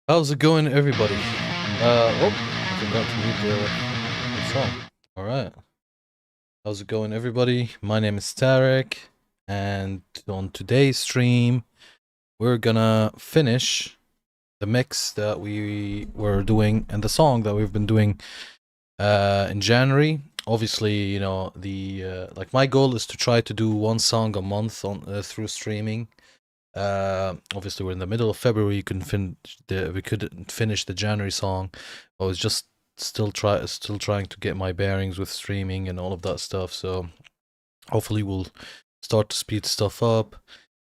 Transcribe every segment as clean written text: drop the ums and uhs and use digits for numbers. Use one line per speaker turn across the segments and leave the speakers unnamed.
How's it going, everybody? I forgot to mute the song. All right. How's it going, everybody? My name is Tarek, and on today's stream, we're gonna finish the mix that we were doing and the song that we've been doing in January. Obviously, you know the like my goal is to try to do one song a month on through streaming. Obviously, we're in the middle of February. We couldn't finish the January song. I was just still trying to get my bearings with streaming and all of that stuff. So hopefully, we'll start to speed stuff up.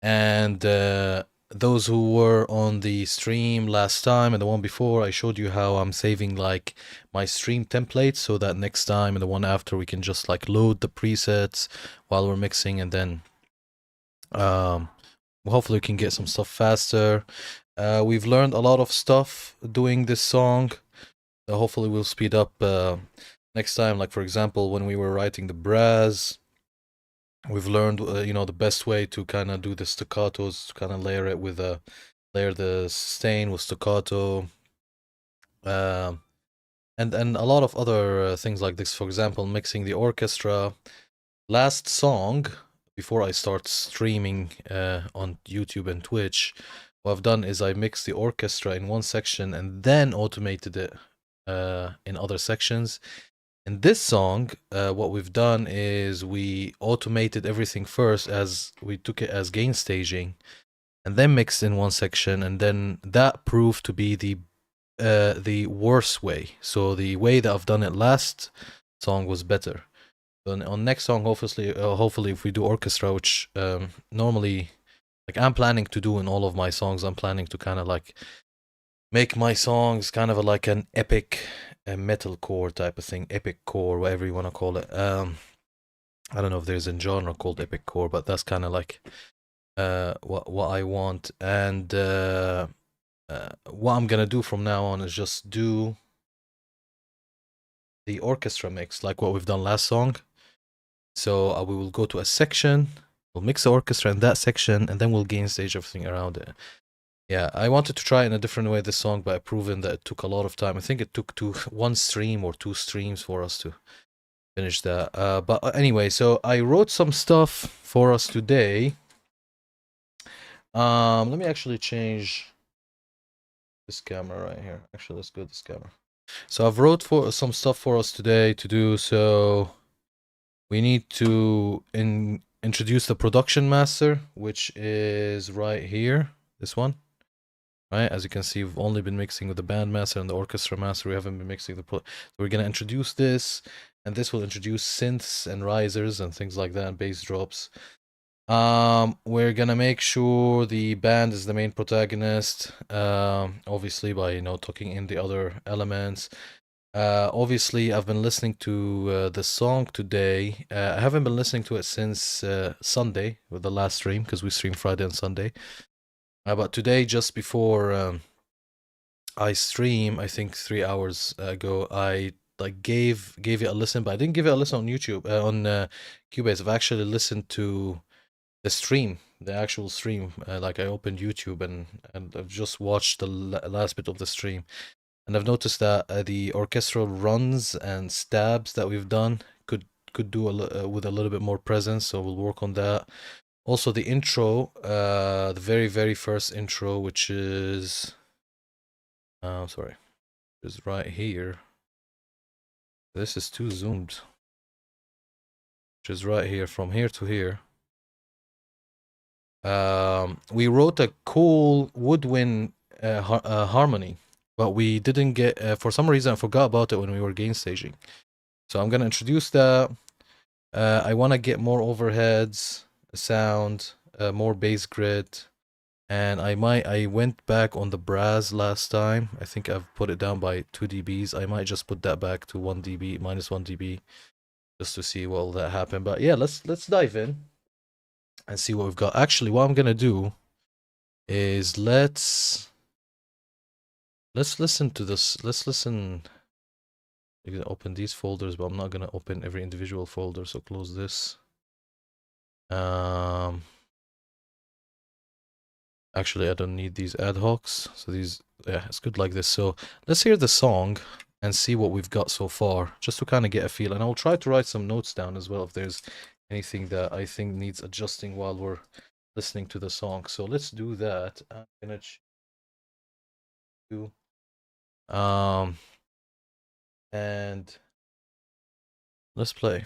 And those who were on the stream last time and the one before, I showed you how I'm saving like my stream templates so that next time and the one after we can just like load the presets while we're mixing, and then um hopefully we can get some stuff faster. We've learned a lot of stuff doing this song. Hopefully we'll speed up next time. Like for example, when we were writing the brass, we've learned the best way to kind of do the staccatos, to kind of layer it with layer the sustain with staccato. And a lot of other things like this. For example, mixing the orchestra. Last song, before I start streaming on YouTube and Twitch, what I've done is I mixed the orchestra in one section and then automated it in other sections. In this song, what we've done is we automated everything first, as we took it as gain staging, and then mixed in one section, and then that proved to be the worst way. So the way that I've done it last song was better. On next song, hopefully, if we do orchestra, which normally, like I'm planning to do in all of my songs, I'm planning to kind of like make my songs kind of like an epic metalcore type of thing, epic core, whatever you want to call it. I don't know if there's a genre called epic core, but that's kind of like what I want. And what I'm gonna do from now on is just do the orchestra mix, like what we've done last song. So we will go to a section, we'll mix the orchestra in that section, and then we'll gain stage everything around it. Yeah, I wanted to try in a different way this song, but I've proven that it took a lot of time. I think it took one stream or two streams for us to finish that. But anyway, so I wrote some stuff for us today. Let me actually change this camera right here. Actually, let's go this camera. So I've wrote for some stuff for us today to do. So we need to introduce the production master, which is right here, this one. Right, as you can see, we've only been mixing with the band master and the orchestra master. We haven't been mixing so we're gonna introduce this, and this will introduce synths and risers and things like that, and bass drops. We're gonna make sure the band is the main protagonist, obviously by tucking in the other elements. Obviously, I've been listening to the song today. I haven't been listening to it since Sunday with the last stream, because we stream Friday and Sunday. But today, just before I stream, I think 3 hours ago, I like gave it a listen, but I didn't give it a listen on YouTube, on Cubase. I've actually listened to the stream, the actual stream. Like I opened YouTube and I've just watched the last bit of the stream. And I've noticed that the orchestral runs and stabs that we've done could do with a little bit more presence, so we'll work on that. Also, the intro, the very first intro, which is, sorry, is right here. This is too zoomed. Which is right here, from here to here. We wrote a cool woodwind harmony, but we didn't get, for some reason, I forgot about it when we were gain staging. So I'm gonna introduce that. I want to get more overheads, sound, more bass grid, and I went back on the brass last time. I think I've put it down by 2 dBs. I might just put that back to 1 dB, minus 1 dB, just to see what will that happen. But yeah, let's dive in and see what we've got. Actually, what I'm gonna do is let's listen to this. Let's listen. I'm gonna open these folders, but I'm not gonna open every individual folder, so close this. Actually, I don't need these ad hocs, so these, yeah, it's good like this. So let's hear the song and see what we've got so far, just to kind of get a feel. And I'll try to write some notes down as well if there's anything that I think needs adjusting while we're listening to the song. So let's do that. I'm gonna do and let's play.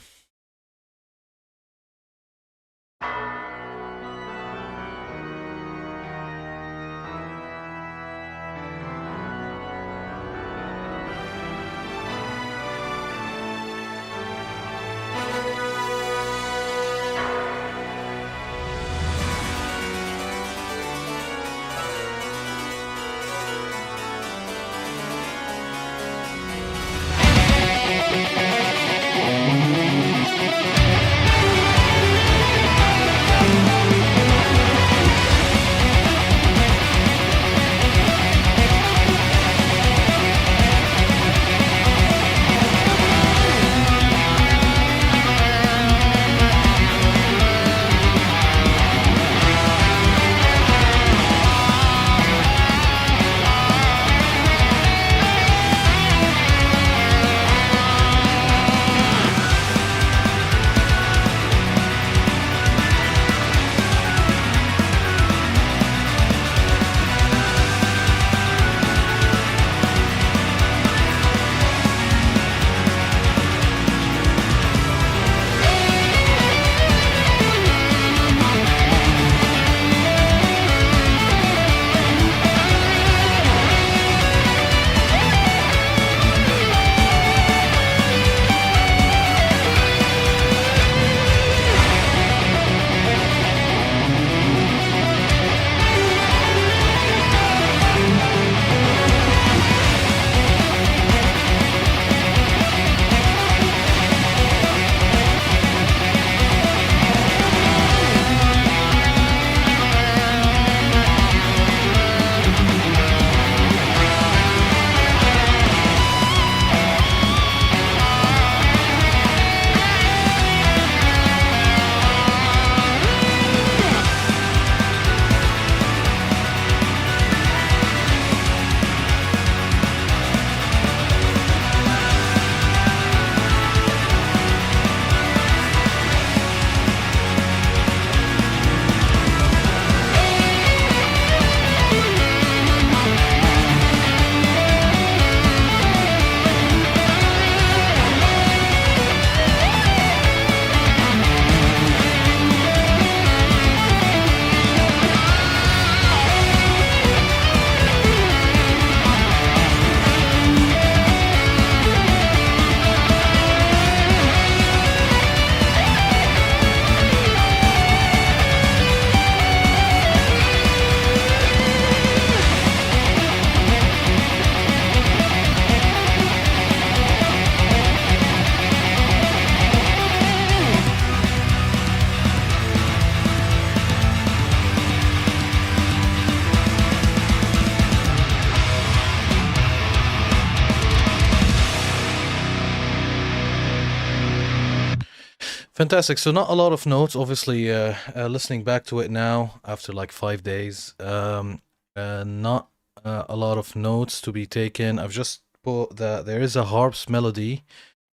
Fantastic. So not a lot of notes. Obviously, listening back to it now after like 5 days, not a lot of notes to be taken. I've just put that there is a harps melody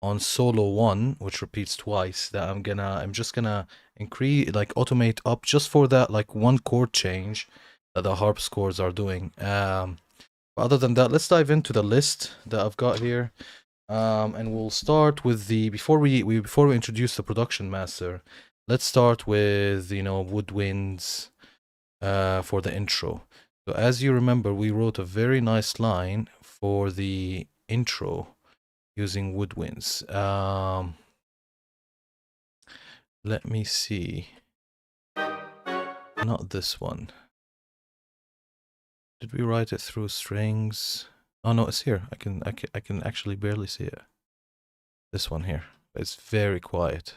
on solo 1, which repeats twice. That I'm just gonna increase, like automate up just for that, like one chord change that the harp scores are doing. Other than that, let's dive into the list that I've got here. And we'll start with the before we introduce the production master. Let's start with woodwinds for the intro. So as you remember, we wrote a very nice line for the intro using woodwinds. Let me see. Not this one. Did we write it through strings? Oh no, it's here. I can actually barely see it. This one here. It's very quiet.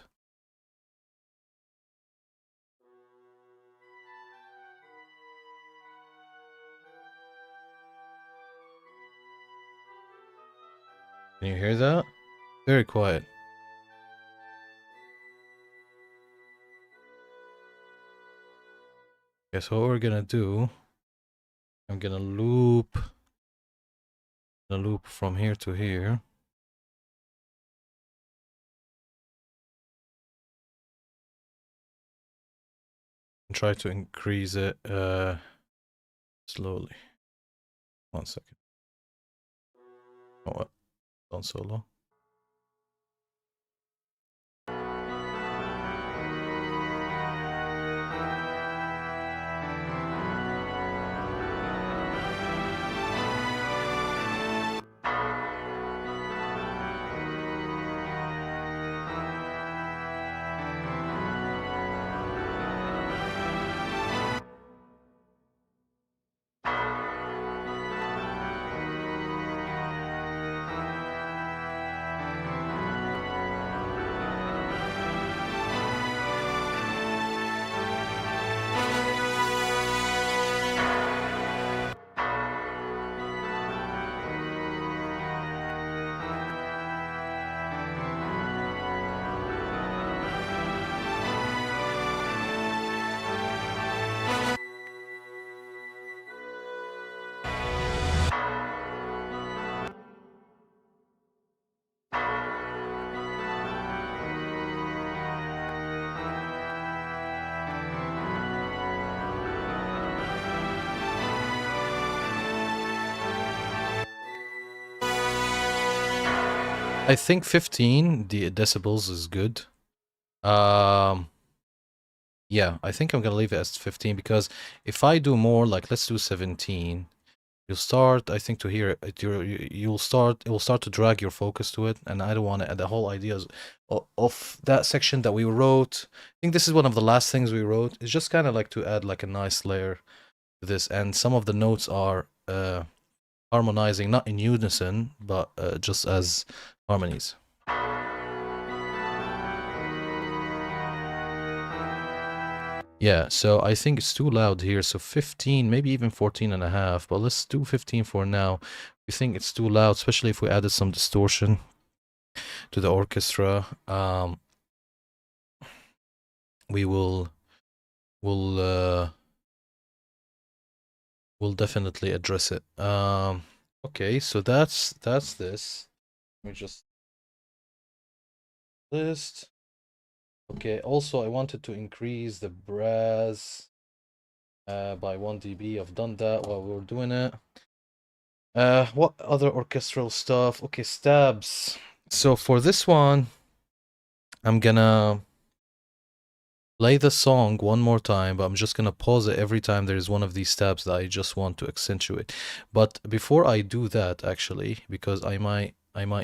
Can you hear that? Very quiet. Okay, so what we're gonna do I'm gonna loop from here to here. And try to increase it slowly. 1 second. Oh, what? Done so long. I think 15 decibels is good. Yeah, I think I'm gonna leave it as 15 because if I do more, like let's do 17, you'll start, I think, to hear it. It will start to drag your focus to it, and I don't want it. The whole idea of that section that we wrote, I think this is one of the last things we wrote. It's just kind of like to add like a nice layer to this, and some of the notes are harmonizing, not in unison, but just as harmonies. Yeah, so I think it's too loud here. So 15, maybe even 14 and a half, but let's do 15 for now. We think it's too loud, especially if we added some distortion to the orchestra. We will we'll definitely address it. Okay, so that's this. Let me just list. Okay, also I wanted to increase the brass by 1 dB. I've done that while we were doing it. What other orchestral stuff? Okay, stabs. So for this one, I'm gonna play the song one more time, but I'm just gonna pause it every time there's one of these stabs that I just want to accentuate. But before I do that, actually, because I might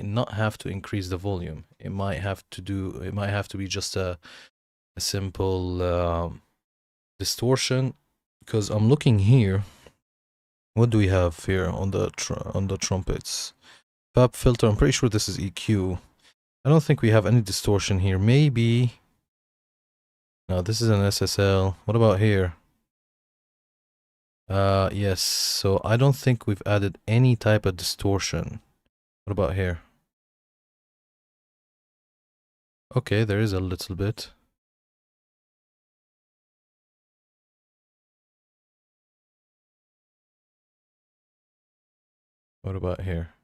not have to increase the volume. It might have to be just a simple distortion, because I'm looking here. What do we have here on the trumpets? Fab filter. I'm pretty sure this is EQ. I don't think we have any distortion here. Maybe. No, this is an SSL. What about here? Yes. So I don't think we've added any type of distortion. What about here? Okay, there is a little bit. What about here?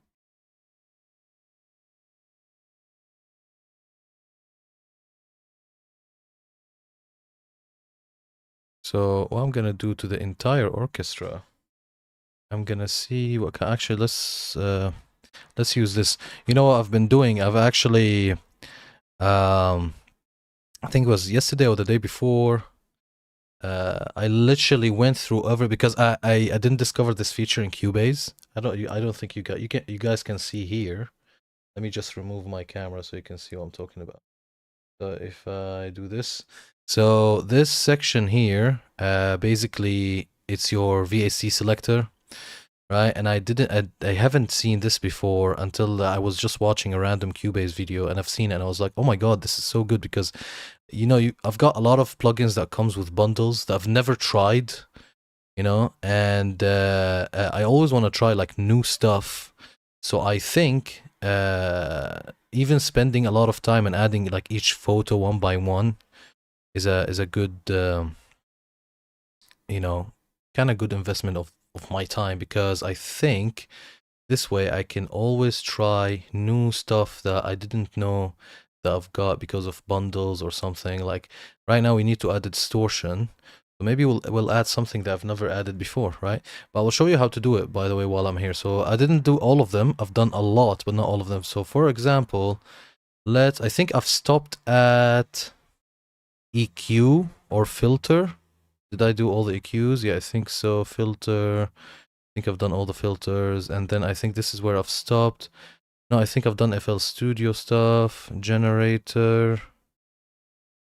So what I'm gonna do to the entire orchestra, I'm gonna see what can, actually let's use this. You know what I've been doing? I've actually I think it was yesterday or the day before. I literally went through because I didn't discover this feature in Cubase. I don't think you guys can see here. Let me just remove my camera so you can see what I'm talking about. So if I do this, so this section here, basically it's your VAC selector, right? And I haven't seen this before until I was just watching a random Cubase video, and I've seen it and I was like, oh my god, this is so good, because I've got a lot of plugins that comes with bundles that I've never tried, and I always want to try like new stuff. So I think even spending a lot of time and adding like each photo one by one is a good kind of good investment of my time, because I think this way I can always try new stuff that I didn't know that I've got because of bundles or something. Like right now we need to add distortion. So maybe we'll add something that I've never added before, right? But I'll show you how to do it, by the way, while I'm here. So I didn't do all of them. I've done a lot, but not all of them. So for example, I think I've stopped at EQ or filter. Did I do all the EQs? Yeah, I think so. Filter. I think I've done all the filters. And then I think this is where I've stopped. No, I think I've done FL Studio stuff. Generator.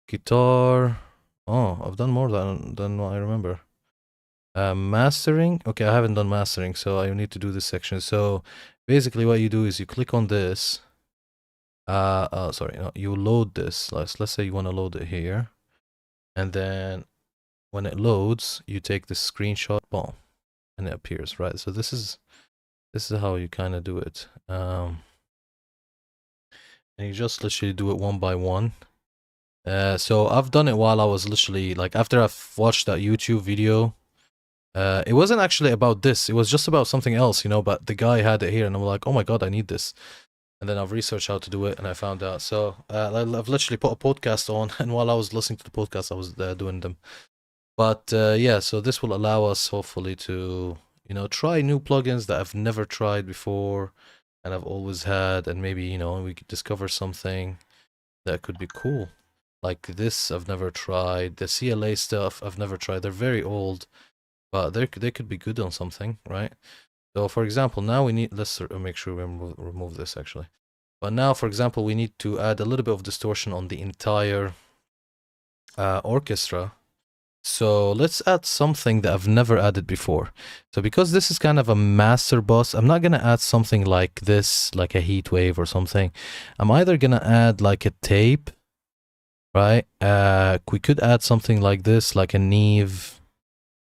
Guitar. Oh, I've done more than what I remember. Mastering. Okay, I haven't done mastering, so I need to do this section. So basically what you do is you click on this. Sorry, no, you load this. Let's say you want to load it here. And then when it loads, you take the screenshot, boom, and it appears, right? So this is how you kind of do it. And you just literally do it one by one. So I've done it while I was literally, like, after I've watched that YouTube video. It wasn't actually about this. It was just about something else, you know, but the guy had it here and I'm like, oh my God, I need this. And then I've researched how to do it and I found out. So I've literally put a podcast on, and while I was listening to the podcast, I was doing them. But yeah, so this will allow us hopefully to, you know, try new plugins that I've never tried before and I've always had, and maybe, you know, we could discover something that could be cool. Like this I've never tried. The CLA stuff I've never tried. They're very old, but they could be good on something, right? So for example, now we need, let's make sure we remove this actually. But now, for example, we need to add a little bit of distortion on the entire orchestra. So let's add something that I've never added before. So because this is kind of a master bus, I'm not going to add something like this, like a heat wave or something. I'm either going to add like a tape, right? We could add something like this, like a Neve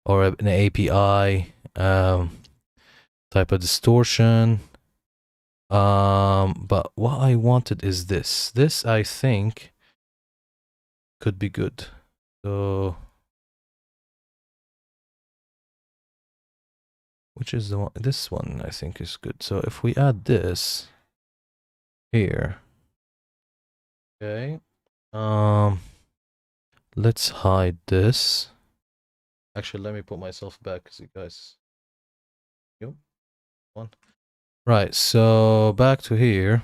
or an API type of distortion. But what I wanted is this. This I think could be good. So which is the one? This one I think is good. So if we add this here, okay. Let's hide this. Actually, let me put myself back because you guys. Yep. One. Right. So back to here.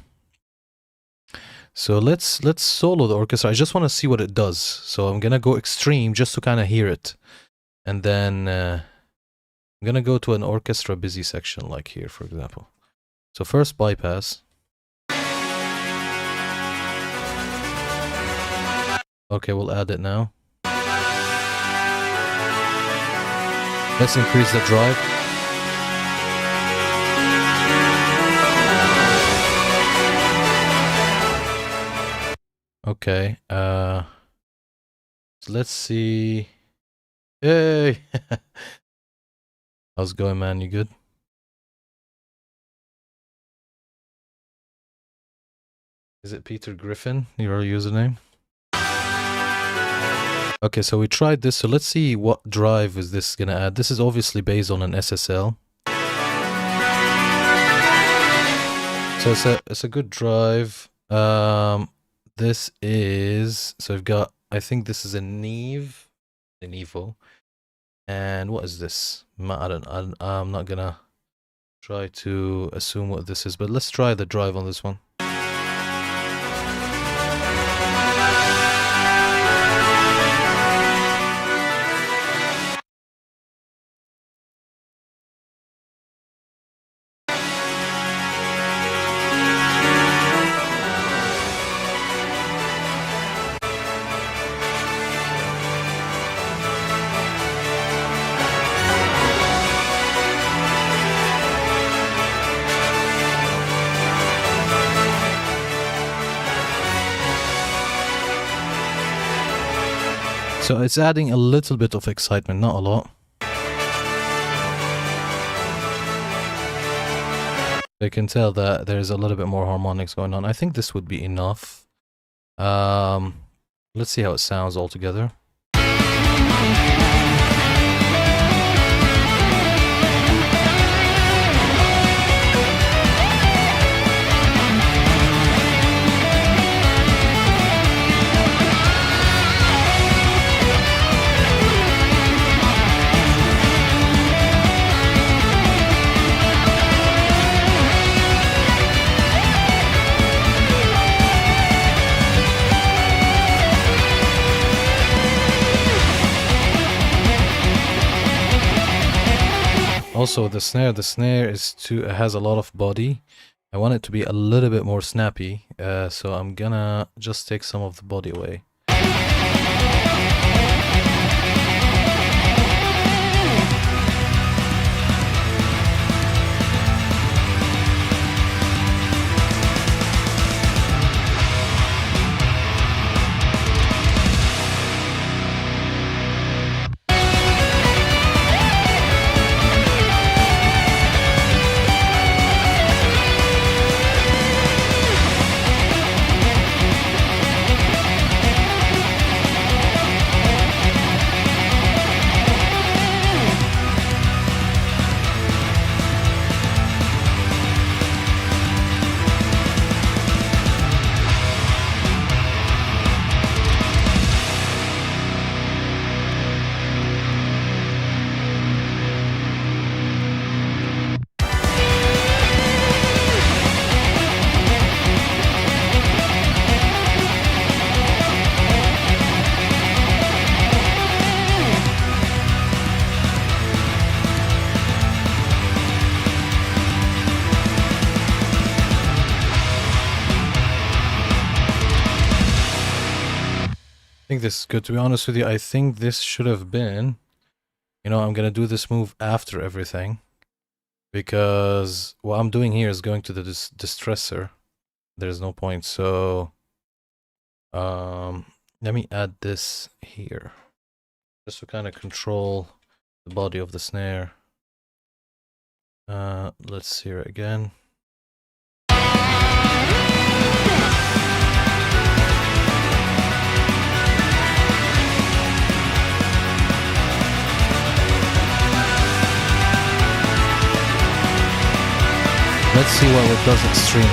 So let's solo the orchestra. I just want to see what it does. So I'm gonna go extreme just to kind of hear it, and then I'm gonna go to an orchestra busy section like here, for example. So first bypass. Okay, we'll add it now. Let's increase the drive. Okay, so let's see. Hey! How's it going, man? You good? Is it Peter Griffin, your username? Okay, so we tried this, so let's see what drive is this gonna add. This is obviously based on an SSL. So it's a good drive. This is, so I've got, I think this is a Neve, an Evo. And what is this? I'm not gonna try to assume what this is, but let's try the drive on this one. So it's adding a little bit of excitement, not a lot. I can tell that there's a little bit more harmonics going on. I think this would be enough. Let's see how it sounds all together. Also, the snare is has a lot of body. I want it to be a little bit more snappy, so I'm gonna just take some of the body away. I think this is good. To be honest with you, I think this should have been, I'm gonna do this move after everything, because what I'm doing here is going to the distressor. There's no point. So let me add this here just to kind of control the body of the snare. Let's hear it again. Let's see what it does extreme.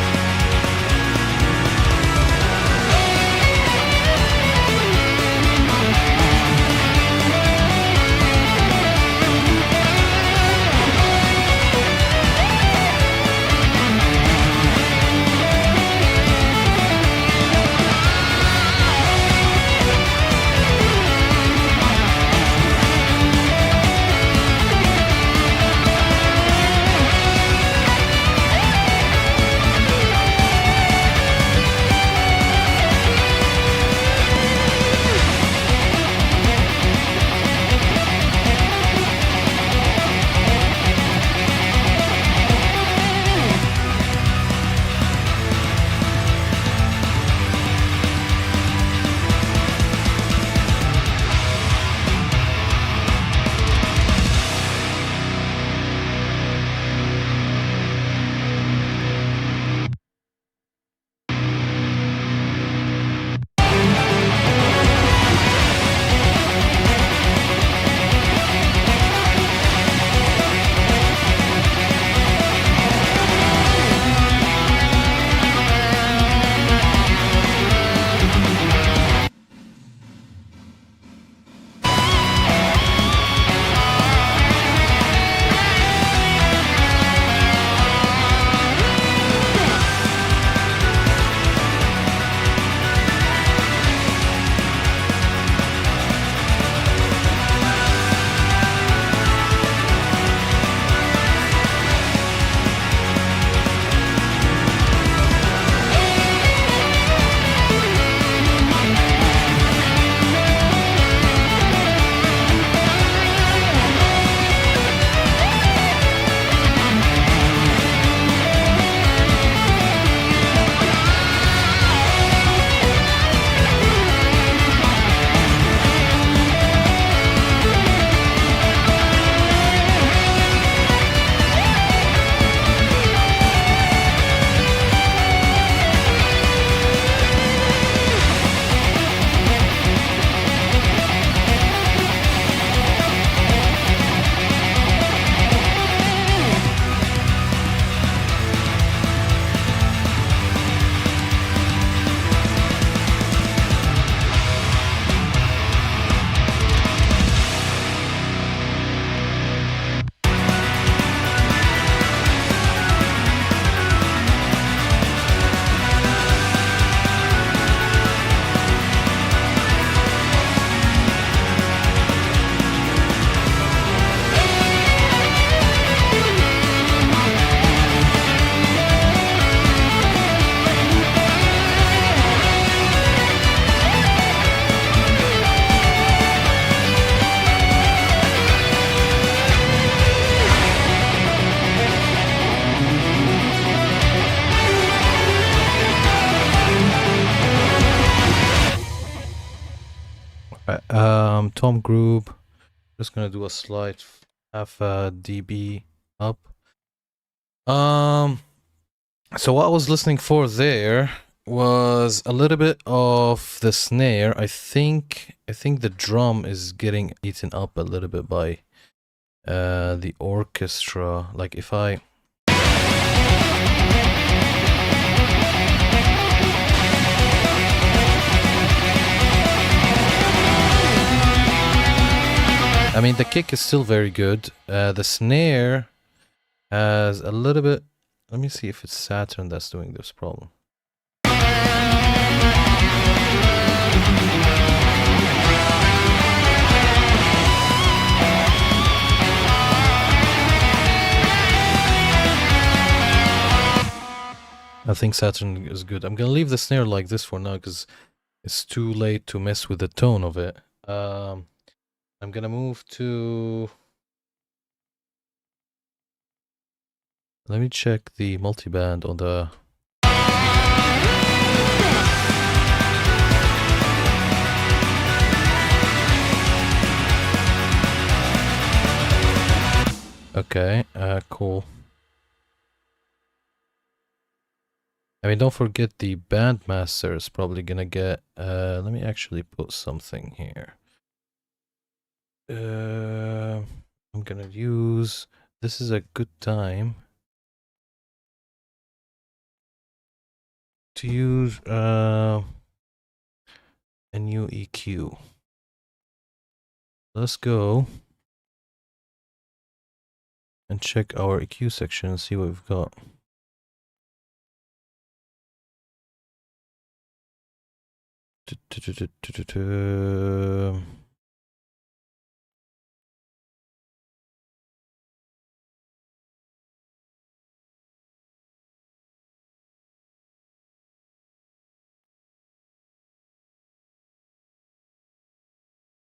Right, Tom group. Just gonna do a slight half dB up. So what I was listening for there was a little bit of the snare. I think the drum is getting eaten up a little bit by the orchestra. Like if I mean the kick is still very good. The snare has a little bit. Let me see if it's Saturn that's doing this problem. I think Saturn is good. I'm gonna leave the snare like this for now because it's too late to mess with the tone of it. I'm gonna move to... Let me check the multiband on the... Okay, cool. I mean, don't forget the bandmaster is probably gonna get... let me actually put something here. I'm gonna use... This is a good time to use a new EQ. Let's go and check our EQ section and see what we've got.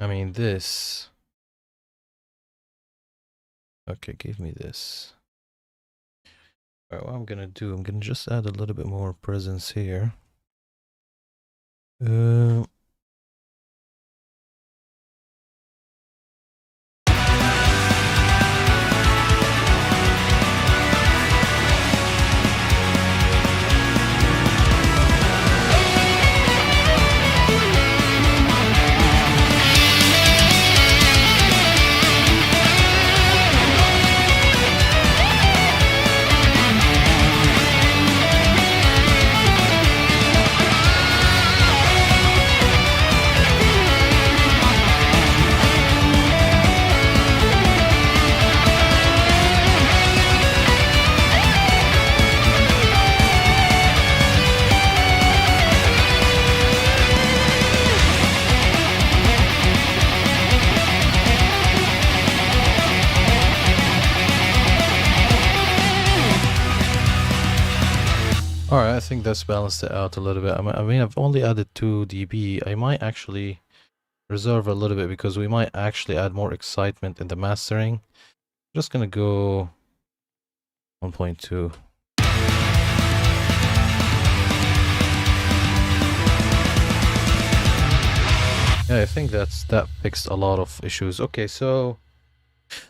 I mean, this... Okay, give me this. Alright, what I'm gonna do, I'm gonna just add a little bit more presence here. Alright, I think that's balanced it out a little bit. I mean, I've only added 2 dB. I might actually reserve a little bit because we might actually add more excitement in the mastering. I'm just gonna go 1.2. Yeah, I think that fixed a lot of issues. Okay, so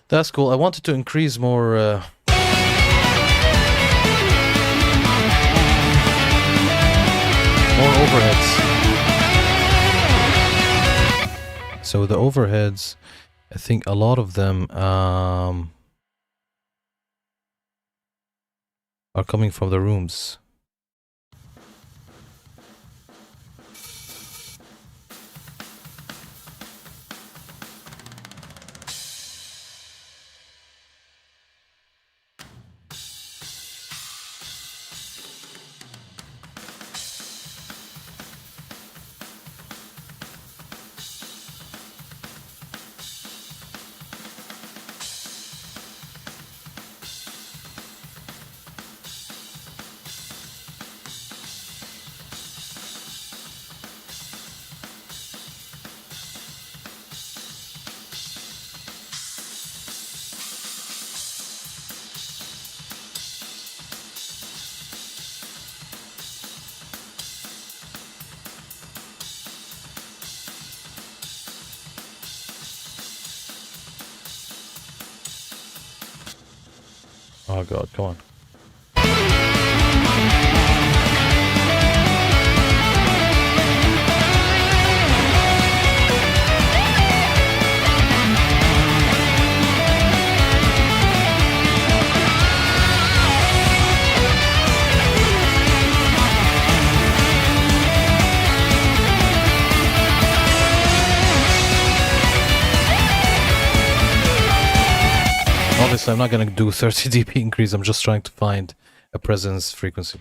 that's cool. I wanted to increase more overheads. So the overheads, I think a lot of them are coming from the rooms. Oh god, come on. Obviously, I'm not going to do 30 dB increase. I'm just trying to find a presence frequency.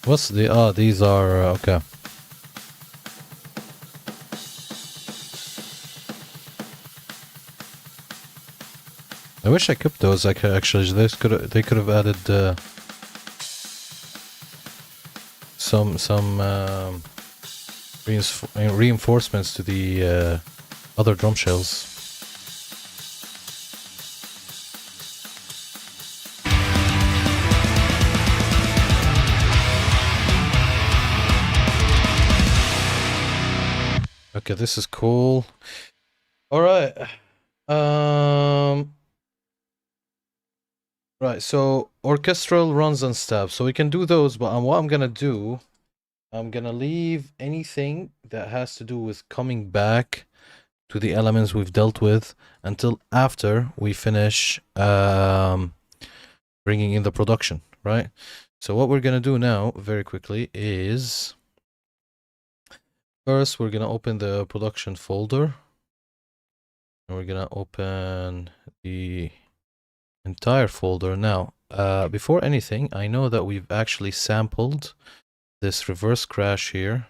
What's the... Oh, these are... okay. I wish I kept those. I could actually... They could have added... some reinforcements to the other drum shells. Okay, this is cool. All right. Right, so orchestral runs and steps. So we can do those, but what I'm gonna do, I'm gonna leave anything that has to do with coming back to the elements we've dealt with until after we finish bringing in the production, right? So what we're gonna do now, very quickly, is first we're gonna open the production folder. And we're gonna open the entire folder. Now, before anything, I know that we've actually sampled this reverse crash here.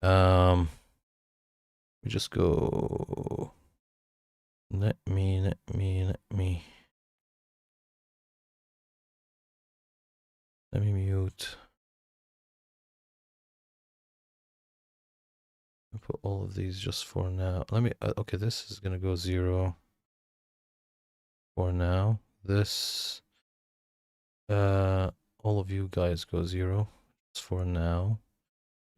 We just go... Let me mute. I'll put all of these just for now. Let me... okay, this is gonna go 0 for now. This... all of you guys go 0 just for now.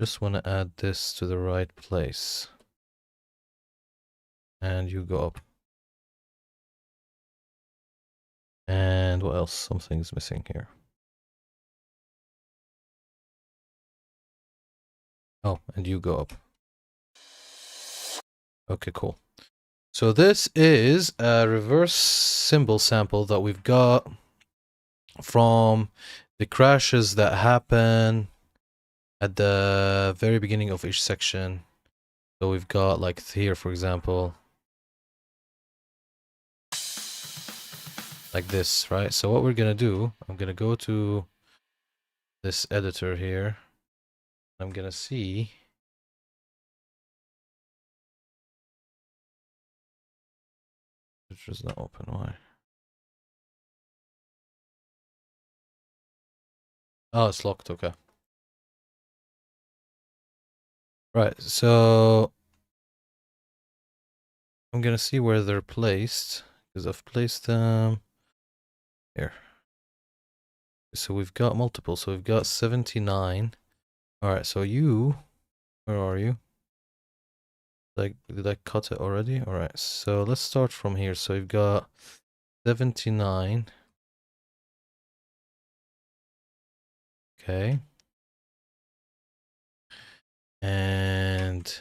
Just want to add this to the right place. And you go up. And what else? Something's missing here. Oh, and you go up. Okay, cool. So this is a reverse cymbal sample that we've got from the crashes that happen at the very beginning of each section. So we've got like here, for example, like this, right? So what we're gonna do, I'm gonna go to this editor here. I'm gonna see which is not open. Why? Oh, it's locked. Okay. Right. So I'm gonna see where they're placed because I've placed them here. So we've got multiple. So we've got 79. All right. So you, where are you? Like, did I cut it already? All right. So let's start from here. So we've got 79. Okay. And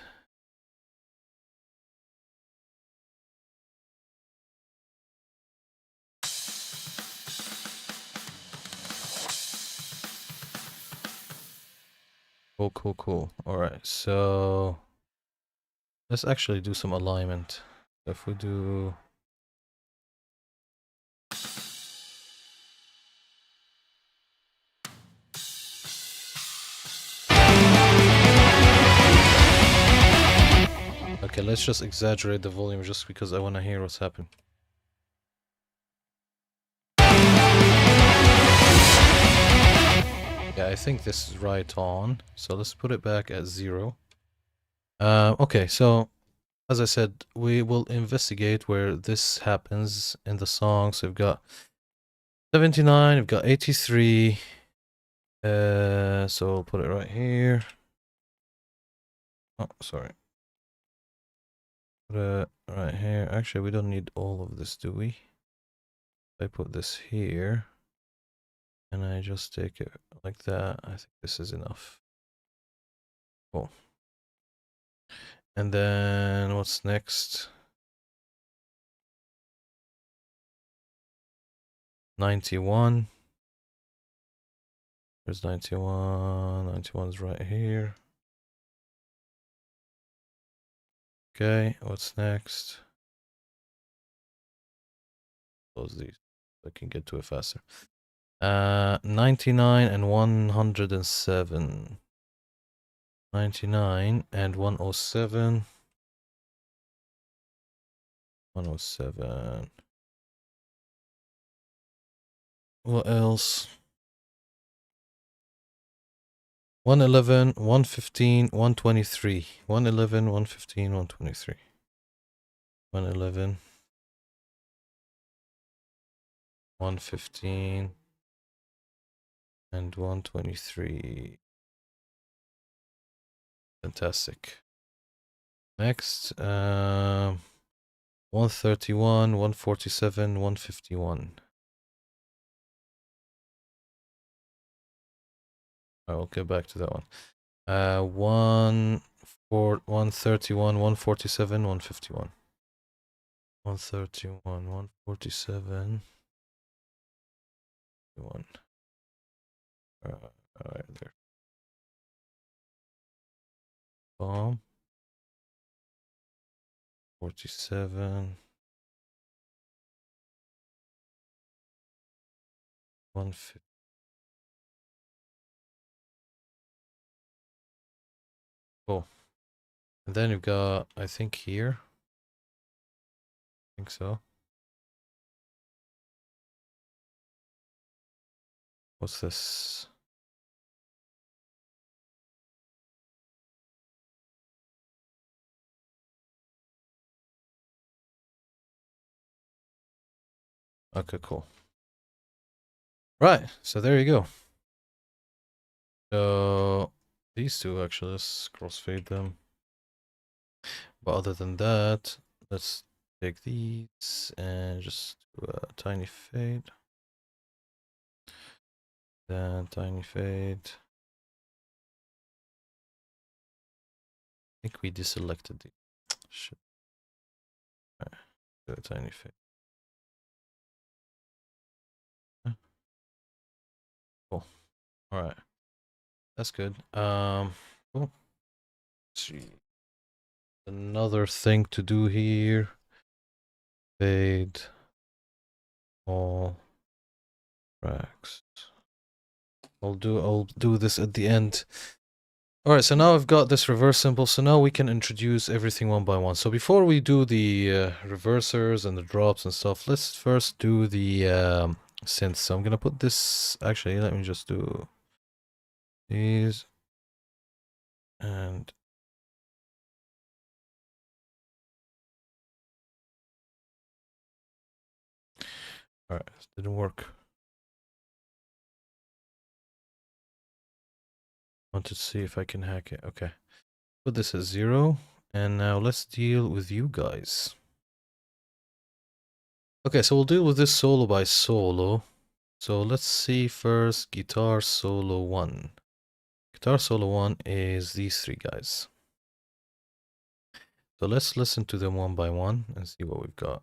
Cool. All right, so let's actually do some alignment. If we do okay, let's just exaggerate the volume just because I want to hear what's happening. Yeah, I think this is right on. So let's put it back at 0. Okay, so as I said, we will investigate where this happens in the song. So we've got 79, we've got 83. So we'll put it right here. Oh, sorry. Put it right here. Actually, we don't need all of this, do we? I put this here. And I just take it like that. I think this is enough. Cool. And then what's next? 91. There's 91. 91's right here. Okay, what's next? Close these so I can get to it faster. 99 and 107. 99 and 107. 107. What else? 111, 115, 123. 111, 115, 123. 111, 115, and 123. Fantastic. Next, 131, 147, 151. I will get back to that one. 131, 147, 151. 131, 147, 1. All right, there. Bomb. 47. 150. Cool. And then you've got, I think here. I think so. What's this? Okay, cool. Right, so there you go. So these two actually, let's crossfade them. But other than that, let's take these and just do a tiny fade. Then tiny fade. I think we deselected the shit. Alright, do a tiny fade. Cool. Alright. That's good. Cool. Let's see. Another thing to do here. Fade all tracks. I'll do this at the end. Alright, so now I've got this reverse symbol, so now we can introduce everything one by one. So before we do the reversers and the drops and stuff, let's first do the synths. So I'm gonna put this, actually, let me just do these. And alright, this didn't work. Wanted to see if I can hack it. Okay. Put this at 0. And now let's deal with you guys. Okay, so we'll deal with this solo by solo. So let's see first guitar solo 1. Guitar solo 1 is these three guys. So let's listen to them one by one and see what we've got.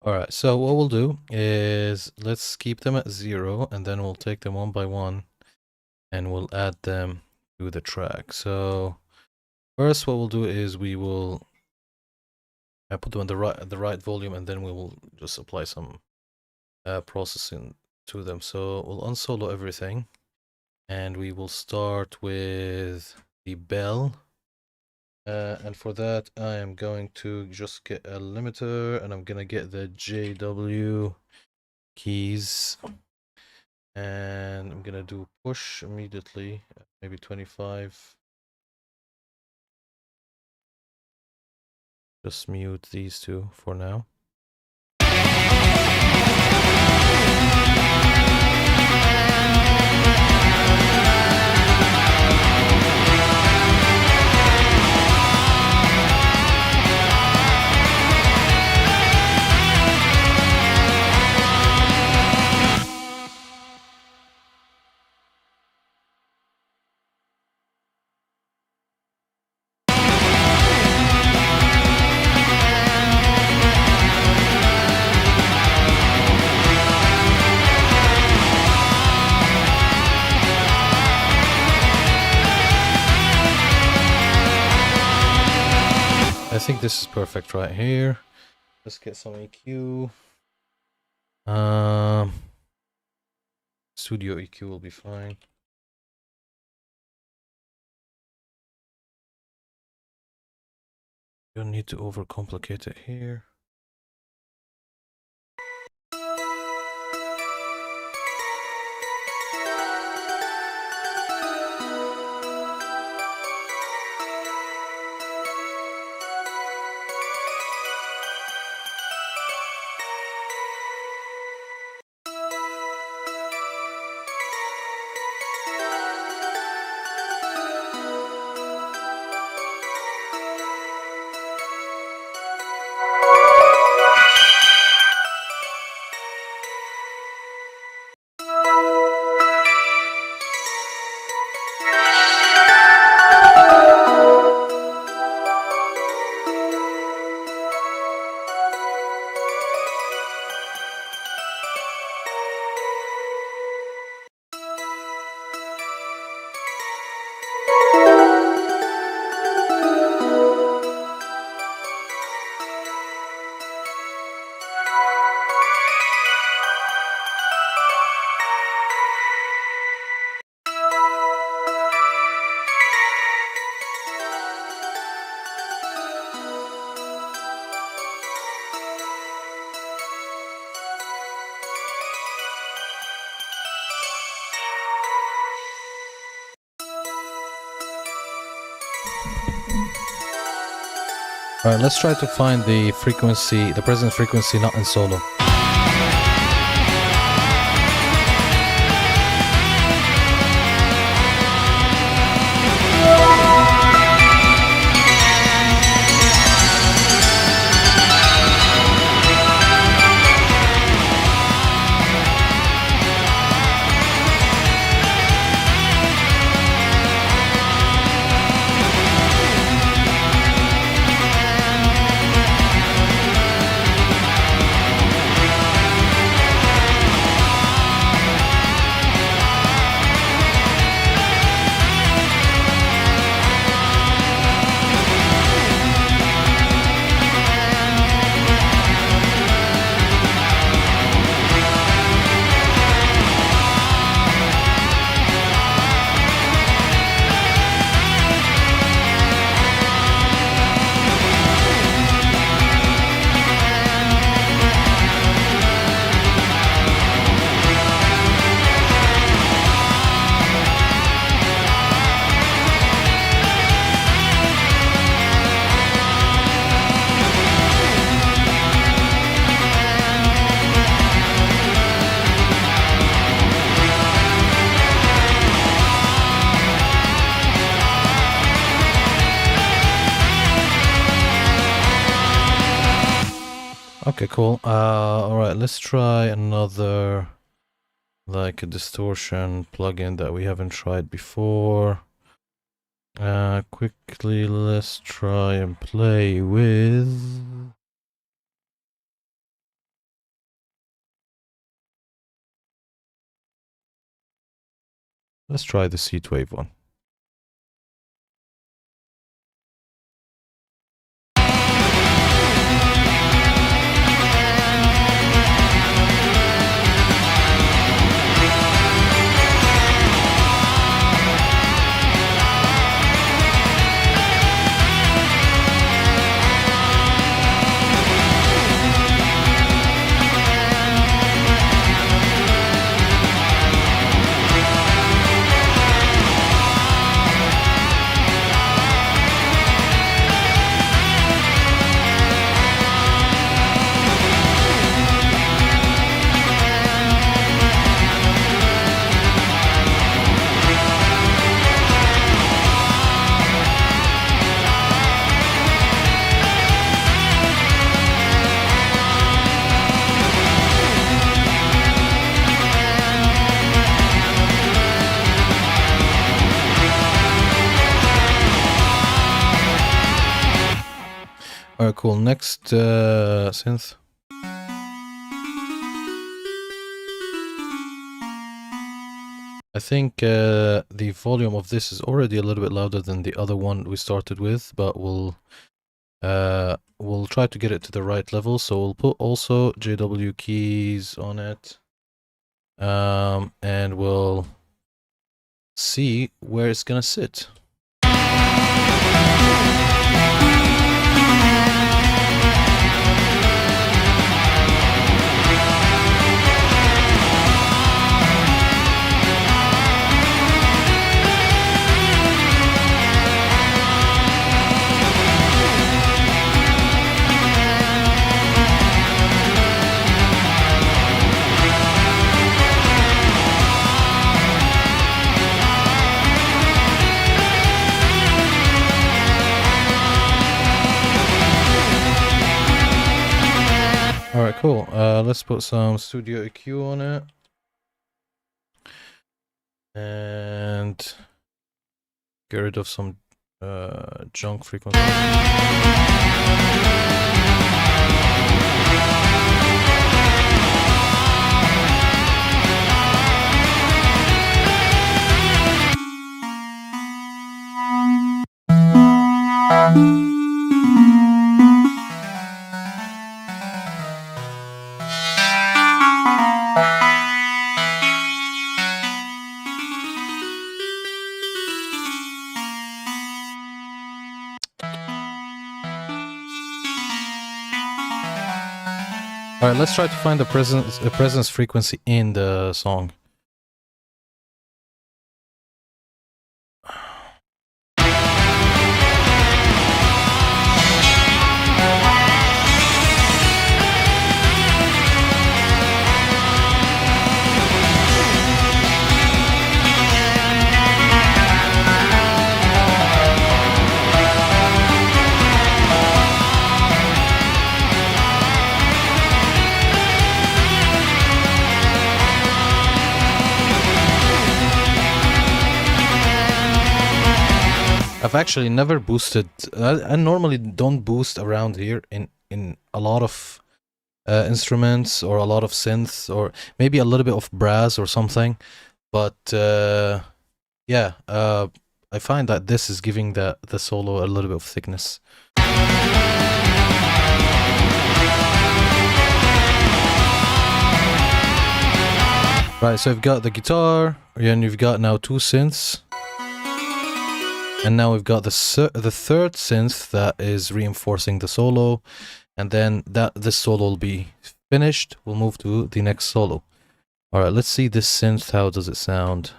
All right, so what we'll do is let's keep them at 0, and then we'll take them one by one and we'll add them to the track. So first what we'll do is we will put them on the right volume, and then we will just apply some processing to them. So we'll unsolo everything, and we will start with the bell. And for that, I am going to just get a limiter, and I'm gonna get the JW keys, and I'm gonna do push immediately, maybe 25. Just mute these two for now. I think this is perfect right here. Let's get some EQ. Studio EQ will be fine. You don't need to overcomplicate it here. All right, let's try to find the frequency, the present frequency not in solo. Okay, cool. All right, let's try another, like a distortion plugin that we haven't tried before. Quickly, let's try and play with Let's try the Heatwave one. Alright, cool. Next synth. I think the volume of this is already a little bit louder than the other one we started with, but we'll try to get it to the right level. So we'll put also JW keys on it, and we'll see where it's gonna sit. Alright, cool. Let's put some Studio EQ on it. And get rid of some junk frequency. Alright, let's try to find the presence frequency in the song. I've actually never boosted. I normally don't boost around here in a lot of instruments or a lot of synths or maybe a little bit of brass or something. But yeah, I find that this is giving the solo a little bit of thickness. Right, so I've got the guitar, and you've got now two synths. And now we've got the third synth that is reinforcing the solo, and then this solo will be finished. We'll move to the next solo. All right, let's see this synth. How does it sound?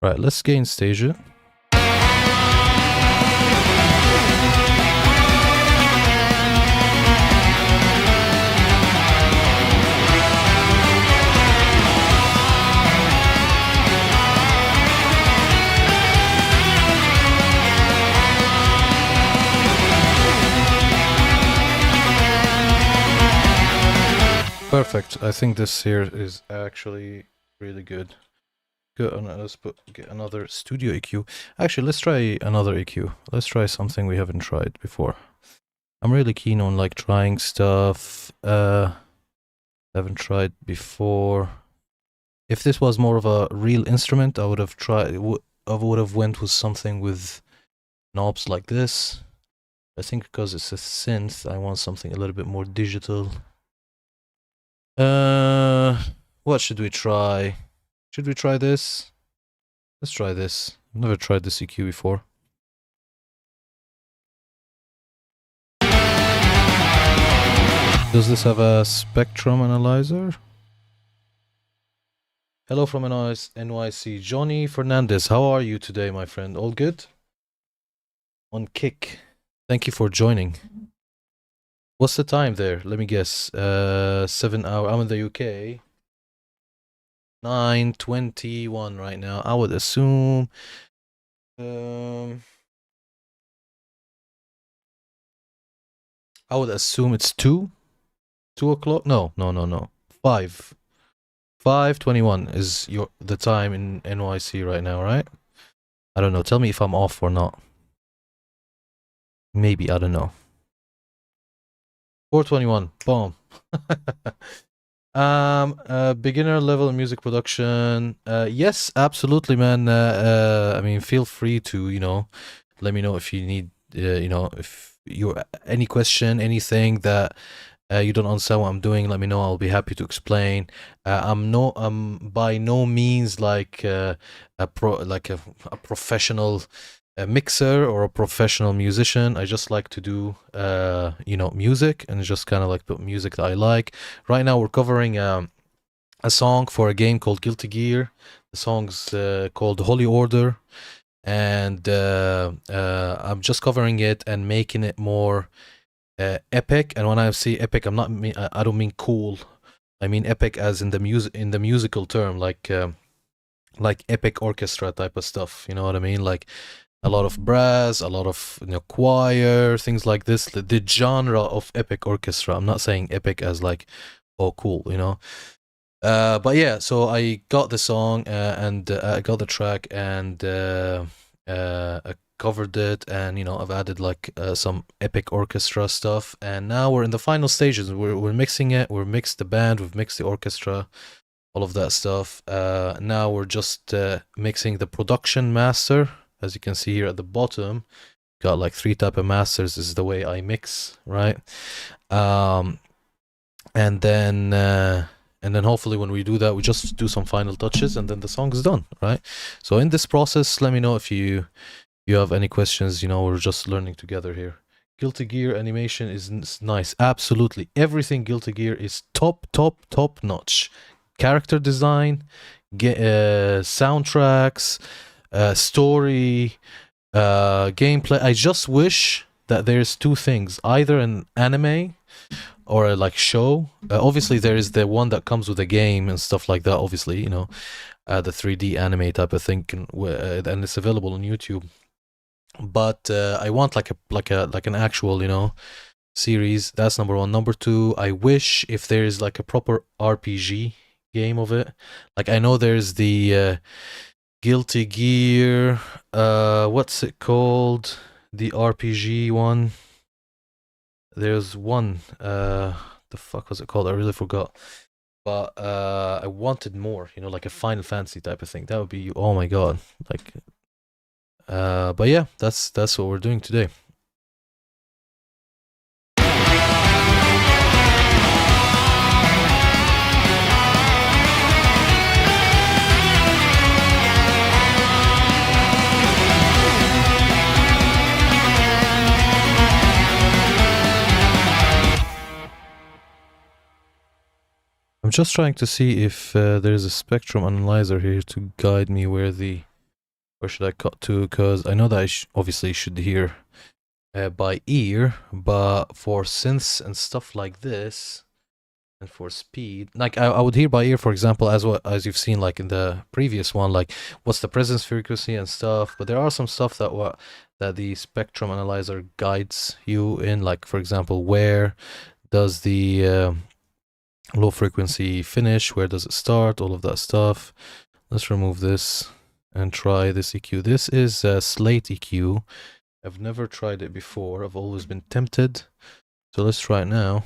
Right, let's gain stage it. Perfect. I think this here is actually really good. Good. Let's get another studio EQ. Actually, let's try another EQ. Let's try something we haven't tried before. I'm really keen on like trying stuff haven't tried before. If this was more of a real instrument, I would have tried. I would have went with something with knobs like this. I think because it's a synth, I want something a little bit more digital. What should we try? Should we try this? Let's try this. I've never tried this EQ before. Does this have a spectrum analyzer? Hello from NYC. Johnny Fernandez, how are you today, my friend? All good? On Kick. Thank you for joining. What's the time there? Let me guess. 7 hours. I'm in the UK. 9:21 right now. I would assume. I would assume it's 2 o'clock. No. 5:21 is the time in NYC right now, right? I don't know. Tell me if I'm off or not. Maybe, I don't know. 4:21. Boom. Beginner level in music production. Yes, absolutely, man. I mean, feel free to, let me know if you need, if you any question, anything that you don't understand what I'm doing, let me know. I'll be happy to explain. I'm by no means like a professional mixer or a professional musician. I just like to do music and just kind of like put music that I like. Right now we're covering a song for a game called Guilty Gear. The song's called Holy Order, and I'm just covering it and making it more epic. And when I say epic, I don't mean cool. I mean epic as in the musical term, like epic orchestra type of stuff. You know what I mean? Like a lot of brass, a lot of choir, things like this. The genre of epic orchestra. I'm not saying epic as like, oh cool, but yeah, so I got the song and I got the track and I covered it, and I've added like some epic orchestra stuff, and now we're in the final stages. We're mixing it. We've mixed the band, we've mixed the orchestra, all of that stuff. Now we're just mixing the production master. As you can see here at the bottom, got like 3 type of masters. This is the way I mix, right? And then hopefully when we do that, we just do some final touches and then the song is done, right? So in this process, let me know if you have any questions. We're just learning together here. Guilty Gear animation is nice. Absolutely. Everything Guilty Gear is top notch. Character design, soundtracks, story, gameplay. I just wish that there's 2 things, either an anime or a like show. Obviously there is the one that comes with a game and stuff like that, obviously, the 3D anime type of thing, and it's available on YouTube. But I want like an actual series. That's number 1. Number 2, I wish if there is like a proper RPG game of it. Like I know there's the Guilty Gear, what's it called? The RPG one. There's one, the fuck was it called? I really forgot. But I wanted more, like a Final Fantasy type of thing. That would be, oh my god. Like but yeah, that's what we're doing today. I'm just trying to see if there's a spectrum analyzer here to guide me where should I cut to, because I know that I obviously should hear by ear, but for synths and stuff like this, and for speed, like I would hear by ear, for example, as you've seen like in the previous one, like what's the presence frequency and stuff. But there are some stuff that the spectrum analyzer guides you in, like for example, where does the low frequency finish, where does it start, all of that stuff. Let's remove this and try this EQ. This is a Slate EQ. I've never tried it before. I've always been tempted. So let's try it now.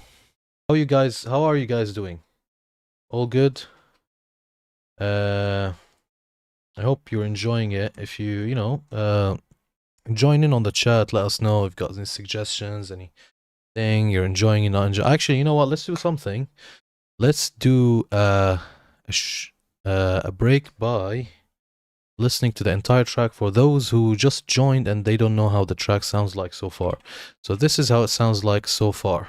How are you guys doing? All good? I hope you're enjoying it. If you join in on the chat, let us know if you've got any suggestions, anything you're enjoying and not enjoying. Actually, you know what? Let's do something. Let's do a break by listening to the entire track for those who just joined and they don't know how the track sounds like so far. So this is how it sounds like so far.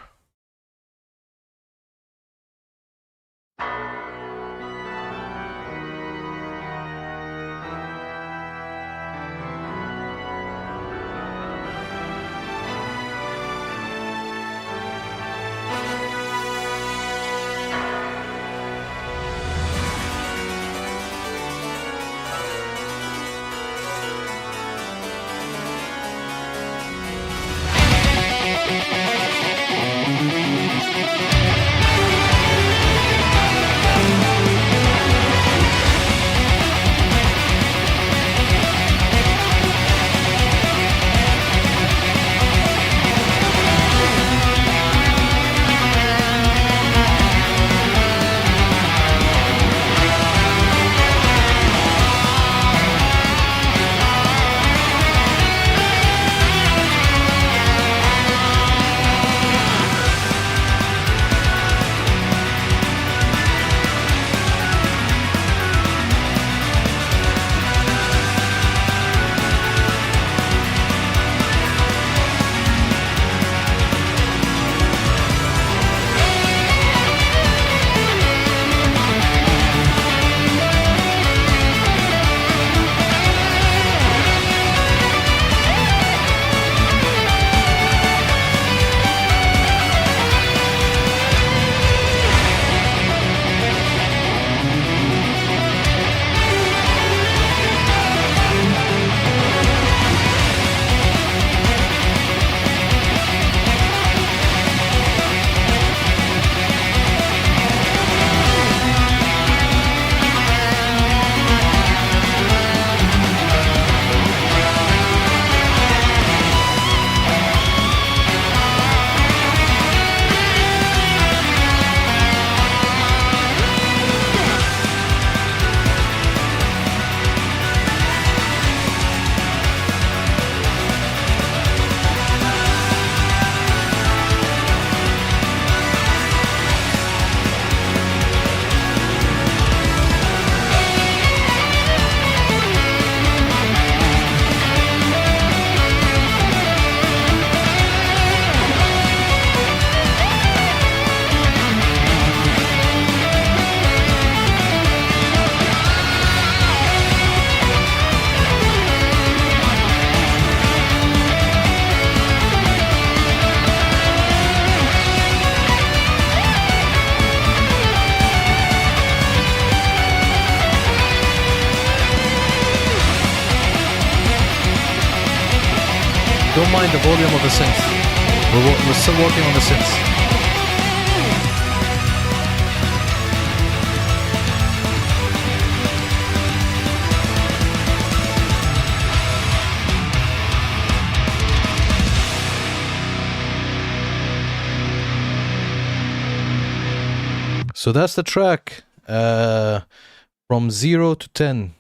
Don't mind the volume of the synth. We're still working on the synths. So that's the track. From 0 to 10.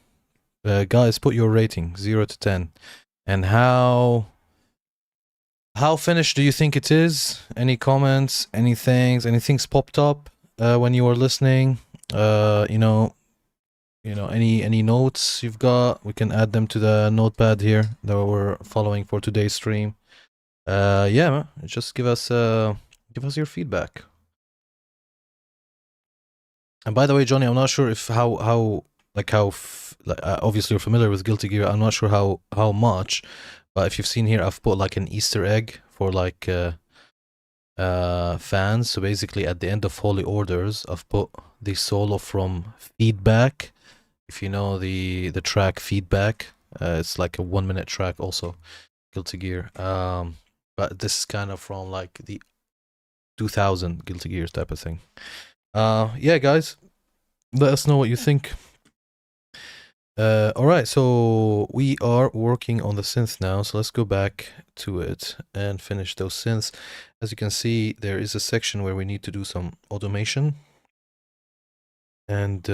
Guys, put your rating, 0 to 10. And how finished do you think it is? Any comments? Anything's popped up when you were listening? Any notes you've got? We can add them to the notepad here that we're following for today's stream. Yeah, just give us your feedback. And by the way, Johnny, I'm not sure if obviously you're familiar with Guilty Gear. I'm not sure how much. But if you've seen here, I've put like an Easter egg for like fans. So basically at the end of Holy Orders, I've put the solo from Feedback. If you know the track Feedback, it's like a 1-minute track also, Guilty Gear. But this is kind of from like the 2000 Guilty Gear type of thing. Yeah, guys, let us know what you think. All right, so we are working on the synth now, so let's go back to it and finish those synths. As you can see, there is a section where we need to do some automation, and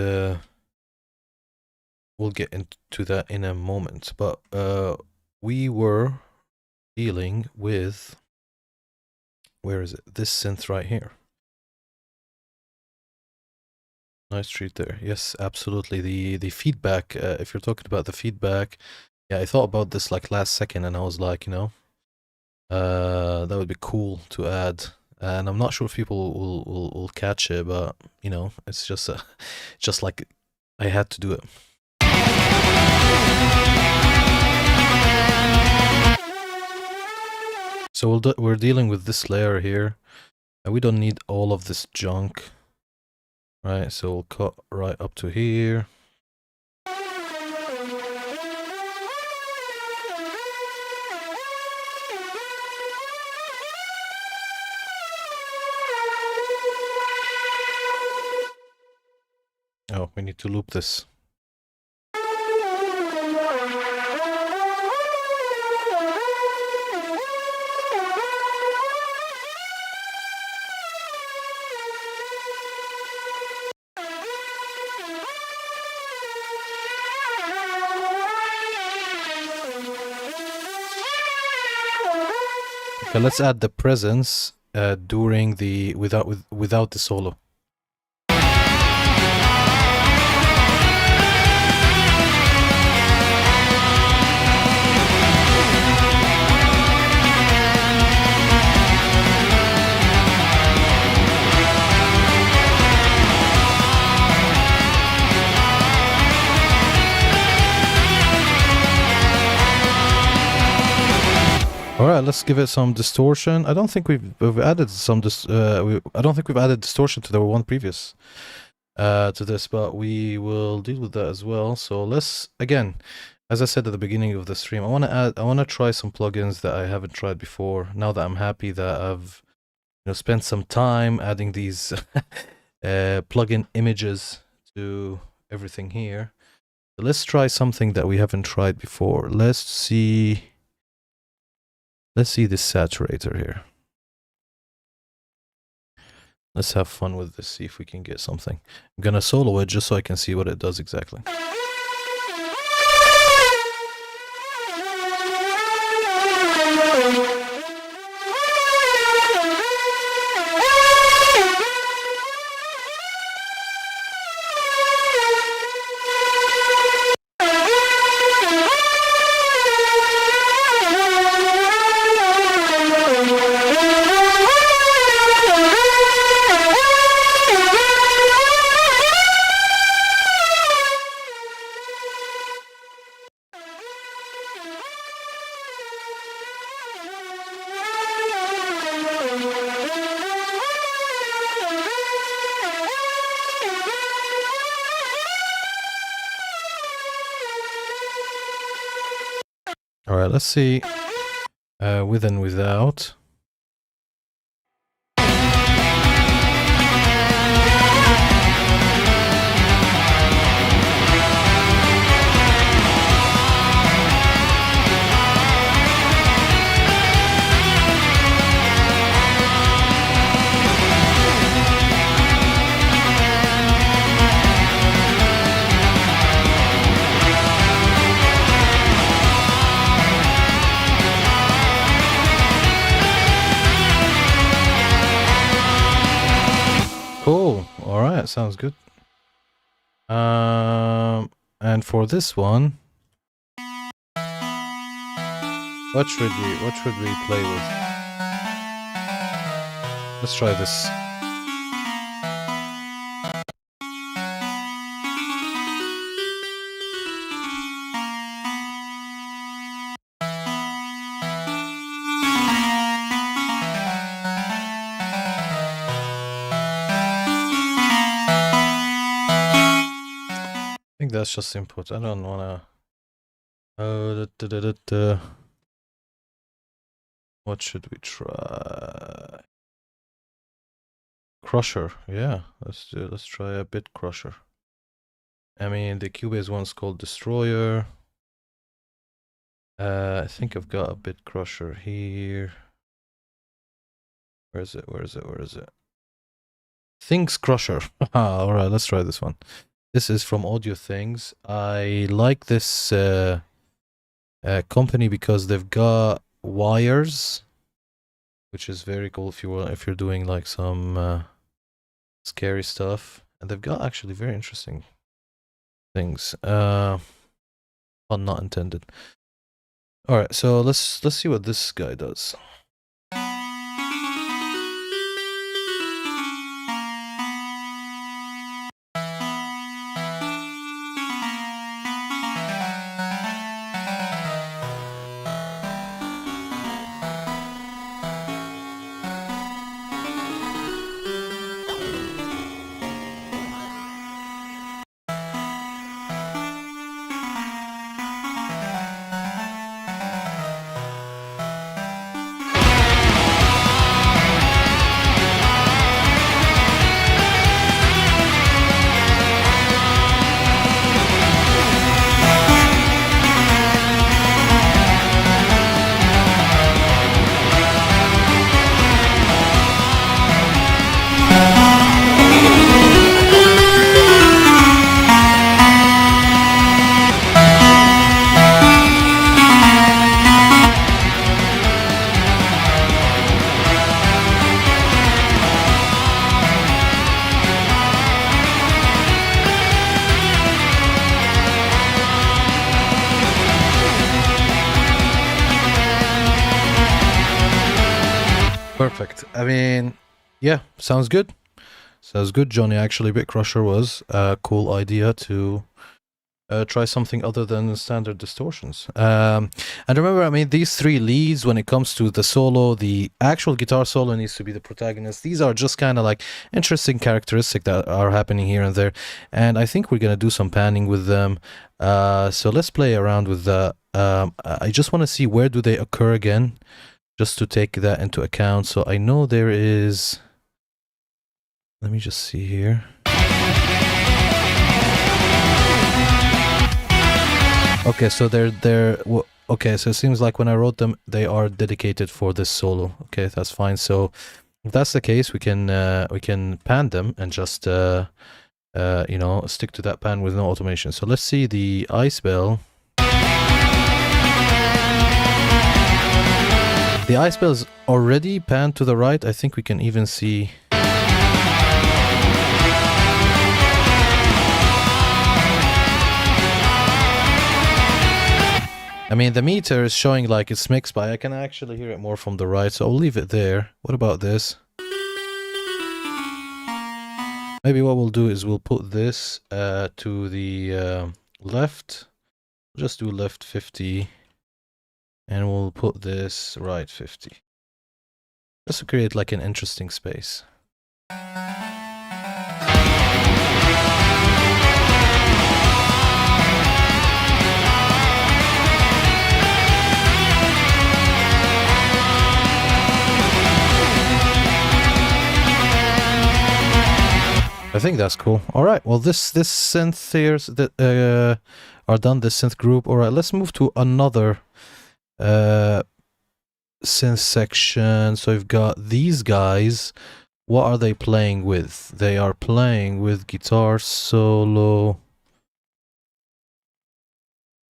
we'll get into that in a moment. But we were dealing with, where is it? This synth right here. Nice treat there. Yes, absolutely. The feedback, if you're talking about the feedback, yeah, I thought about this like last second and I was like, that would be cool to add. And I'm not sure if people will catch it, but it's just just like I had to do it. So we're dealing with this layer here, and we don't need all of this junk, right? So we'll cut right up to here. Oh, we need to loop this. Okay, let's add the presence during the without the solo. All right, let's give it some distortion. I don't think we've added some I don't think we've added distortion to the one previous to this, but we will deal with that as well. So let's, again, as I said at the beginning of the stream, I want to try some plugins that I haven't tried before. Now that I'm happy that I've spent some time adding these plugin images to everything here. So let's try something that we haven't tried before. Let's see this saturator here. Let's have fun with this, see if we can get something. I'm gonna solo it just so I can see what it does exactly. All right, let's see with and without. Cool. All right, sounds good. And for this one, what should we play with? Let's try this. I think that's just input. I don't wanna. What should we try? Crusher. Yeah, let's try a bit Crusher. I mean, the Cubase one's called Destroyer. I think I've got a bit Crusher here. Where is it? Where is it? Where is it? Things Crusher. All right, let's try this one. This is from Audio Things. I like this company because they've got wires, which is very cool if you're doing like some scary stuff, and they've got actually very interesting things. Pun not intended. All right, so let's see what this guy does. Perfect. I mean, yeah, sounds good. Sounds good, Johnny. Actually, Bit Crusher was a cool idea to try something other than standard distortions. And remember, I mean, these three leads, when it comes to the solo, the actual guitar solo needs to be the protagonist. These are just kind of like interesting characteristics that are happening here and there. And I think we're going to do some panning with them. So let's play around with that. I just want to see where do they occur again, just to take that into account. So I know there is... Let me just see here. Okay, so okay, so it seems like when I wrote them, they are dedicated for this solo. Okay, that's fine. So if that's the case, we can pan them and just you know, stick to that pan with no automation. So let's see the ice bell. The ice bell is already panned to the right. I think we can even see... I mean, the meter is showing like it's mixed, but I can actually hear it more from the right, so I'll leave it there. What about this? Maybe what we'll do is we'll put this to the left. We'll just do left 50. And we'll put this right 50. Just to create like an interesting space. I think that's cool. All right. Well, this synth here that are done. This synth group. All right. Let's move to another synth section. So we've got these guys. What are they playing with? They are playing with guitar solo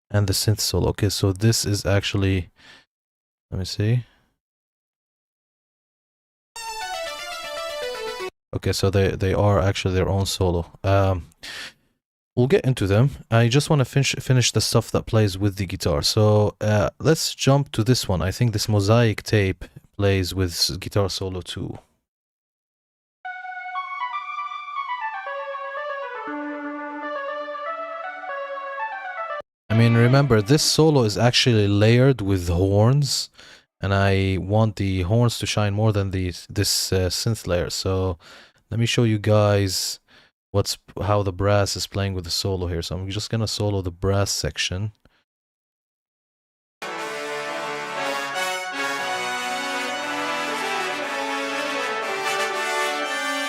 and the synth solo. Okay. So this is actually. Let me see. Okay, so they are actually their own solo. We'll get into them. I just want to finish the stuff that plays with the guitar. So let's jump to this one. I think this Mosaic tape plays with guitar solo too. I mean, remember, this solo is actually layered with horns, and I want the horns to shine more than this synth layer. So let me show you guys how the brass is playing with the solo here. So I'm just gonna solo the brass section.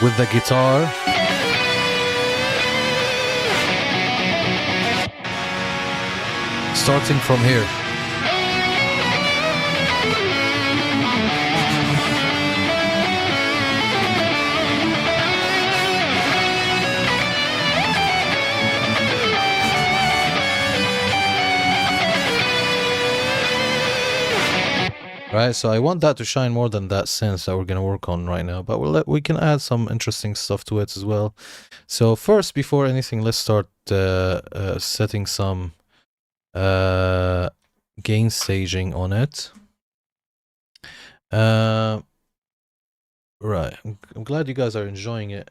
with the guitar. Starting from here. Right, so I want that to shine more than that synth that we're gonna work on right now, but we can add some interesting stuff to it as well. So first, before anything, let's start setting some gain staging on it. Right, I'm glad you guys are enjoying it.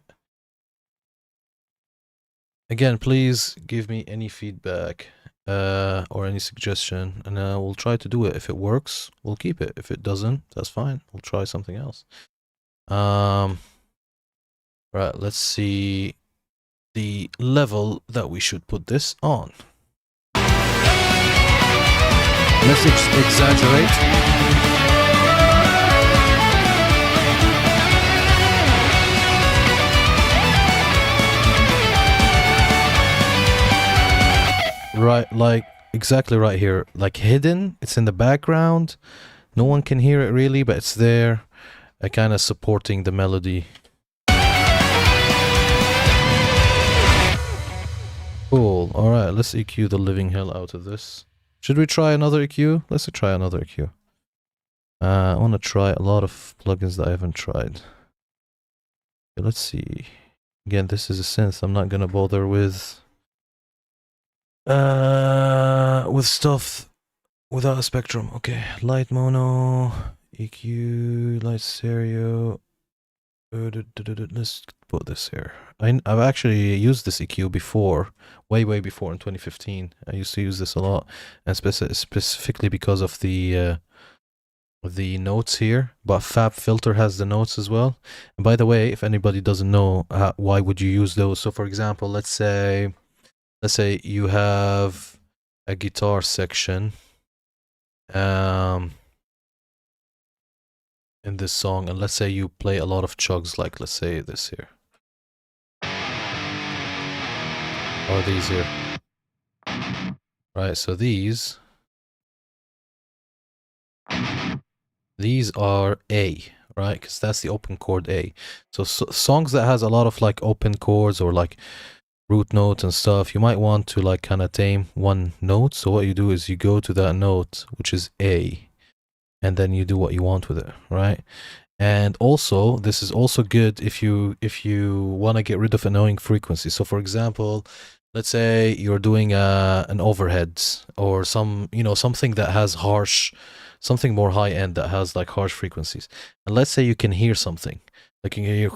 Again, please give me any feedback or any suggestion, and we'll try to do it. If it works, we'll keep it. If it doesn't, that's fine. We'll try something else. Right, let's see the level that we should put this on. Let's exaggerate. Right, like exactly right here, like hidden, it's in the background, no one can hear it really, but it's there, kind of supporting the melody. Cool. All right, let's EQ the living hell out of this. Should we try another EQ? Let's try another EQ. I want to try a lot of plugins that I haven't tried. Okay, let's see. Again, this is a synth. I'm not gonna bother with stuff without a spectrum. Okay, light mono, EQ, light stereo. Let's put this here. I've actually used this EQ before, way before in 2015. I used to use this a lot, and specifically because of the notes here. But Fab Filter has the notes as well. And by the way, if anybody doesn't know, why would you use those? So for example, let's say you have a guitar section in this song, and let's say you play a lot of chugs, like let's say this here, or these here, right? So these are A, right? Because that's the open chord A. So songs that has a lot of like open chords or like root notes and stuff, you might want to like kind of tame one note. So what you do is you go to that note, which is A, and then you do what you want with it, right? And also, this is also good if you want to get rid of annoying frequencies. So for example, let's say you're doing an overhead or something that has something more high end that has like harsh frequencies. And let's say you can hear something, like you can hear,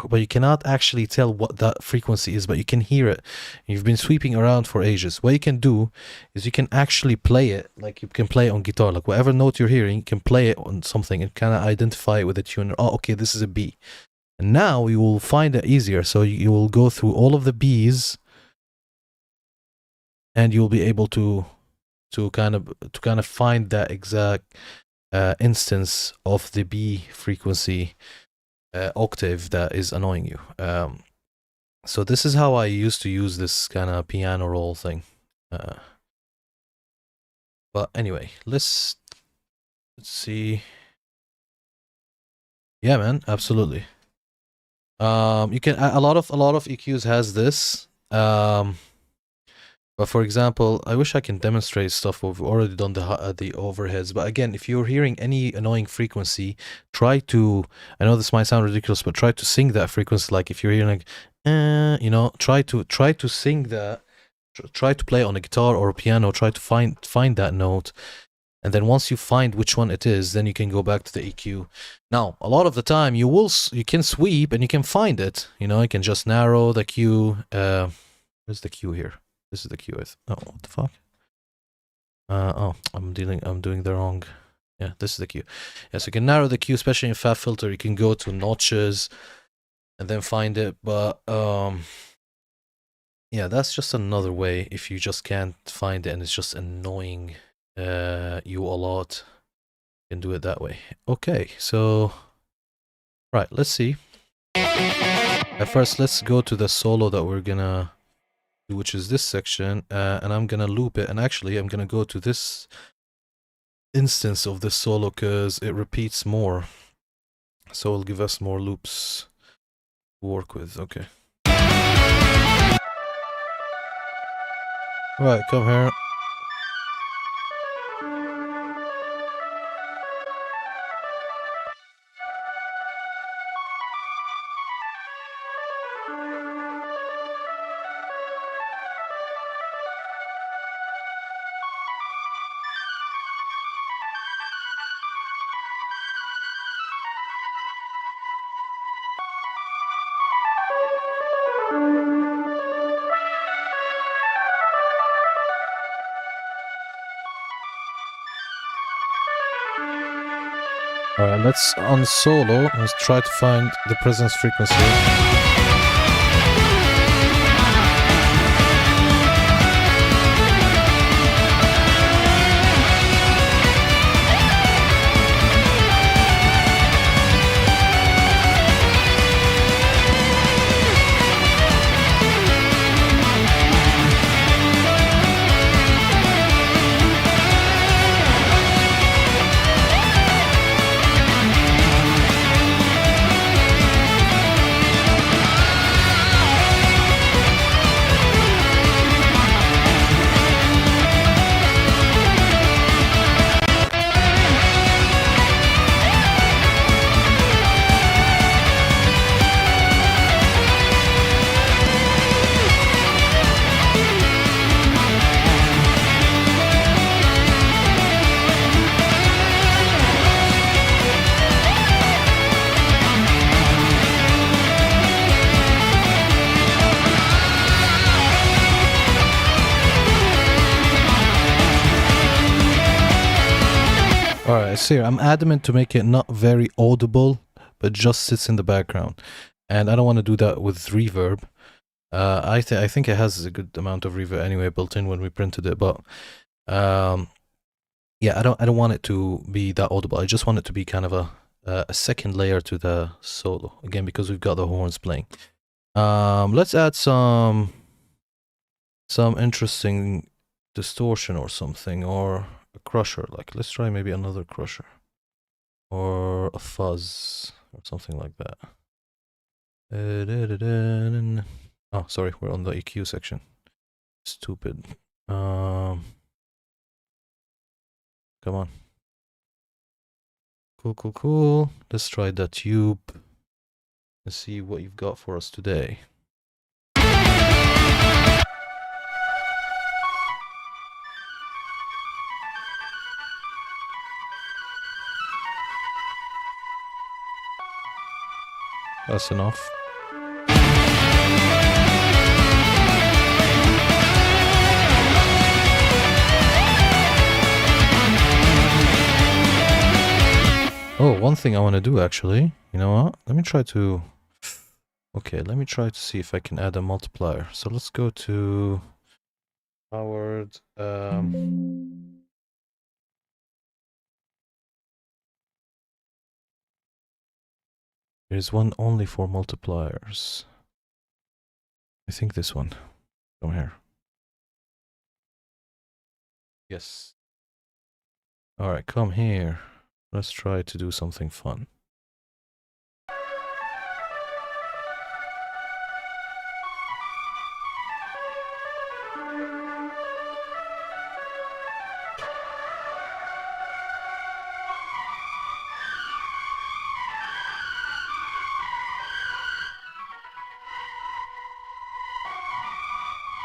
but you cannot actually tell what that frequency is, but you can hear it. You've been sweeping around for ages. What you can do is you can actually play it, like you can play it on guitar, like whatever note you're hearing, you can play it on something and kind of identify it with a tuner. Oh, okay, this is a B. And now you will find it easier. So you will go through all of the Bs, and you'll be able to kind of find that exact instance of the B frequency octave that is annoying you. So this is how I used to use this kind of piano roll thing. But anyway, let's see. Yeah, man, absolutely. You can a lot of EQs has this. But for example, I wish I can demonstrate stuff. We've already done the overheads. But again, if you're hearing any annoying frequency, try to, I know this might sound ridiculous, but try to sing that frequency. Like if you're hearing like, try to sing that, try to play on a guitar or a piano, try to find that note. And then once you find which one it is, then you can go back to the EQ. Now, a lot of the time you can sweep and you can find it. You can just narrow the Q. Where's the Q here? This is the Q. Oh, what the fuck? I'm doing the wrong. Yeah, this is the Q. Yeah, so you can narrow the Q, especially in Fab Filter. You can go to notches and then find it. But yeah, that's just another way if you just can't find it and it's just annoying you a lot. You can do it that way. Okay, so right, let's see. At first, let's go to the solo that we're gonna do, which is this section, and I'm gonna loop it. And actually, I'm gonna go to this instance of this solo because it repeats more, so it'll give us more loops to work with. Okay. Right, come here. Alright, let's on solo, let's try to find the presence frequency. Alright, see here, I'm adamant to make it not very audible, but just sits in the background. And I don't want to do that with reverb. I think it has a good amount of reverb anyway built in when we printed it, but yeah, I don't want it to be that audible. I just want it to be kind of a second layer to the solo, again because we've got the horns playing. Let's add some interesting distortion or something, or a crusher. Like, let's try maybe another crusher or a fuzz or something like that. Oh, sorry, we're on the EQ section. Stupid. Come on. Cool. Let's try that tube and see what you've got for us today. That's enough. Oh, one thing I want to do actually, you know what? Let me try to see if I can add a multiplier. So let's go to Howard. There's one only for multipliers. I think this one. Come here. Yes. Alright, come here. Let's try to do something fun.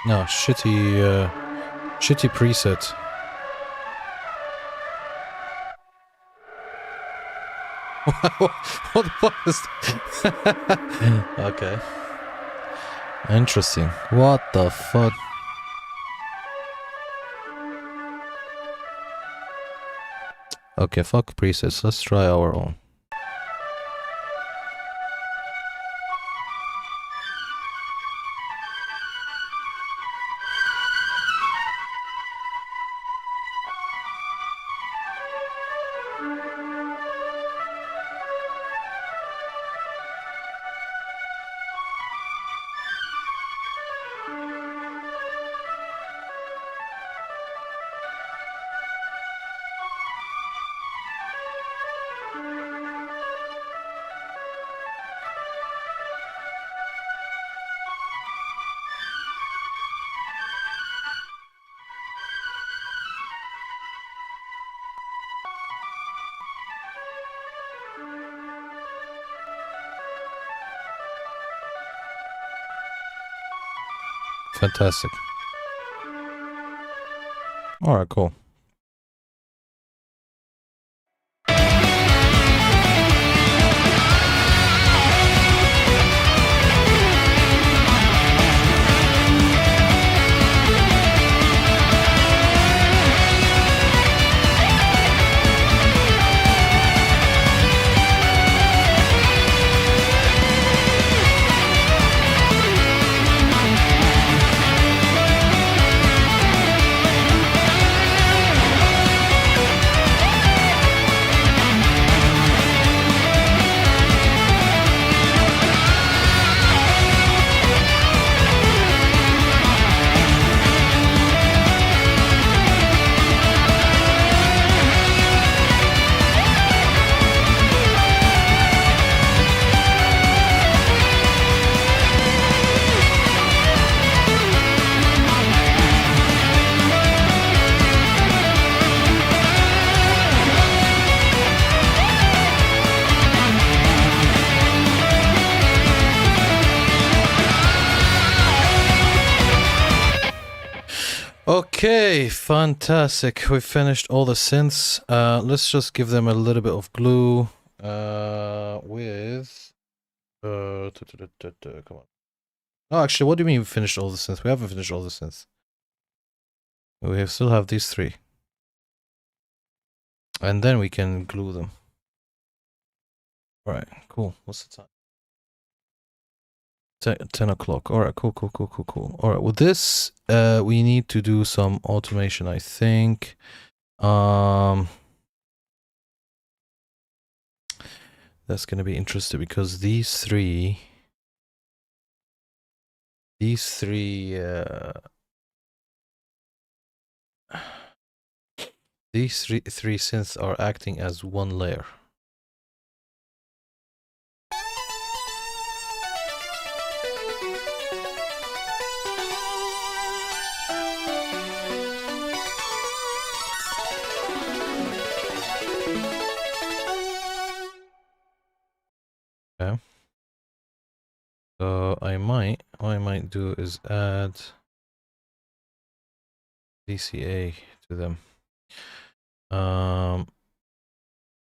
No, shitty preset. What the fuck is that? Okay. Interesting. What the fuck? Okay, fuck presets. Let's try our own. Fantastic. All right, cool. Okay, fantastic. We finished all the synths. Let's just give them a little bit of glue. With come on. Oh, actually, what do you mean we finished all the synths? We haven't finished all the synths. Still have these three, and then we can glue them. All right, cool. What's the time? 10 o'clock. All right, cool. All right, with this, we need to do some automation, I think. That's gonna be interesting because these three, these three synths are acting as one layer. Okay. So what I might do is add VCA to them.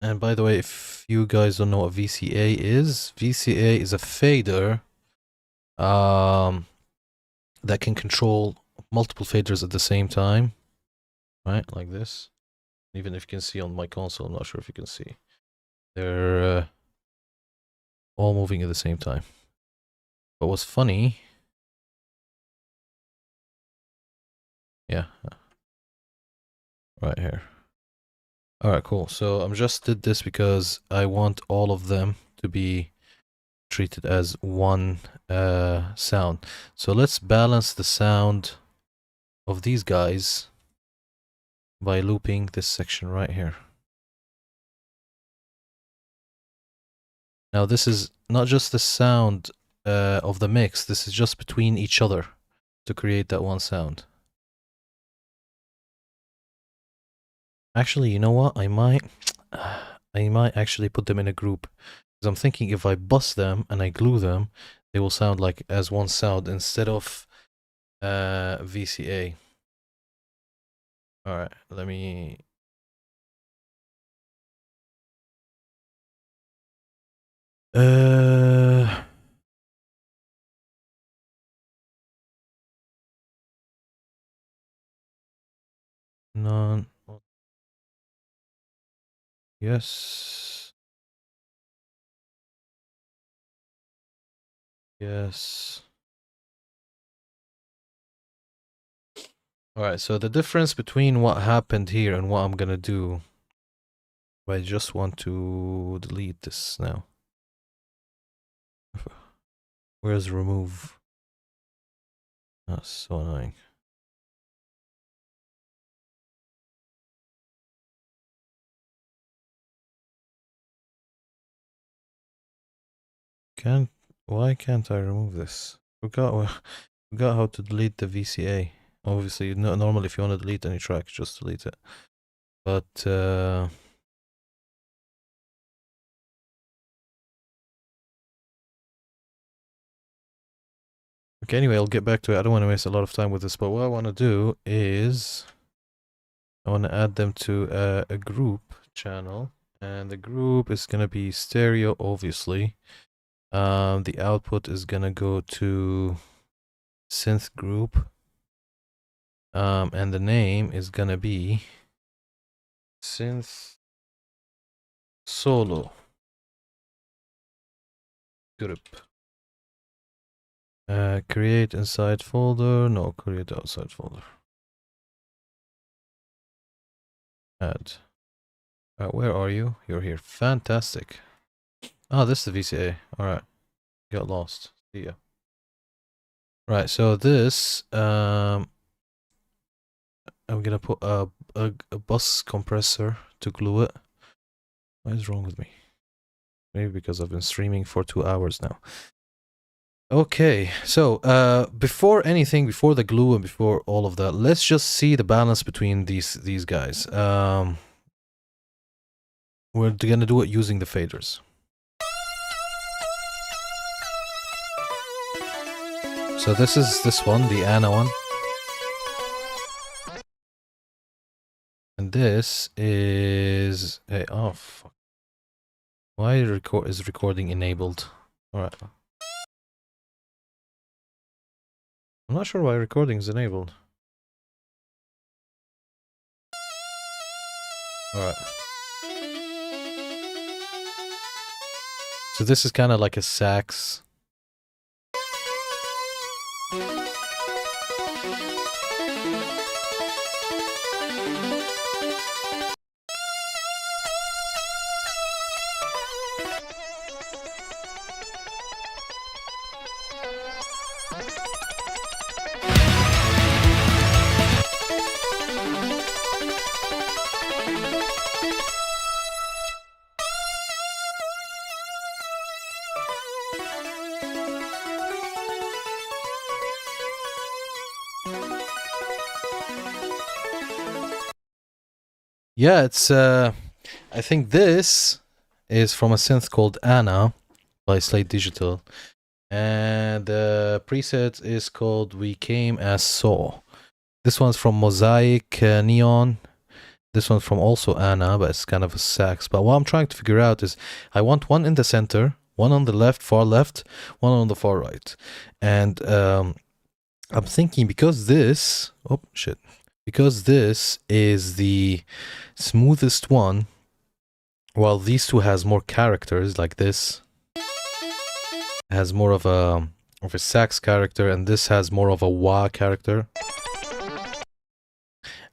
And by the way, if you guys don't know what VCA is a fader that can control multiple faders at the same time, right? Like this. Even if you can see on my console, I'm not sure if you can see. They're all moving at the same time. But what's funny, yeah, right here. All right, cool. So I'm just did this because I want all of them to be treated as one sound. So let's balance the sound of these guys by looping this section right here. Now this is not just the sound of the mix, this is just between each other to create that one sound. Actually, you know what? I might actually put them in a group. Because I'm thinking if I bus them and I glue them, they will sound like as one sound instead of VCA. Alright, let me... None. Yes. Yes. Alright, so the difference between what happened here and what I'm gonna do, I just want to delete this now. Where's remove? That's so annoying. Why can't I remove this? Forgot how to delete the VCA. Obviously, normally if you want to delete any track, just delete it. But Okay, anyway, I'll get back to it. I don't want to waste a lot of time with this, but what I want to do is I want to add them to a group channel, and the group is going to be stereo, obviously. The output is going to go to synth group, and the name is going to be synth solo group. Create inside folder. No, create outside folder. Add. Where are you? You're here. Fantastic. Oh, this is the VCA. Alright. Got lost. See ya. Right, so this, I'm gonna put a bus compressor to glue it. What is wrong with me? Maybe because I've been streaming for 2 hours now. Okay, so before anything, before the glue and before all of that, let's just see the balance between these guys. We're gonna do it using the faders. So this is this one, the Anna one. And this is a fuck. Why is recording enabled? Alright. I'm not sure why recording is enabled. Alright. So this is kind of like a sax. Yeah, it's I think this is from a synth called Anna by Slate Digital, and the preset is called We Came as Saw. This one's from Mosaic Neon. This one's from also Anna, but it's kind of a sax. But what I'm trying to figure out is I want one in the center, one on the left, far left, one on the far right. And I'm thinking because this, because this is the smoothest one, while these two has more characters, like this has more of a sax character, and this has more of a wah character.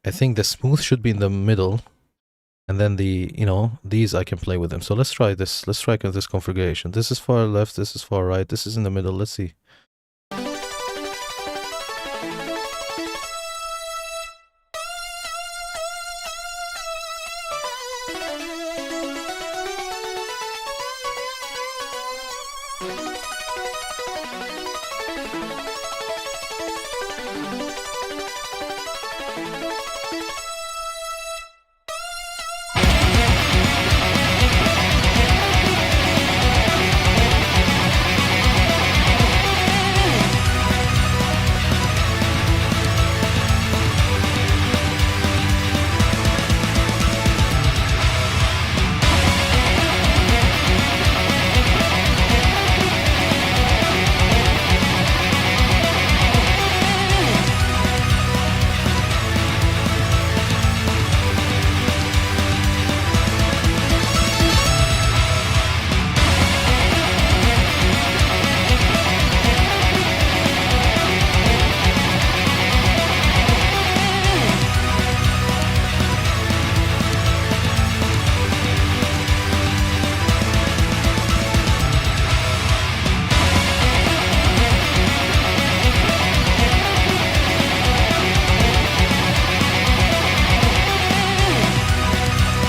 I think the smooth should be in the middle, and then the, these I can play with them. So let's try this. Let's try this configuration. This is far left, this is far right, this is in the middle. Let's see.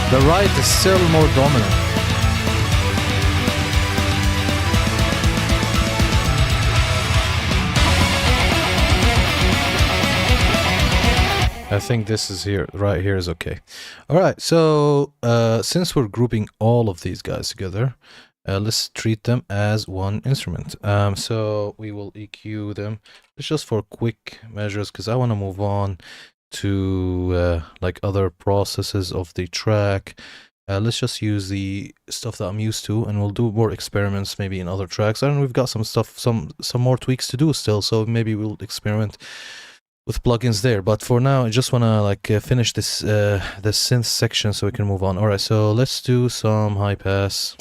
The right is still more dominant. I think this is here, right here is okay. All right, so since we're grouping all of these guys together, let's treat them as one instrument. So we will EQ them. It's just for quick measures because I want to move on to like other processes of the track. Let's just use the stuff that I'm used to, and we'll do more experiments maybe in other tracks. And we've got some stuff, some more tweaks to do still, so maybe we'll experiment with plugins there. But for now, I just want to like finish this this synth section so we can move on. All right, so let's do some high pass.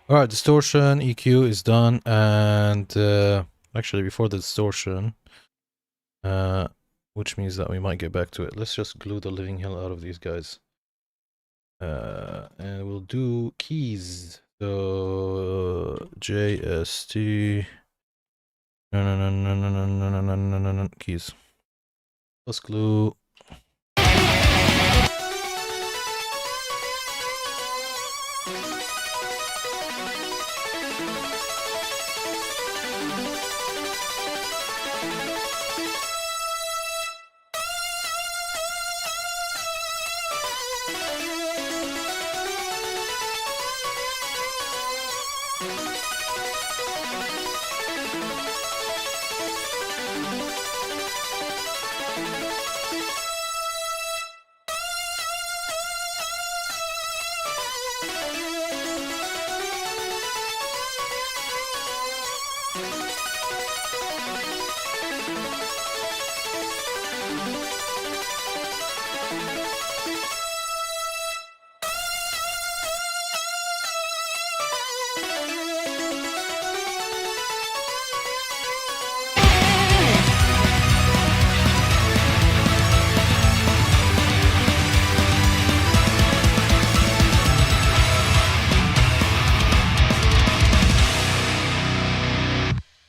All right, distortion, EQ is done, and actually before the distortion, which means that we might get back to it. Let's just glue the living hell out of these guys. And we'll do keys. So JST. No, keys. Plus glue.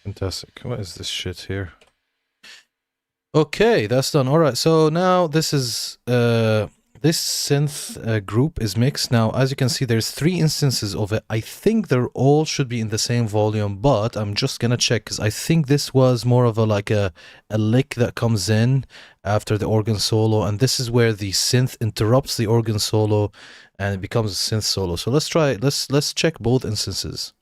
Fantastic. What is this shit here? Okay, that's done. All right, so now this is this synth group is mixed. Now, as you can see, there's 3 instances of it. I think they're all should be in the same volume, but I'm just gonna check because I think this was more of a like a lick that comes in after the organ solo, and this is where the synth interrupts the organ solo and it becomes a synth solo. So let's try it. Let's check both instances.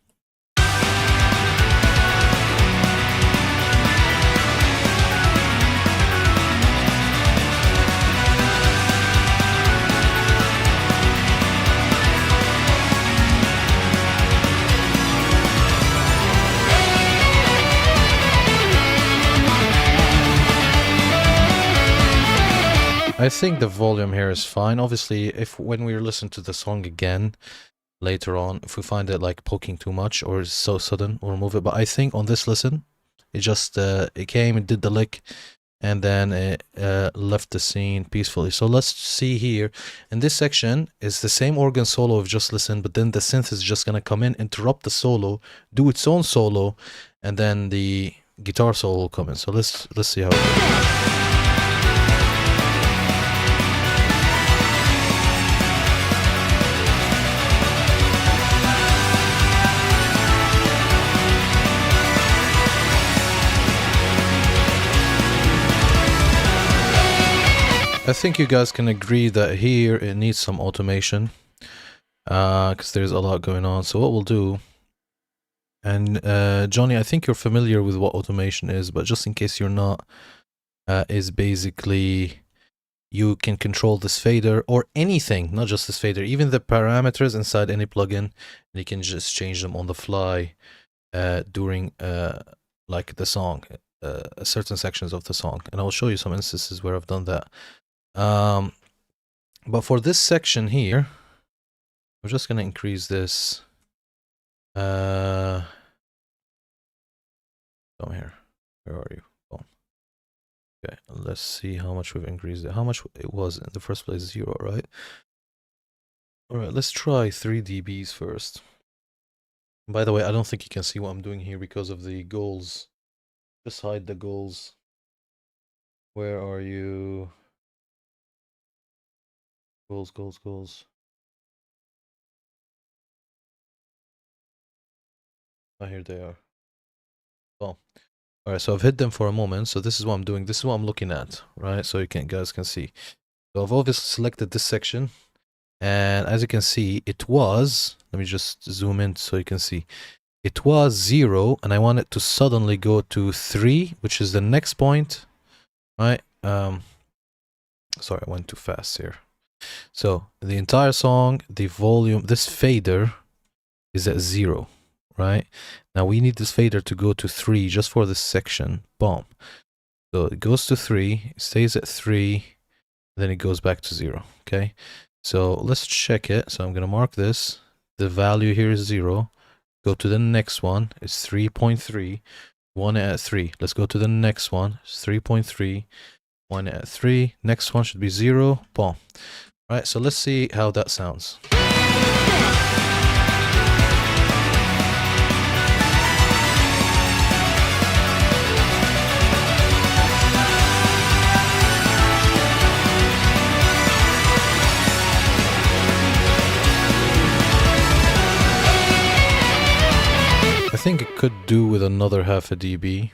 I think the volume here is fine. Obviously, if when we listen to the song again later on, if we find it like poking too much or it's so sudden, we'll remove it. But I think on this listen, it just it came and did the lick, and then it left the scene peacefully. So let's see here. In this section is the same organ solo we've just listened, but then the synth is just gonna come in, interrupt the solo, do its own solo, and then the guitar solo will come in. So let's see how it goes. I think you guys can agree that here it needs some automation, because there's a lot going on. So what we'll do, and Johnny, I think you're familiar with what automation is, but just in case you're not, is basically you can control this fader or anything, not just this fader, even the parameters inside any plugin, and you can just change them on the fly during like the song, certain sections of the song. And I'll show you some instances where I've done that. But for this section here, I'm just gonna increase this. Come here. Where are you? Oh. Okay, let's see how much we've increased it. How much it was in the first place? 0, right? All right, let's try 3 dBs first. By the way, I don't think you can see what I'm doing here because of the goals. Just hide the goals. Where are you? Goals, goals, goals. Oh, here they are. Oh. All right, so I've hid them for a moment. So this is what I'm doing. This is what I'm looking at, right? So you guys can see. So I've obviously selected this section. And as you can see, it was, let me just zoom in so you can see. It was 0, and I want it to suddenly go to 3, which is the next point, right? Sorry, I went too fast here. So the entire song, the volume, this fader is at 0, right? Now we need this fader to go to 3 just for this section. Boom. So it goes to 3, it stays at 3, then it goes back to 0, okay? So let's check it. So I'm going to mark this. The value here is 0. Go to the next one. It's 3.3. 1 at 3. Let's go to the next one. It's 3.3. 1 at 3. Next one should be 0. Boom. All right, so let's see how that sounds. I think it could do with another half a dB.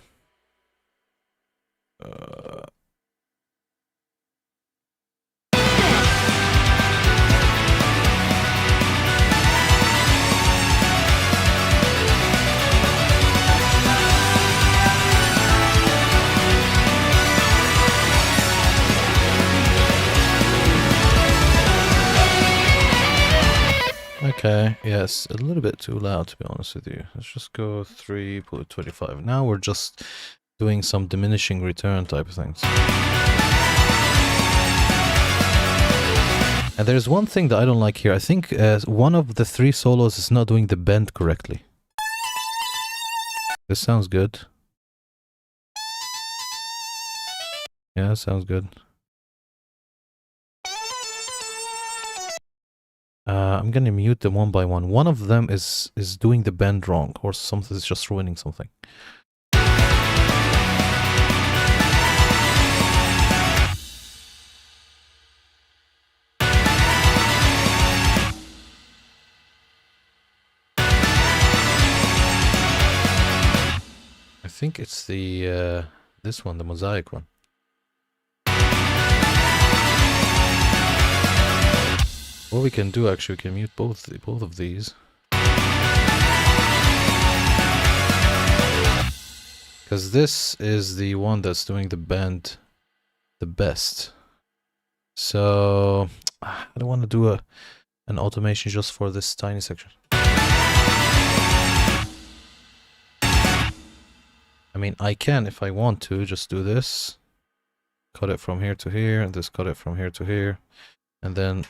Okay, yes, a little bit too loud to be honest with you. Let's just go 3.25. Now we're just doing some diminishing return type of things. And there's one thing that I don't like here. I think one of the 3 solos is not doing the bend correctly. This sounds good. Yeah, sounds good. I'm gonna mute them one by one. One of them is doing the bend wrong, or something is just ruining something. I think it's the this one, the mosaic one. What we can do, actually, we can mute both of these. Because this is the one that's doing the bend the best. So I don't want to do an automation just for this tiny section. I mean, I can, if I want to, just do this. Cut it from here to here, and this cut it from here to here. And then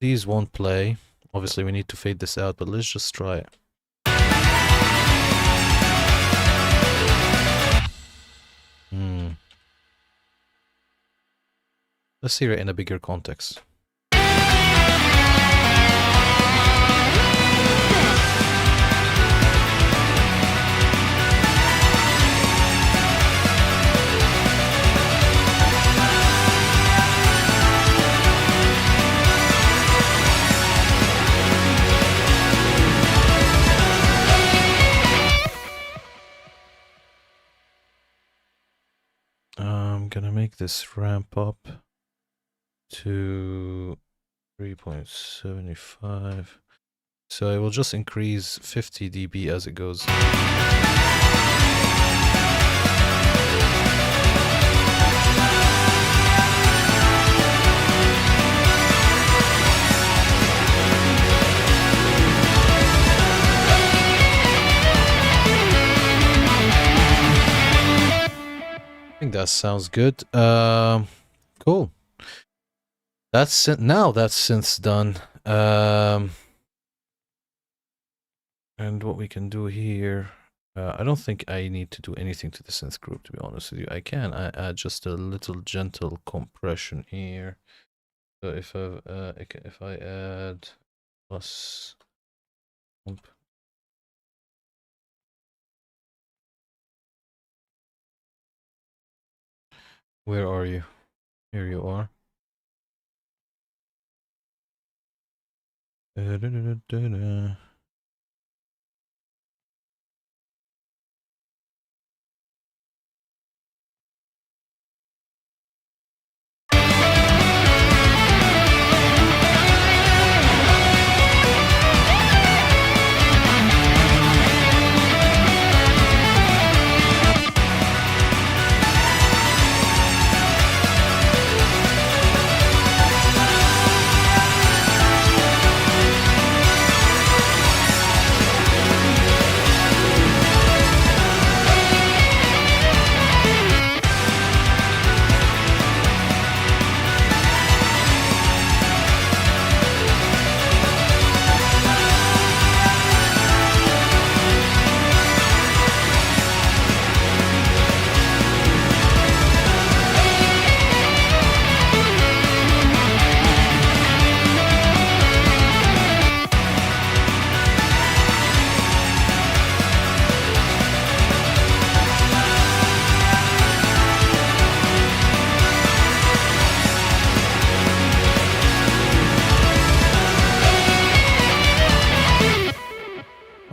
these won't play. Obviously, we need to fade this out, but let's just try it. Let's hear it in a bigger context. I'm gonna make this ramp up. to 3.75. So it will just increase 50 dB as it goes. I think that sounds good. Cool. That's it. Now that synth's done. And what we can do here, I don't think I need to do anything to the synth group, to be honest with you. I can add just a little gentle compression here. So if I add plus comp, where are you? Here you are. Da, da, da, da, da.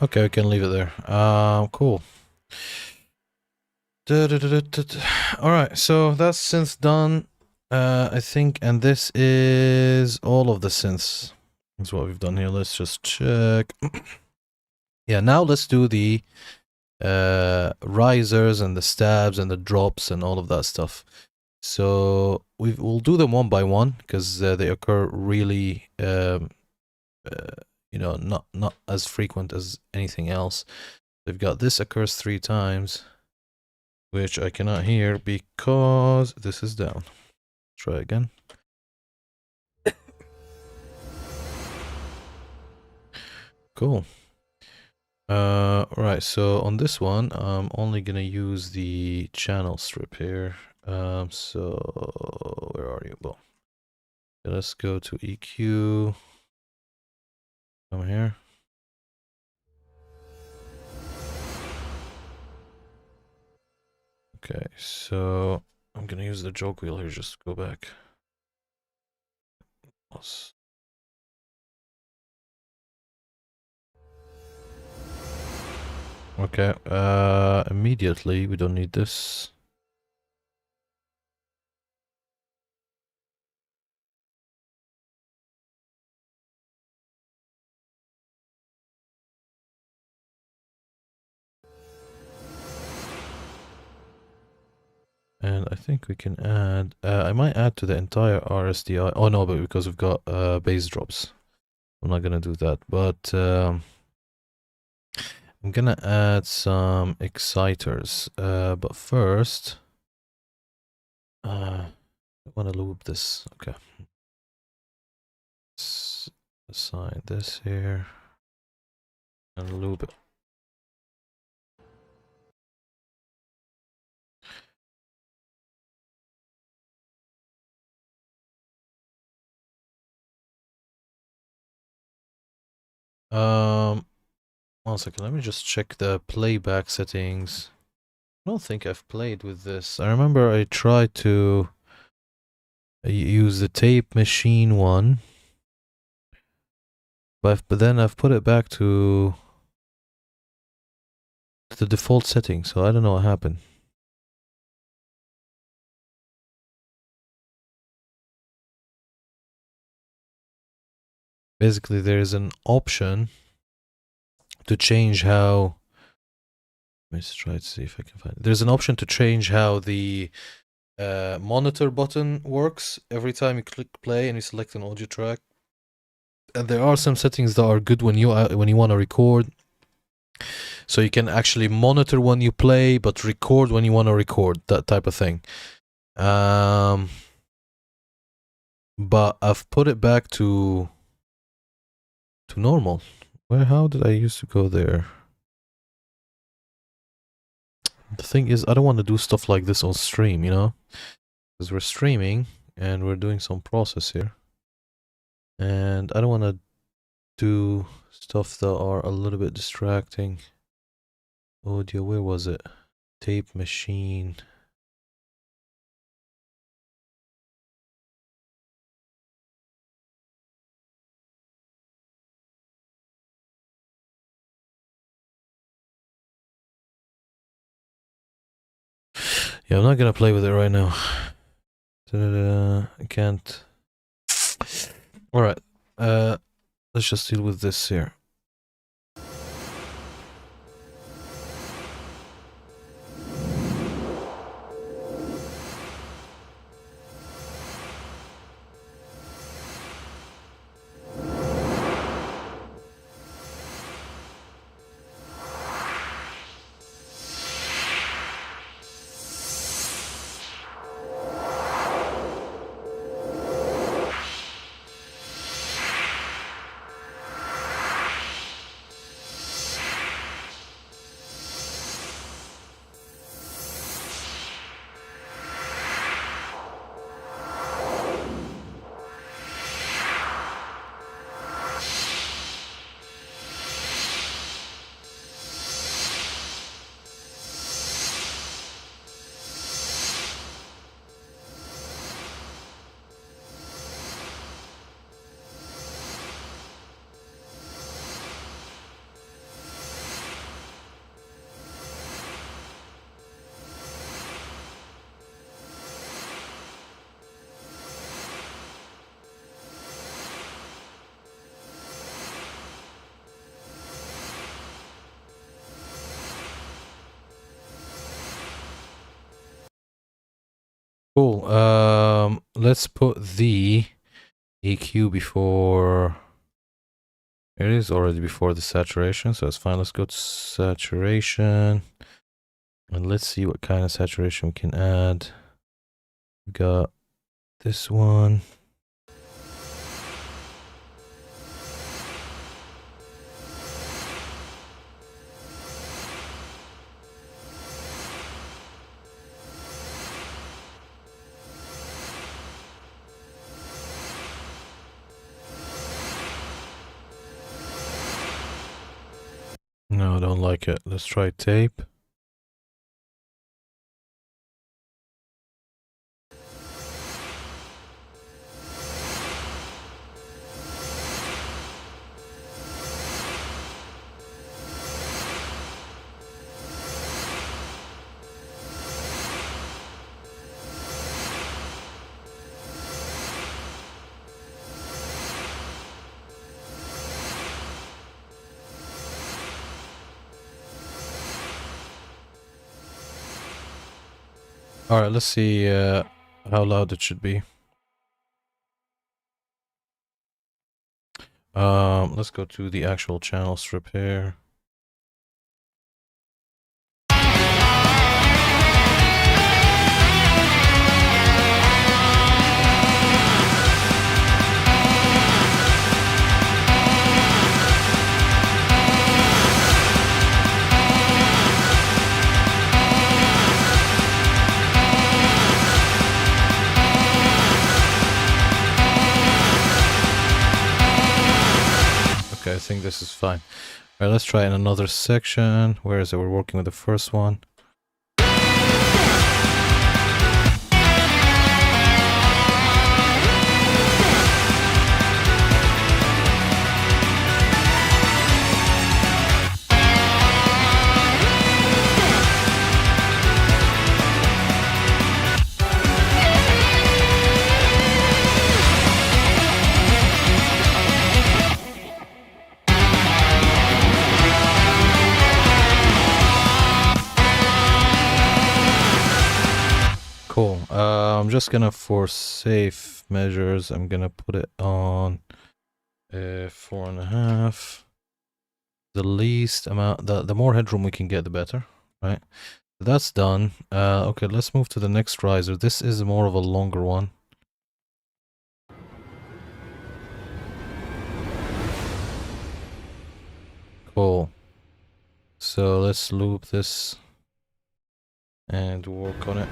Okay, we can leave it there. Cool. All right, so that's synth done. I think, and this is all of the synths. That's what we've done here. Let's just check. Yeah, now let's do the risers and the stabs and the drops and all of that stuff. So we'll do them one by one because they occur really, you know, not as frequent as anything else. We've got this occurs 3 times, which I cannot hear because this is down. Try again. Cool. Right, so on this one, I'm only gonna use the channel strip here. So where are you? Well, let's go to EQ. Come here. Okay, so I'm gonna use the joke wheel here, just go back. Okay, immediately, we don't need this. And I think we can add, I might add to the entire RSDI. Oh no, but because we've got bass drops. I'm not gonna do that, but I'm gonna add some exciters. But first, I wanna loop this. Okay. Let's assign this here and loop it. One second, let me just check the playback settings. I don't think I've played with this. I remember I tried to use the tape machine one, but then I've put it back to the default setting, so I don't know what happened. basically there is an option to change how. Let's try to see if I can find it. There's an option to change how the monitor button works every time you click play and you select an audio track. And there are some settings that are good when you want to record. So you can actually monitor when you play, but record when you want to record, that type of thing. But I've put it back to normal. How did I used to go there? The thing is, I don't want to do stuff like this on stream, you know? Because we're streaming and we're doing some process here. And I don't want to do stuff that are a little bit distracting. Audio, where was it? Tape machine. Yeah, I'm not gonna play with it right now. I can't. Alright, let's just deal with this here. Cool. Let's put the EQ before. It is already before the saturation, so it's fine. Let's go to saturation. And let's see what kind of saturation we can add. We got this one. No, I don't like it. Let's try tape. All right, let's see how loud it should be. Let's go to the actual channel strip here. Okay, I think this is fine. All right, let's try in another section. Where is it? We're working with the first one. I'm just gonna, for safe measures, I'm gonna put it on 4.5. The least amount, the more headroom we can get, the better, right? That's done. Okay, let's move to the next riser. This is more of a longer one. Cool. So let's loop this and work on it.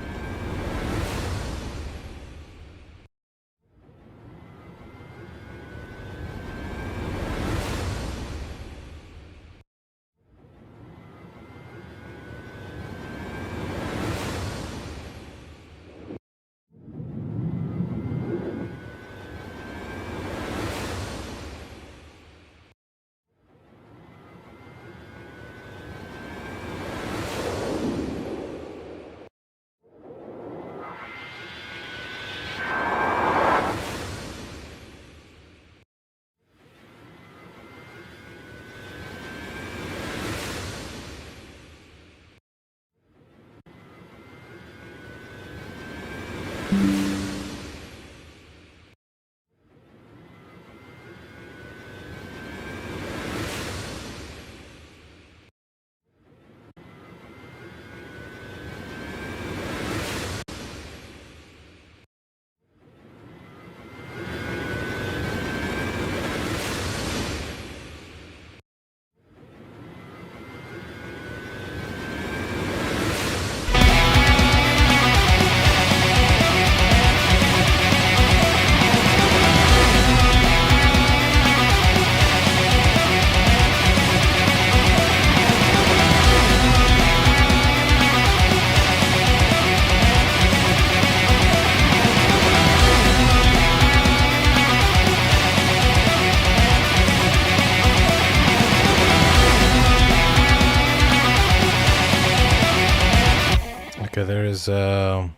Okay, there is I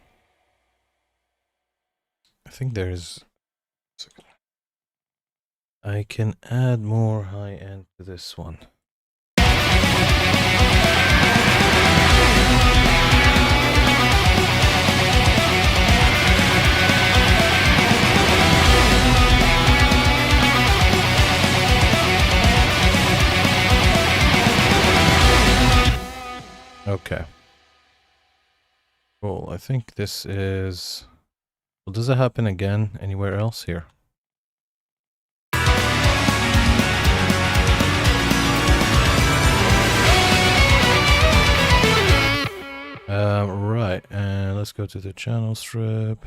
think there's, I can add more high end to this one. Okay. Cool. I think this is, well, does it happen again anywhere else here? Right, and let's go to the channel strip.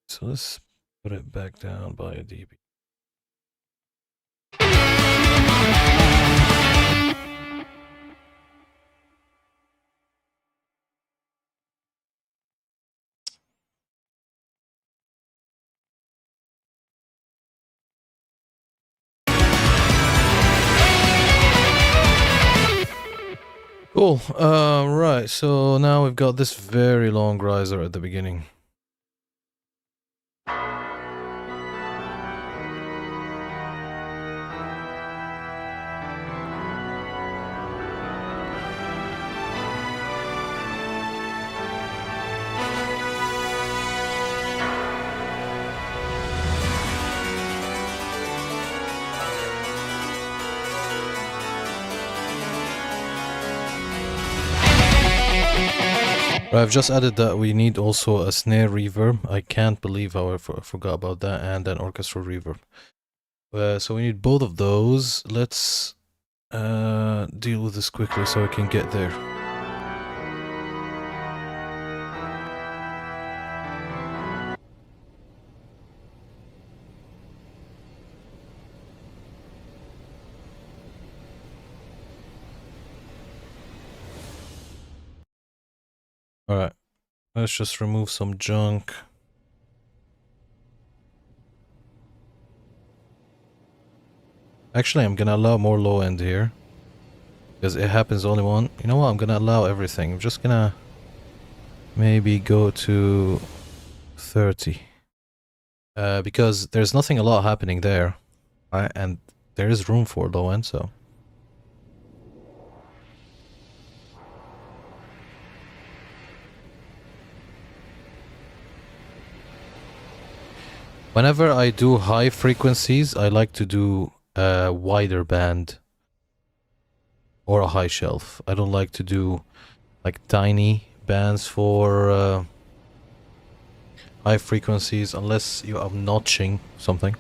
So let's put it back down by a dB. Cool. Right, so now we've got this very long riser at the beginning. Right, I've just added that we need also a snare reverb. I can't believe how I forgot about that, and an orchestral reverb. So we need both of those. Let's deal with this quickly so I can get there. Alright, let's just remove some junk. Actually, I'm gonna allow more low end here, because it happens only one. You know what, I'm gonna allow everything. I'm just gonna maybe go to 30. Because there's nothing a lot happening there, right? And there is room for low end, so. Whenever I do high frequencies, I like to do a wider band or a high shelf. I don't like to do like tiny bands for high frequencies unless you are notching something.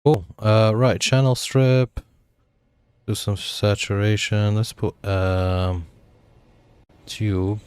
Cool. Right, channel strip. Do some saturation. Let's put tube.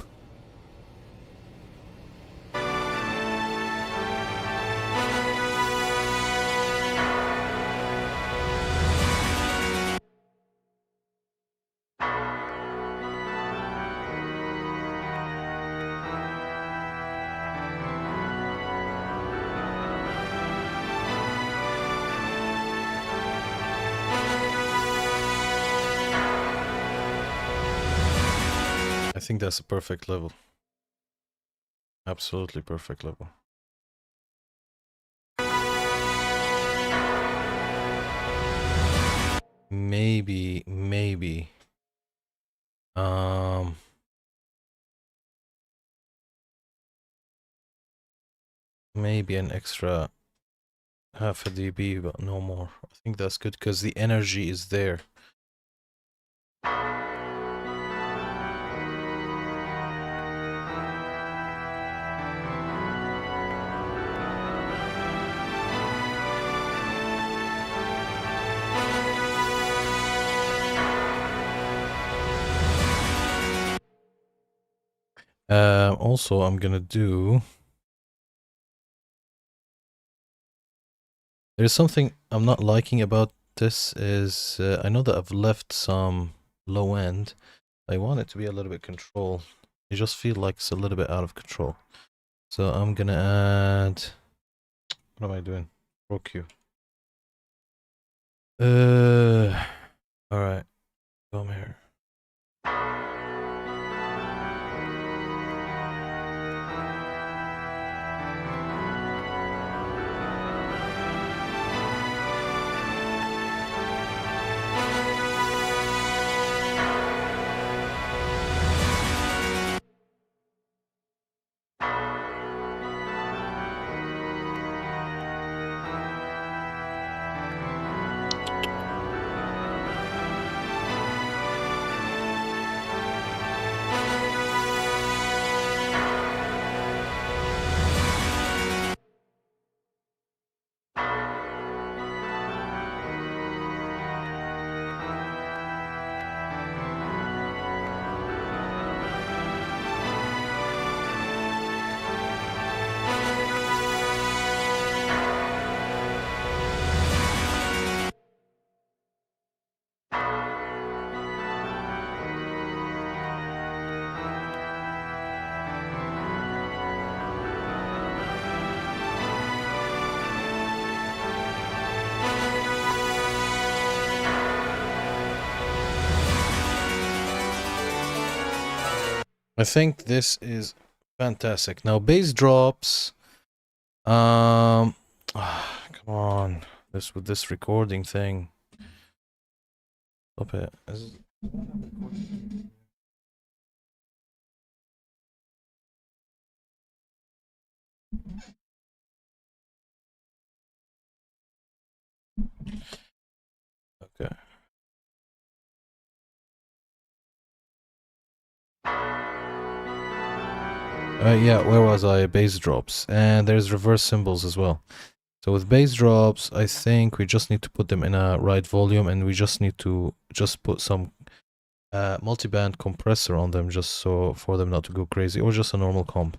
I think that's a perfect level. Absolutely perfect level. Maybe maybe an extra half a dB, but no more. I think that's good because the energy is there. Also, I'm gonna do... There's something I'm not liking about this is I know that I've left some low end. I want it to be a little bit controlled. I just feel like it's a little bit out of control. So I'm gonna add... What am I doing? Pro Q. Alright. Come here. I think this is fantastic. Now bass drops. Come on. This with this recording thing. Stop it. Okay. Yeah, where was I? Bass drops. And there's reverse cymbals as well. So with bass drops, I think we just need to put them in a right volume, and we just need to just put some multi-band compressor on them just so for them not to go crazy, or just a normal comp.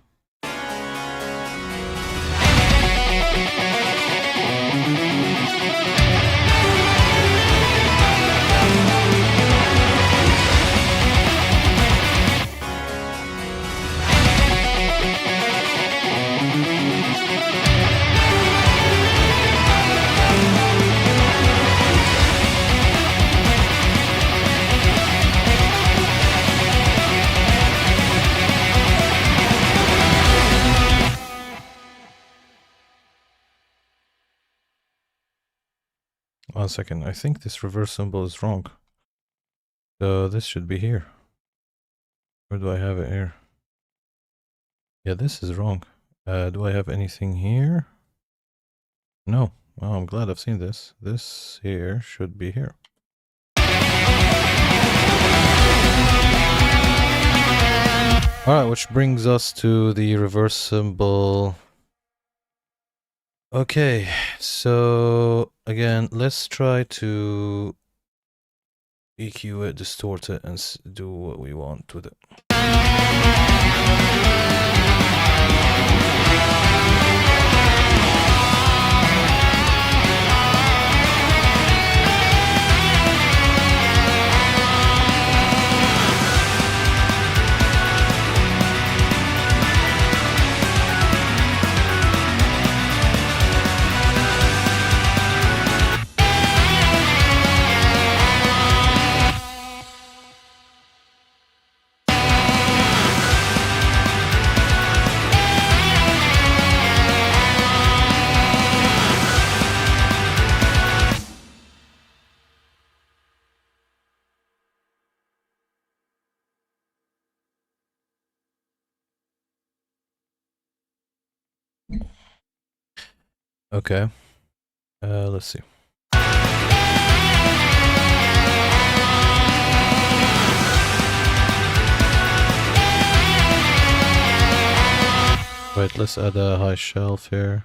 1 second. I think this reverse symbol is wrong. So this should be here. Where do I have it here? Yeah, this is wrong. Do I have anything here? No. Well, I'm glad I've seen this. This here should be here. Alright, which brings us to the reverse symbol. Okay, so again, let's try to EQ it, distort it, and do what we want with it. Okay, let's see. Right, let's add a high shelf here.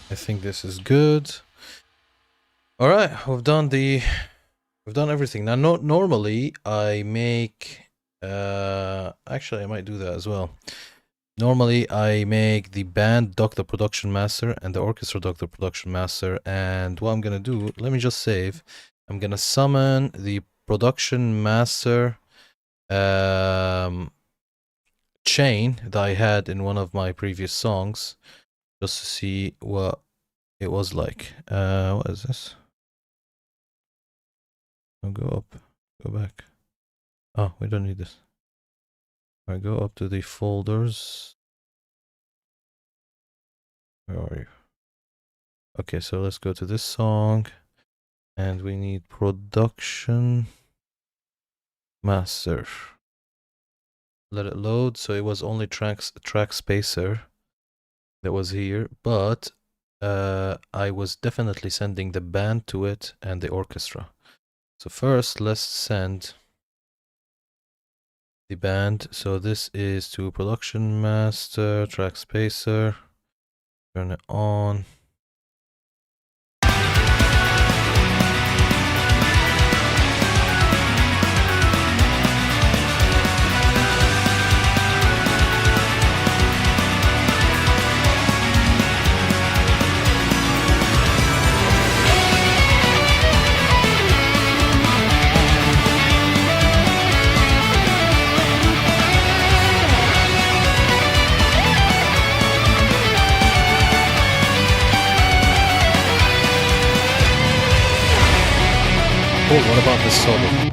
I think this is good. All right, we've done everything. Now, normally I make, actually I might do that as well. Normally I make the band dock the production master and the orchestra dock the production master. And what I'm gonna do, let me just save. I'm gonna summon the production master chain that I had in one of my previous songs, just to see what it was like. What is this? I'll go up, go back. Oh, we don't need this. I go up to the folders. Where are you? Okay, so let's go to this song, and we need production master. Let it load. So it was only track spacer that was here, but I was definitely sending the band to it and the orchestra. So first, let's send the band. So this is to production master, track spacer. Turn it on. Cool, what about this solo?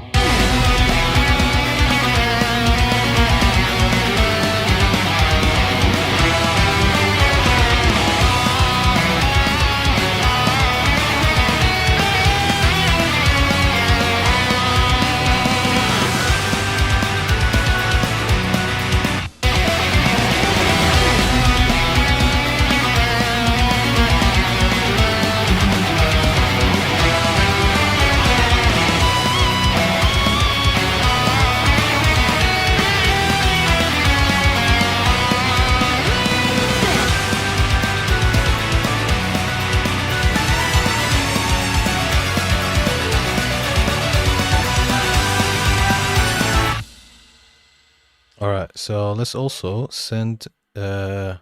All right, so let's also send the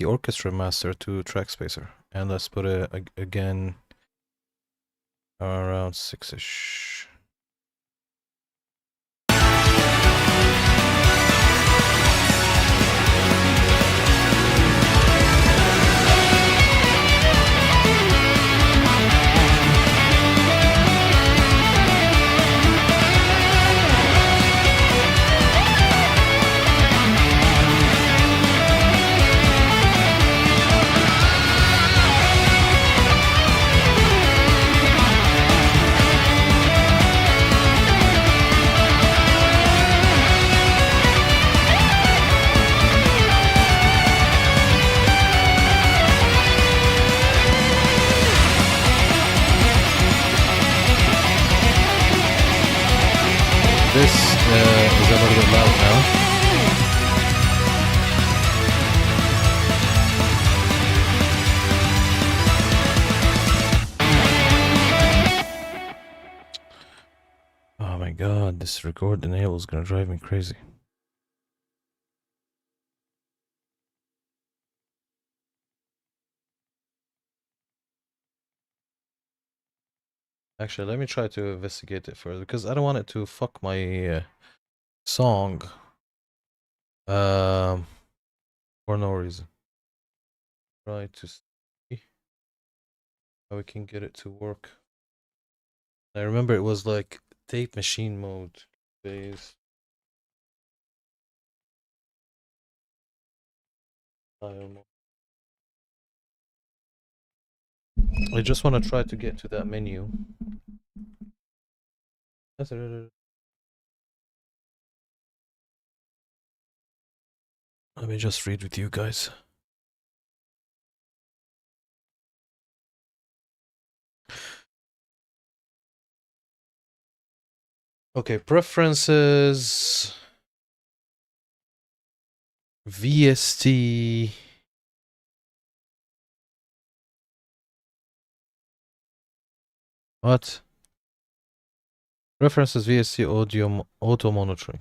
the orchestra master to track spacer, and let's put it again around 6ish. This is a little bit loud now. Oh my god, this record enable is gonna drive me crazy. Actually, let me try to investigate it further, because I don't want it to fuck my song for no reason. Try to see how we can get it to work. I remember it was like tape machine mode. Phase. I just want to try to get to that menu. Let me just read with you guys. Okay, preferences. VST. What? Preferences VST audio auto monitoring.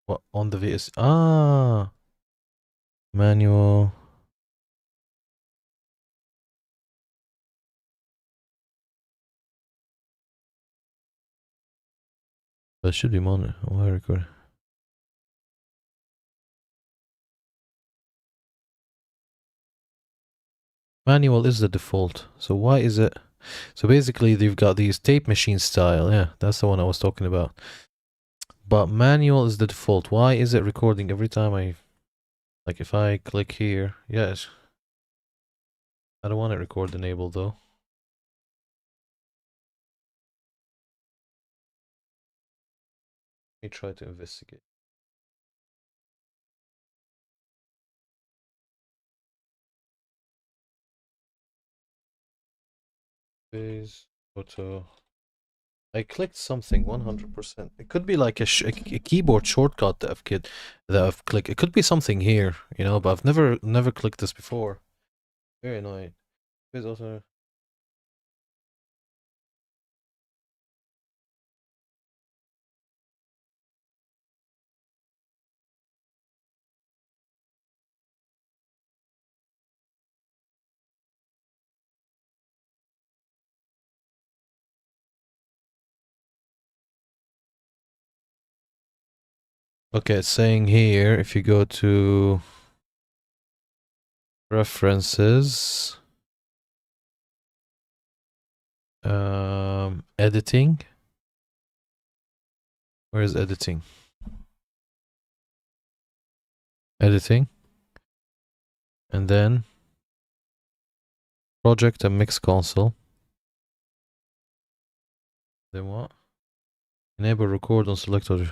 What on the VST? Ah, manual. That should be mono. Why record? Manual is the default. So why is it? So basically, they've got these tape machine style. Yeah, that's the one I was talking about. But manual is the default. Why is it recording every time I, like, if I click here? Yes. I don't want it record enabled though. Let me try to investigate. Phase auto. I clicked something 100%. It could be like a keyboard shortcut that I've clicked. It could be something here, you know, but I've never clicked this before. Very annoying. Phase auto. Okay, it's saying here, if you go to preferences, editing. Where is editing? Editing. And then project and mix console. Then what? Enable record on select audio.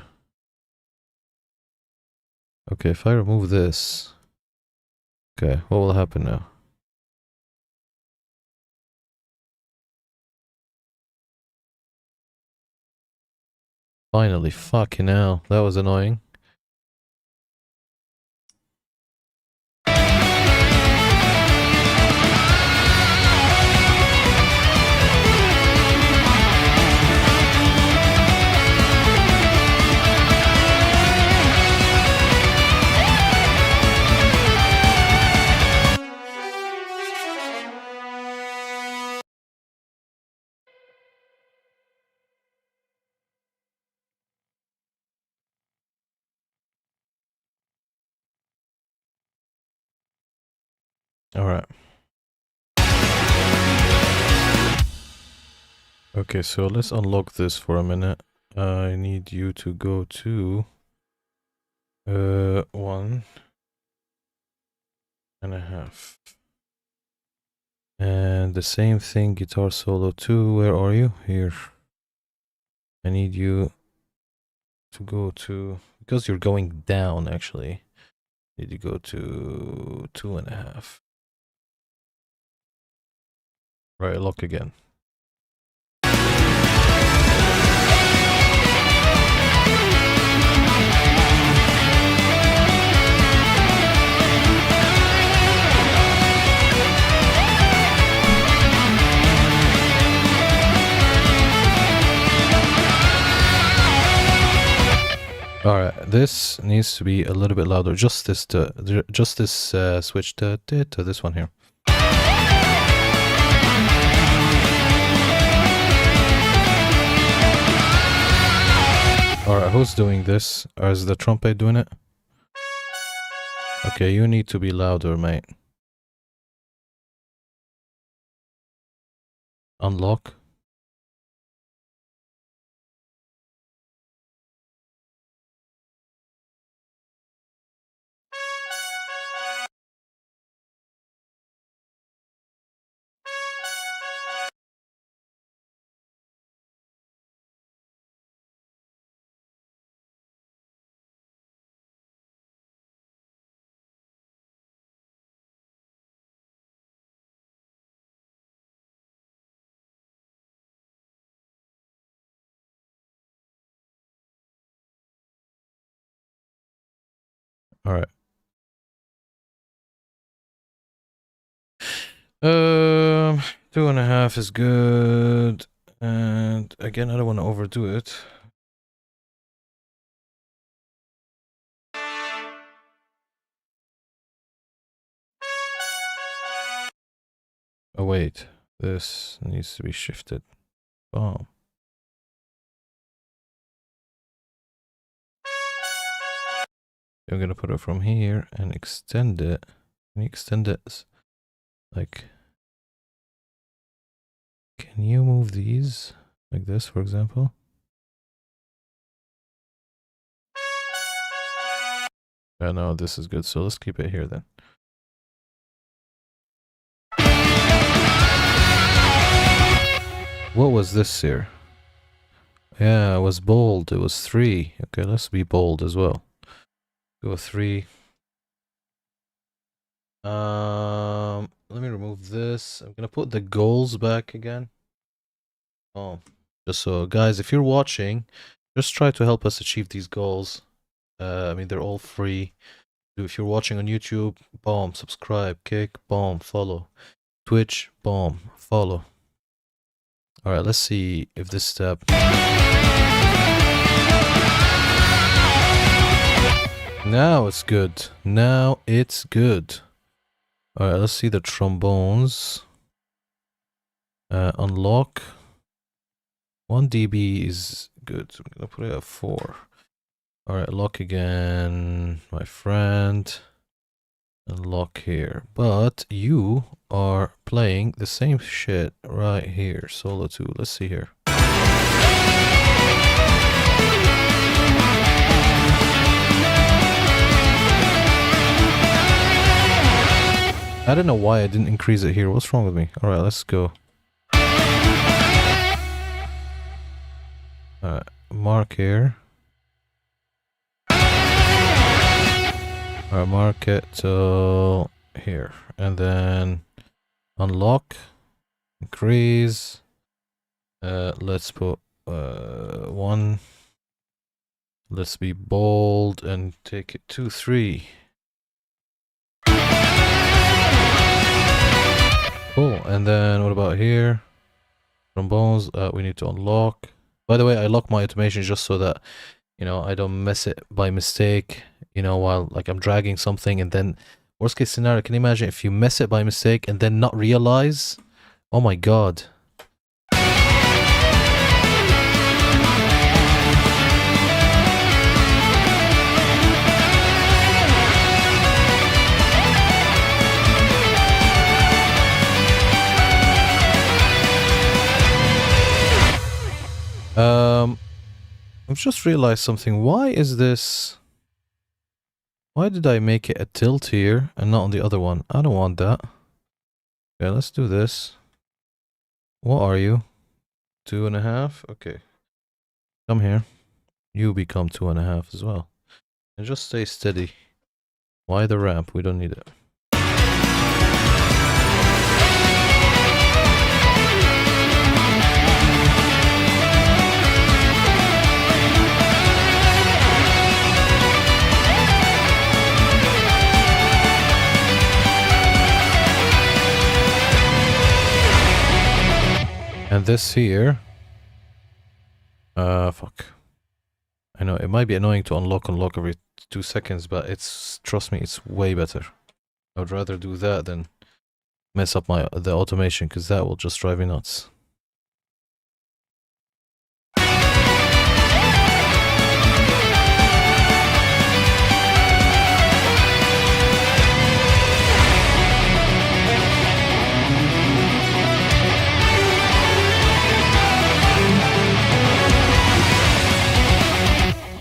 Okay, if I remove this, okay, what will happen now? Finally, fucking hell, that was annoying. All right. Okay, so let's unlock this for a minute. I need you to go to 1.5. And the same thing, guitar solo 2. Where are you? Here. I need you to go to, because you're going down actually. Need to go to 2.5. Right, lock again. All right, this needs to be a little bit louder. Just this switch to this one here. All right, who's doing this? Or is the trumpet doing it? Okay, you need to be louder, mate. Unlock. All right. 2.5 is good. And again, I don't want to overdo it. Oh wait, this needs to be shifted. Boom. I'm gonna put it from here and extend it. Can you extend it? Like, can you move these like this, for example? Yeah, no, this is good. So let's keep it here then. What was this here? Yeah, it was bold. It was 3. Okay, let's be bold as well. Go 3. Let me remove this. I'm gonna put the goals back again. Oh, just so guys, if you're watching, just try to help us achieve these goals. I mean, they're all free. If you're watching on YouTube, boom, subscribe, kick, boom, follow. Twitch, boom, follow. All right, let's see if this step. Now it's good. Now it's good. All right, let's see the trombones. Unlock. 1 dB is good. I'm gonna put it at 4. All right, lock again, my friend. And lock here. But you are playing the same shit right here. Solo 2. Let's see here. I don't know why I didn't increase it here. What's wrong with me? All right, let's go. All right, mark here. All right, mark it till here, and then unlock, increase. Let's put 1. Let's be bold and take it to 3. Cool. And then what about here? Trombones, we need to unlock. By the way, I lock my automation just so that, you know, I don't mess it by mistake, you know, while like I'm dragging something, and then worst case scenario, can you imagine if you mess it by mistake and then not realize? Oh my god. I've just realized something. Why is this? Why did I make it a tilt here and not on the other one? I don't want that. Okay, let's do this. What are you? 2.5? Okay. Come here. You become 2.5 as well. And just stay steady. Why the ramp? We don't need it. And this here, fuck. I know it might be annoying to unlock every 2 seconds, but trust me, it's way better. I would rather do that than mess up the automation, because that will just drive me nuts.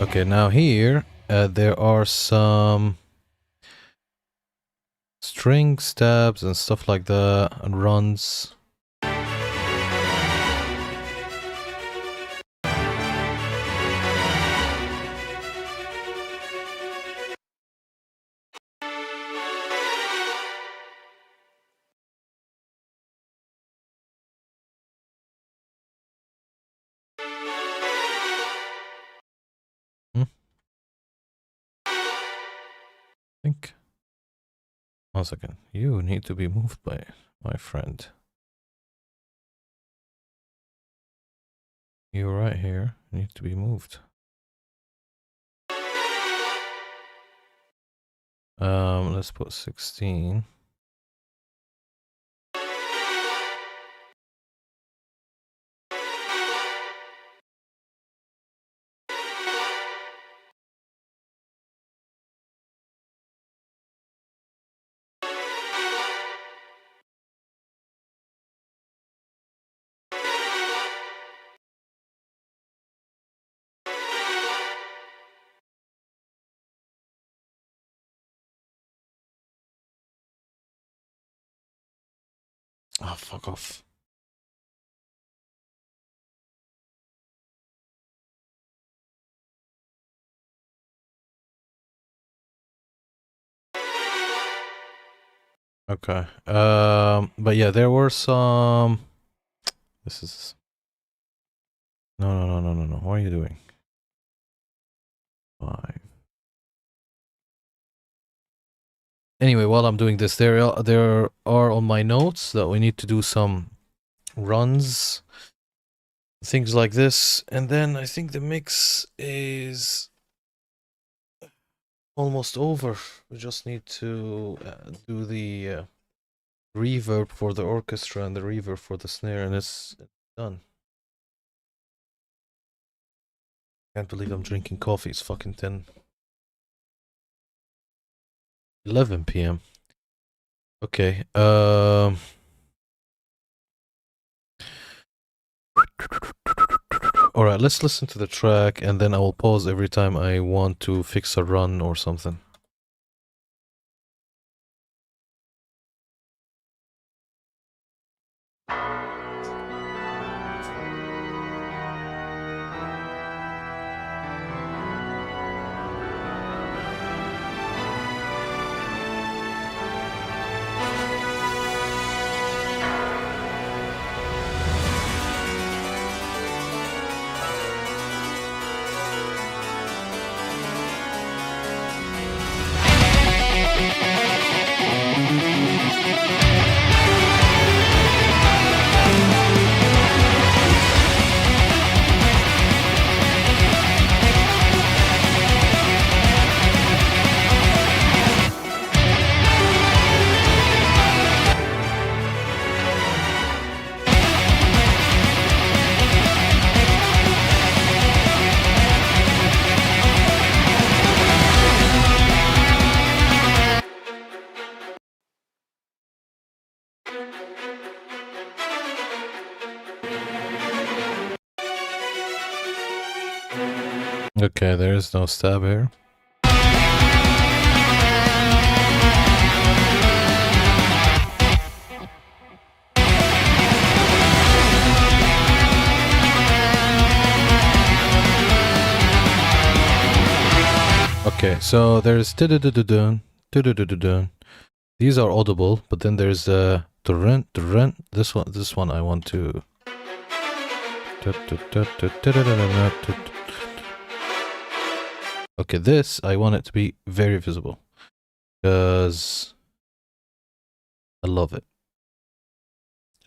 Okay, now here, there are some string stabs and stuff like that, and runs. Think. 1 second. You need to be moved by my friend. You're right here. You need to be moved. Let's put 16. Oh, fuck off. Okay. But yeah, there were some. This is. No. What are you doing? 5. Anyway, while I'm doing this, there are on my notes that we need to do some runs, things like this, and then I think the mix is almost over. We just need to do the reverb for the orchestra and the reverb for the snare, and it's done. Can't believe I'm drinking coffee. It's fucking 11 p.m. Okay. Alright, let's listen to the track, and then I will pause every time I want to fix a run or something. Okay, there is no stab here. Okay, so there's dun. These are audible, but then there's dun. This one I want to. Okay, this I want it to be very visible because I love it.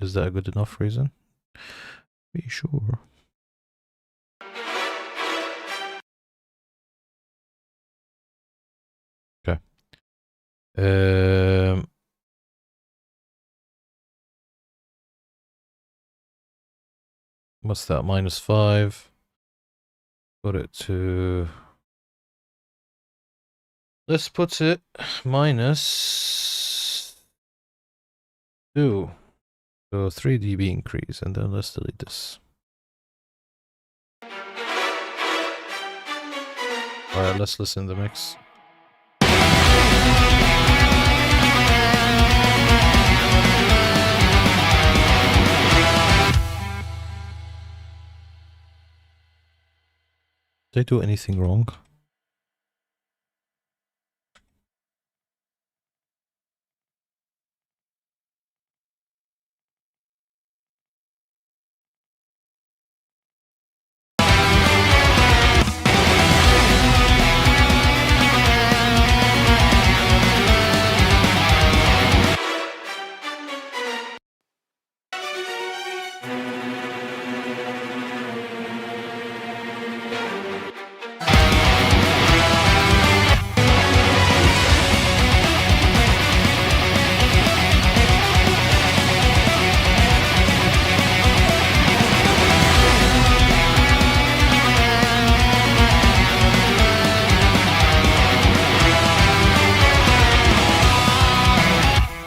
Is that a good enough reason? Be sure. Okay. What's that? -5. Put it to. Let's put it -2. So 3 dB increase, and then let's delete this. Alright, let's listen to the mix. Did I do anything wrong?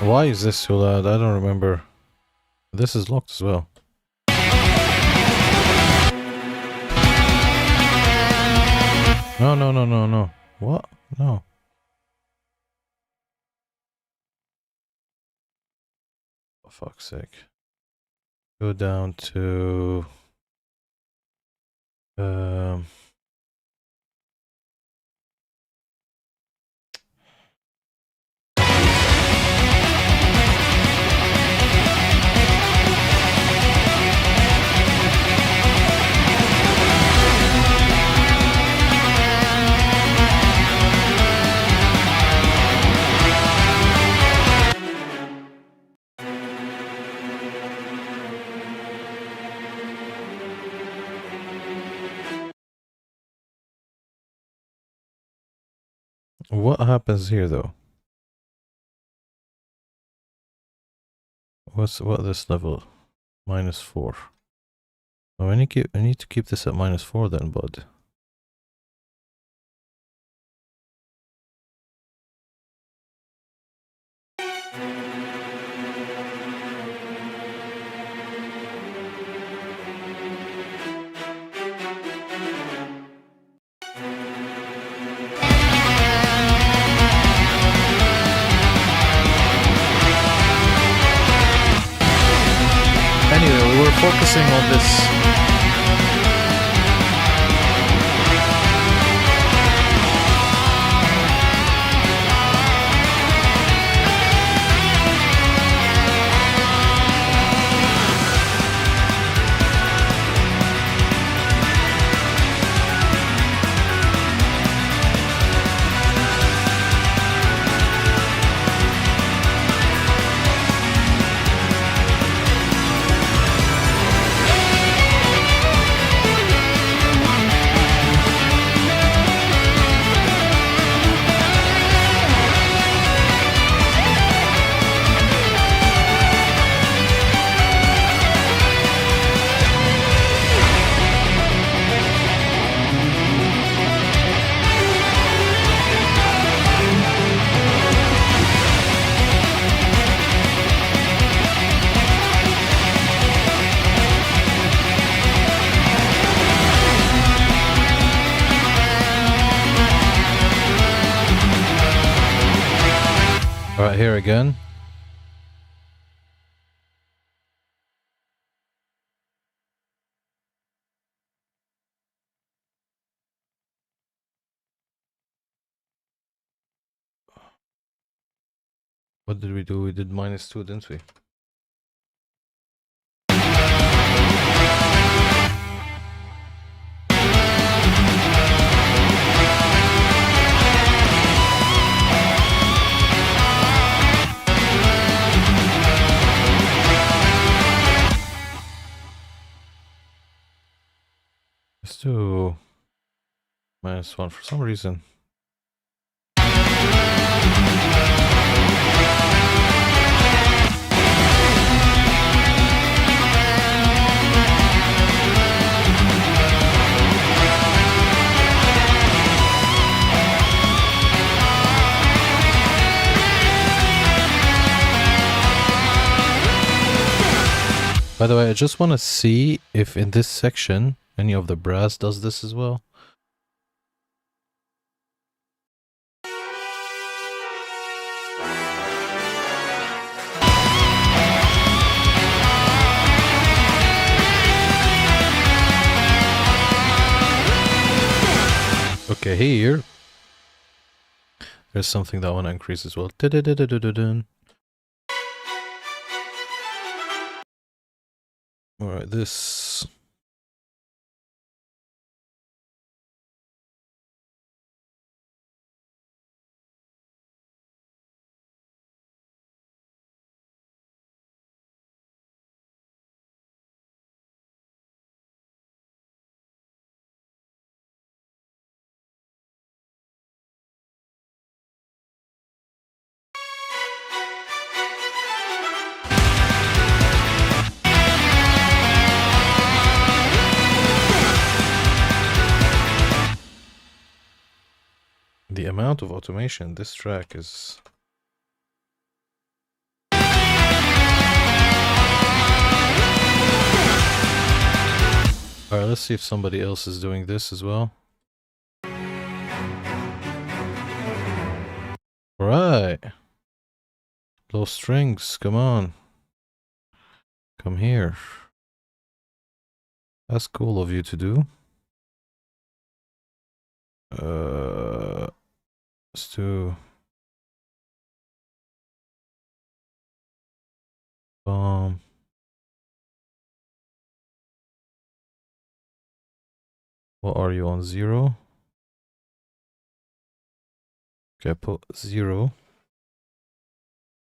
Why is this so loud? I don't remember. This is locked as well. No. What? No. For fuck's sake. Go down to... What happens here though? What this level? -4. Oh, I need to keep this at -4 then, bud. Anyway, we were focusing on this. hair again. What did we do? We did -2, didn't we? Let's do -1 for some reason. By the way, I just want to see if in this section any of the brass does this as well. Okay, here there's something that I want to increase as well. Alright, this. The amount of automation in this track is... Alright, let's see if somebody else is doing this as well. Alright. Low strings, come on. Come here. That's cool of you to do. Let's do... What are you on? 0? Okay, put 0.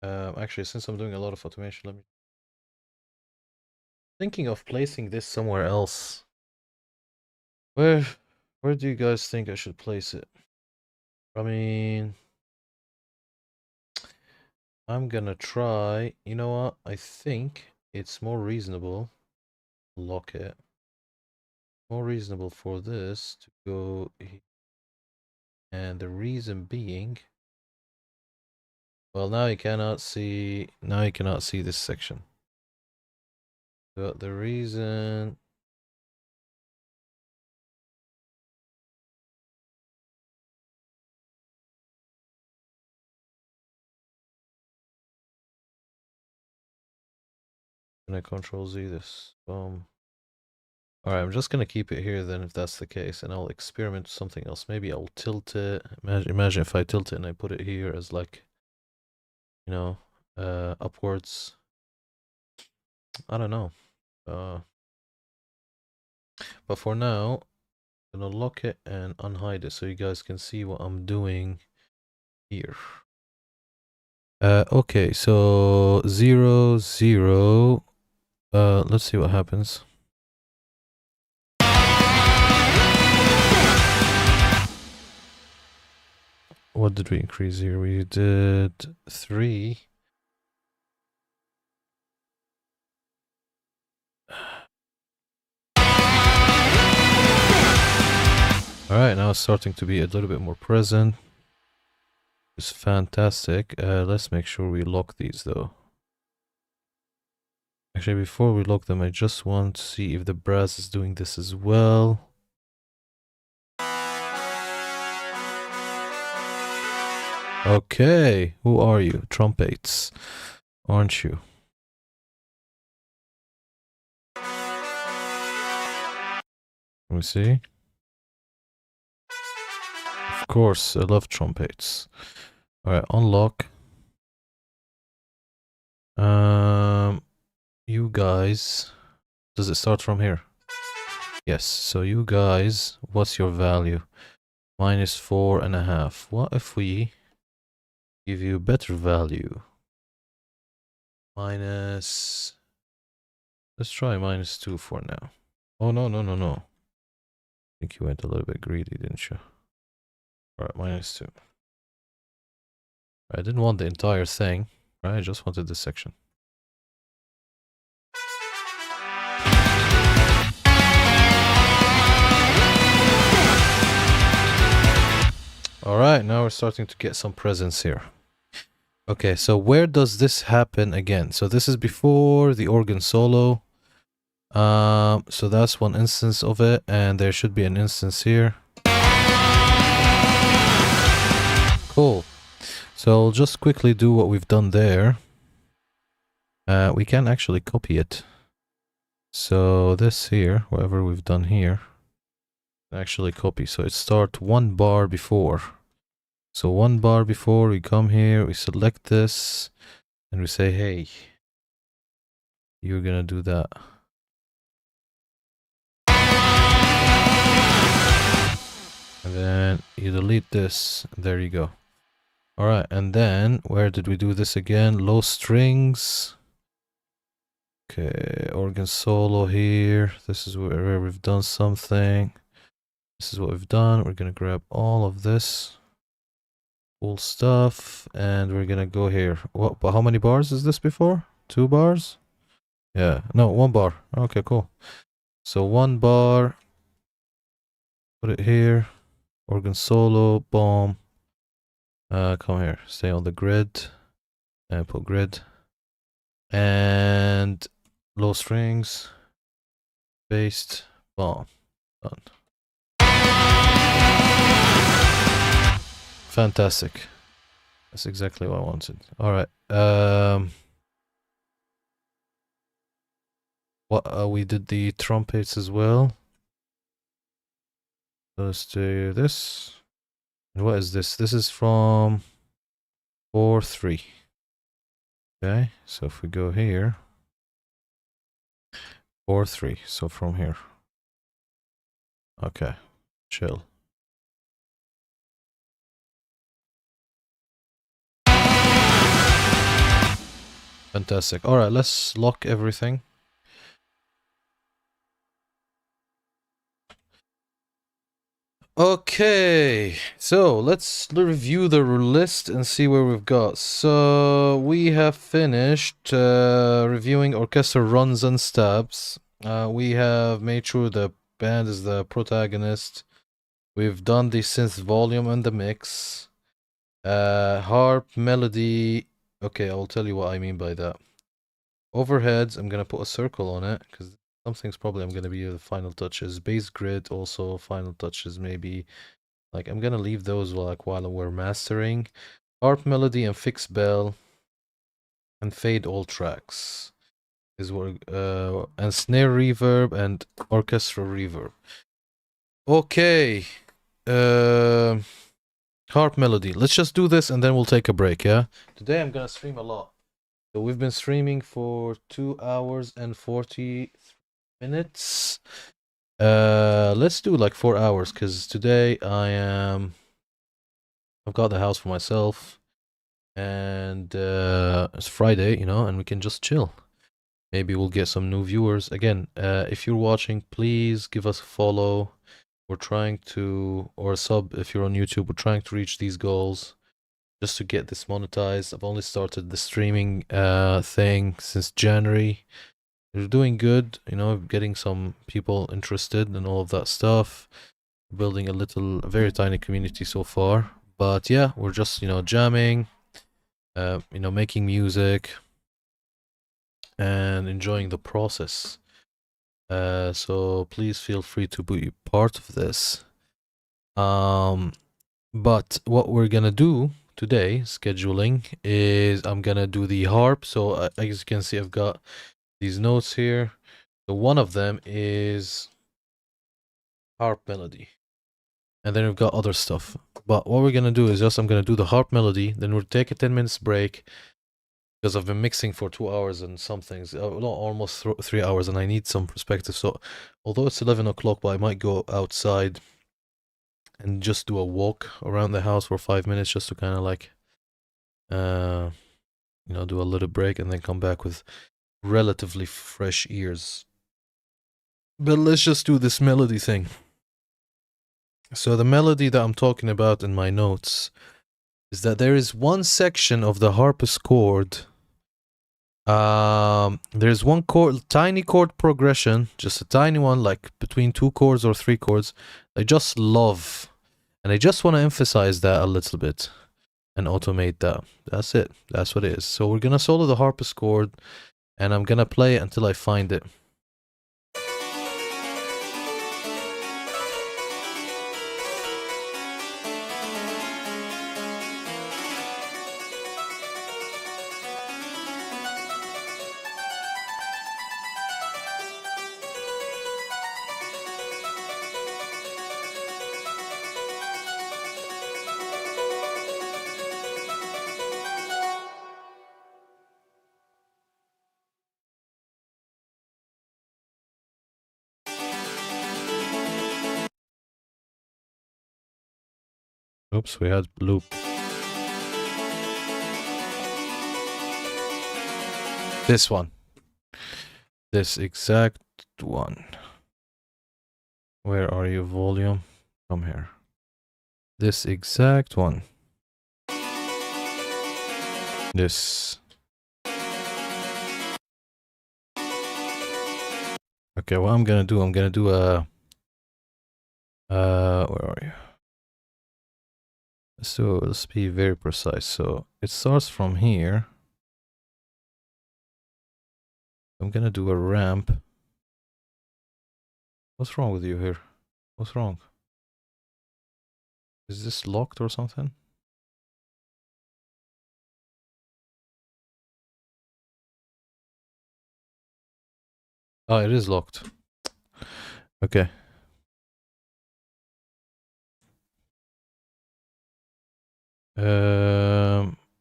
Actually, since I'm doing a lot of automation, let me... Thinking of placing this somewhere else. Where do you guys think I should place it? I mean... I'm gonna try... You know what? I think it's more reasonable... Lock it. More reasonable for this to go here. And the reason being... Well, now you cannot see this section. But the reason... Can I Control Z this? Alright, I'm just gonna keep it here then if that's the case, and I'll experiment with something else. Maybe I'll tilt it. Imagine if I tilt it and I put it here as like, you know, upwards. I don't know. But for now, I'm gonna lock it and unhide it so you guys can see what I'm doing here. Okay, so 0, 0. Let's see what happens. What did we increase here? We did 3. Alright, now it's starting to be a little bit more present. It's fantastic. Let's make sure we lock these though. Actually, before we lock them, I just want to see if the brass is doing this as well. Okay, who are you? Trumpetes, aren't you? Let me see. Of course, I love trumpetes. Alright, unlock. You guys. Does it start from here? Yes, so you guys, what's your value? Minus 4.5. What if we give you better value? Minus... Let's try -2 for now. Oh, no. I think you went a little bit greedy, didn't you? Alright, -2. I didn't want the entire thing, right? I just wanted this section. Alright, now we're starting to get some presence here. Okay, so where does this happen again? So this is before the organ solo. So that's one instance of it, and there should be an instance here. Cool. So I'll just quickly do what we've done there. We can actually copy it. So this here, whatever we've done here, actually copy. So it starts 1 bar before. So 1 bar before, we come here, we select this, and we say, hey, you're gonna do that. And then you delete this. There you go. Alright, and then where did we do this again? Low strings. Okay, organ solo here. This is where we've done something. This is what we've done. We're gonna grab all of this cool stuff, and we're gonna go here. What? But how many bars is this before? 2 bars? Yeah, no, 1 bar. Okay, cool. So 1 bar. Put it here. Organ solo, boom. Come here, stay on the grid, and put grid, and low strings, paste, boom, done. Fantastic. That's exactly what I wanted. All right. We did the trumpets as well. Let's do this. And what is this? This is from 4.3. Okay, so if we go here, 4.3. So from here. Okay, chill. Fantastic. All right, let's lock everything. Okay, so let's review the list and see where we've got. So we have finished reviewing orchestra runs and stabs. We have made sure the band is the protagonist. We've done the synth volume and the mix. Harp, melody. Okay, I'll tell you what I mean by that. Overheads, I'm gonna put a circle on it because something's probably I'm gonna be the final touches. Bass grid also final touches maybe. Like I'm gonna leave those like while we're mastering. Harp melody and fixed bell and fade all tracks is what and snare reverb and orchestra reverb. Okay. Harp melody. Let's just do this and then we'll take a break, yeah? Today I'm gonna stream a lot. So we've been streaming for 2 hours and 40 minutes. Let's do like 4 hours because today I've got the house for myself and it's Friday, you know, and we can just chill. Maybe we'll get some new viewers. Again, if you're watching, please give us a follow. We're trying to, or a sub if you're on YouTube, we're trying to reach these goals just to get this monetized. I've only started the streaming thing since January. We're doing good, you know, getting some people interested and all of that stuff. Building a very tiny community so far. But yeah, we're just, you know, jamming, you know, making music and enjoying the process. So please feel free to be part of this. But what we're gonna do today, scheduling, is I'm gonna do the harp. So as you can see, I've got these notes here. So one of them is harp melody. And then we've got other stuff. But what we're gonna do is just I'm gonna do the harp melody, then we'll take a 10 minutes break because I've been mixing for 2 hours and some things, almost 3 hours, and I need some perspective. So although it's 11 o'clock, but I might go outside and just do a walk around the house for 5 minutes just to kind of like, do a little break and then come back with relatively fresh ears. But let's just do this melody thing. So the melody that I'm talking about in my notes is that there is one section of the harpsichord. There's one tiny chord progression, just a tiny one, like between 2 chords or 3 chords. I just love, and I just want to emphasize that a little bit and automate that. That's it. That's what it is. So we're gonna solo the harpsichord, and I'm gonna play it until I find it. Oops, we had loop. This one. This exact one. Where are you, volume? Come here. This exact one. This. Okay, what I'm gonna do a... where are you? So let's be very precise. So it starts from here. I'm gonna do a ramp. What's wrong with you here? What's wrong? Is this locked or something? Oh, it is locked. Okay.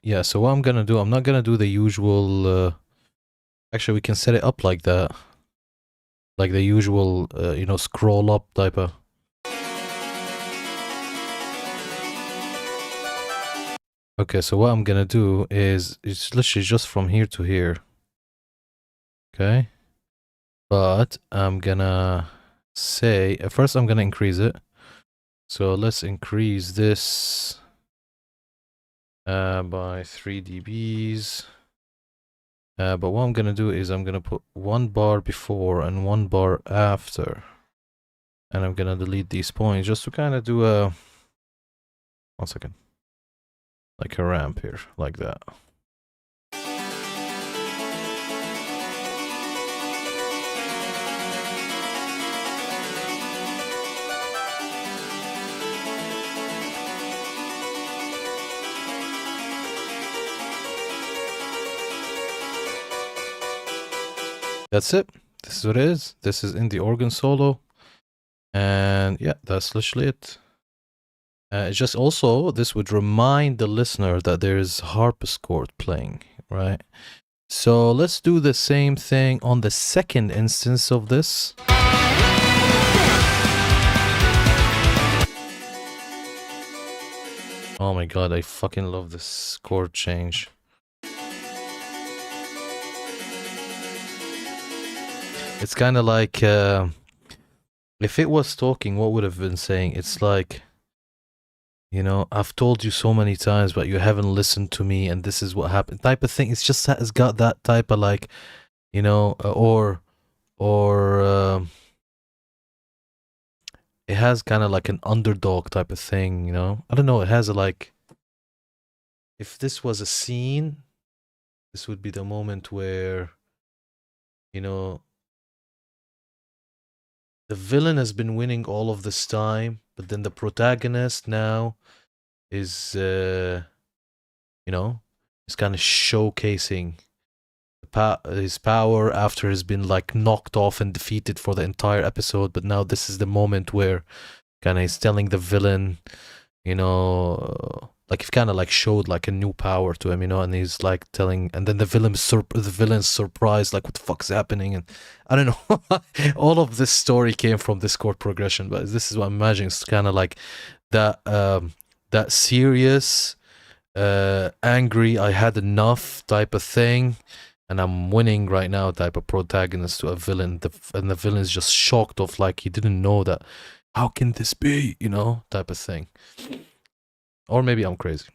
Yeah, so what I'm gonna do, I'm not gonna do the usual, actually we can set it up like that. Like the usual, scroll up type of. Okay, so what I'm gonna do is, it's literally just from here to here. Okay. But I'm gonna say, first I'm gonna increase it. So let's increase this by 3 dBs. But what I'm gonna do is I'm gonna put 1 bar before and 1 bar after. And I'm gonna delete these points just to kind of do a... 1 second. Like a ramp here, like that. That's it. This is what it is. This is in the organ solo. And yeah, that's literally it. It's just also, this would remind the listener that there is harpsichord playing, right? So let's do the same thing on the second instance of this. Oh my god, I fucking love this chord change. It's kind of like, if it was talking, what would have been saying? It's like, I've told you so many times, but you haven't listened to me, and this is what happened, type of thing. It's just that it's got that type of like, or it has kind of like an underdog type of thing, I don't know. It has a like, if this was a scene, this would be the moment where, the villain has been winning all of this time, but then the protagonist now is you know, he's kind of showcasing his power after he's been like knocked off and defeated for the entire episode. But now this is the moment where kind of he's telling the villain, you know, like he kind of like showed like a new power to him, you know, and he's like telling, and then the villain's surprised, like what the fuck's happening, and I don't know. All of this story came from this chord progression, but this is what I'm imagining. It's kind of like that that serious, angry, I had enough type of thing, and I'm winning right now type of protagonist to a villain. And the villain is just shocked of like he didn't know that. How can this be? You know, type of thing. Or maybe I'm crazy.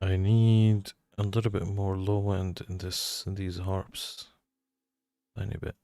I need a little bit more low end in these harps. Tiny bit.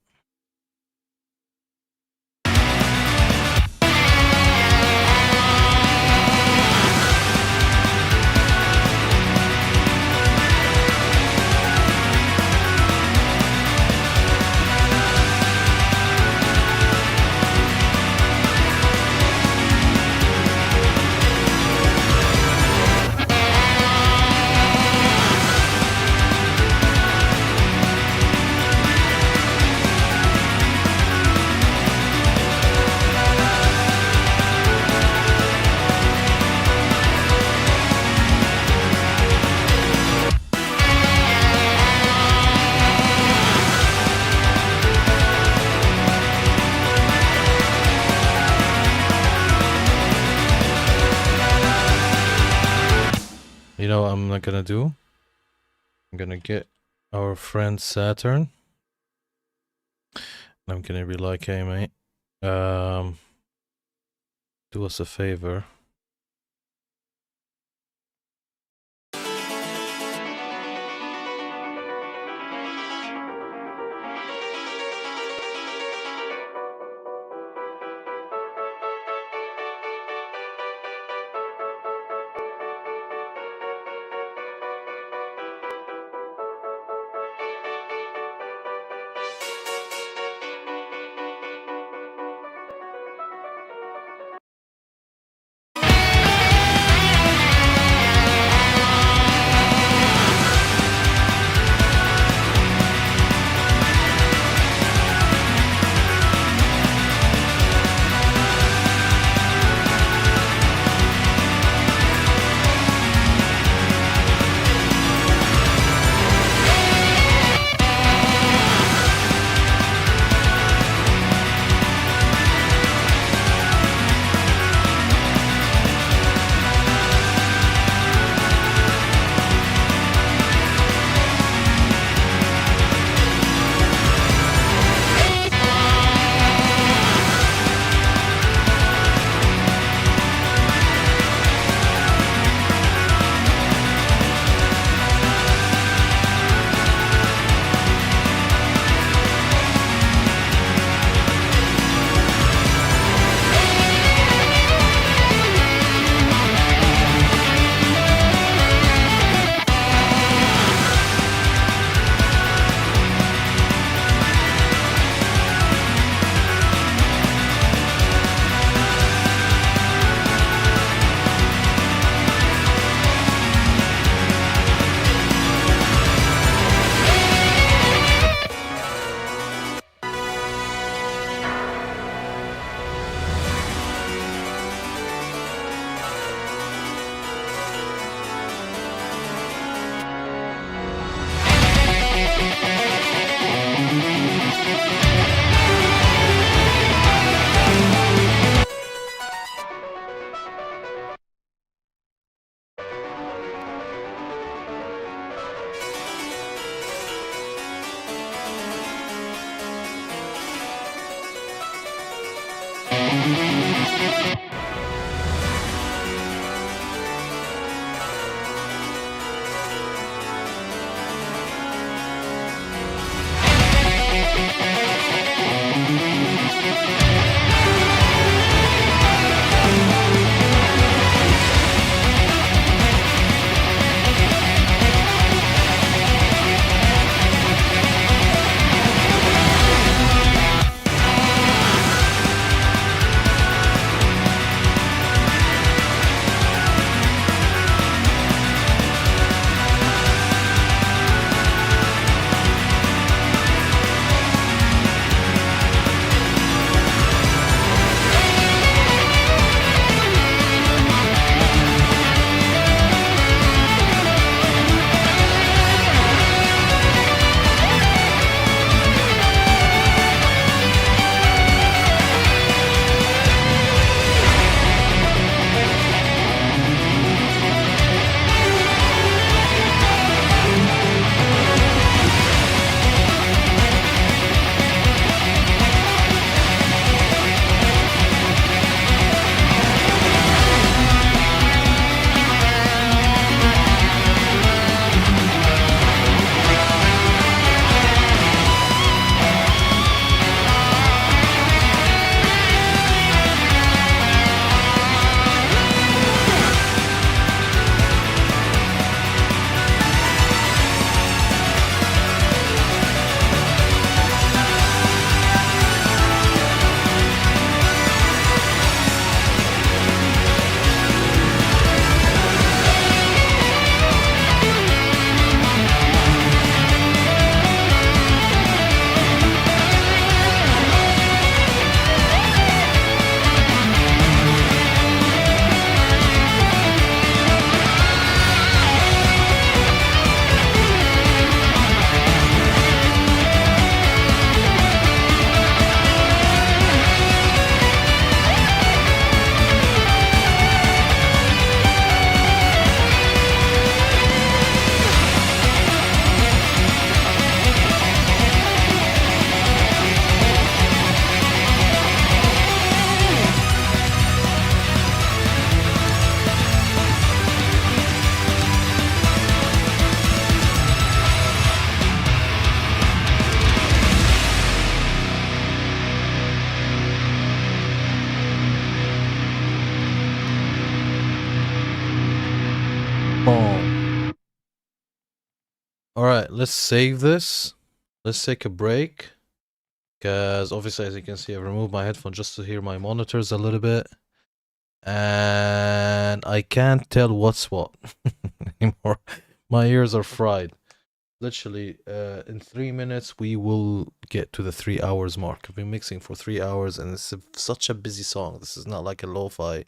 You know what I'm not gonna do? I'm gonna get our friend Saturn. I'm gonna be like, hey mate, do us a favor. All right, let's save this. Let's take a break. Because obviously, as you can see, I've removed my headphone just to hear my monitors a little bit. And I can't tell what's what anymore. My ears are fried. Literally, in 3 minutes, we will get to the 3 hours mark. I've been mixing for 3 hours, and it's such a busy song. This is not like a lo-fi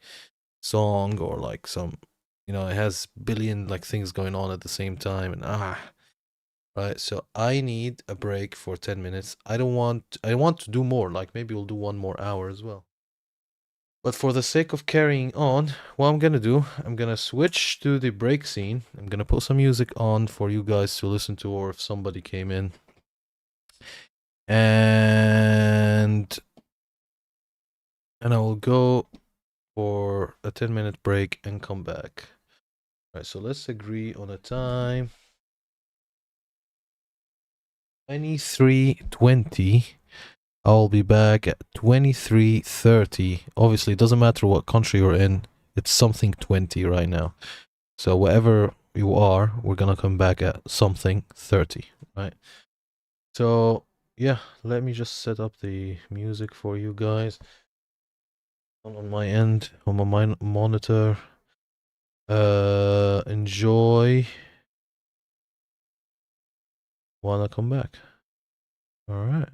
song or like some, it has billion like things going on at the same time, and right. So I need a break for 10 minutes. I want to do more. Like maybe we'll do 1 more hour as well. But for the sake of carrying on, what I'm gonna do, I'm gonna switch to the break scene. I'm gonna put some music on for you guys to listen to, or if somebody came in. And I will go for a 10-minute break and come back. All right, so let's agree on a time. 23:20. I'll be back at 23:30. Obviously, it doesn't matter what country you're in. It's something 20 right now. So wherever you are, we're gonna come back at something 30, right? So yeah, let me just set up the music for you guys on my end, on my monitor. Enjoy. Wanna come back? All right.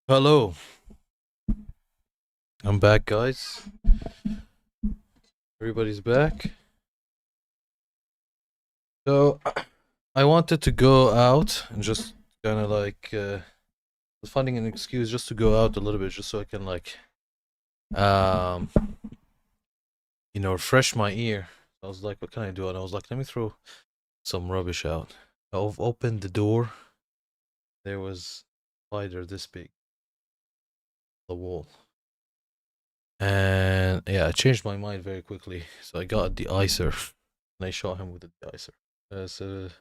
Hello, I'm back, guys. Everybody's back. So, I wanted to go out and just kind of like was finding an excuse just to go out a little bit, just so I can like, um, refresh my ear. I was like, what can I do? And I was like, let me throw some rubbish out. I've opened the door. There was a spider this big, on the wall. And yeah, I changed my mind very quickly. So I got a de-icer and I shot him with the de-icer.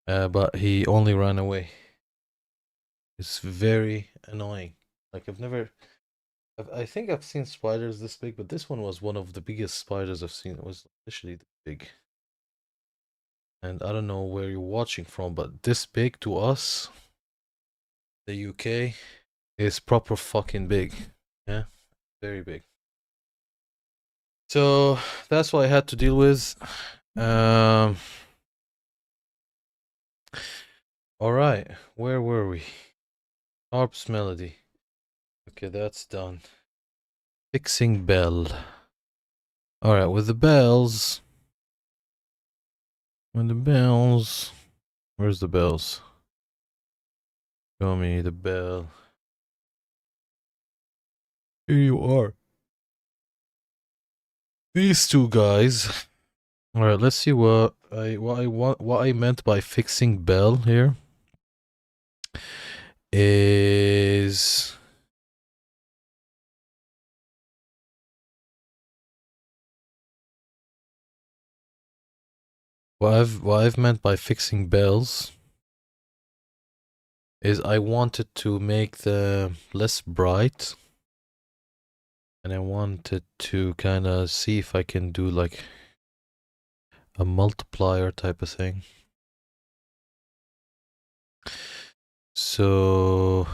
But he only ran away. It's very annoying. Like I think I've seen spiders this big, but this one was one of the biggest spiders I've seen. It was literally this big. And I don't know where you're watching from, but this big to us, the UK, is proper fucking big. Yeah, very big. So that's what I had to deal with. Um, all right, where were we? Harp's melody. Okay, that's done. Fixing bell. All right, with the bells. Where's the bells? Show me the bell. Here you are. These two guys. All right, let's see what I meant by fixing bell here is what I've meant by fixing bells is I wanted to make them less bright, and I wanted to kind of see if I can do like a multiplier type of thing. So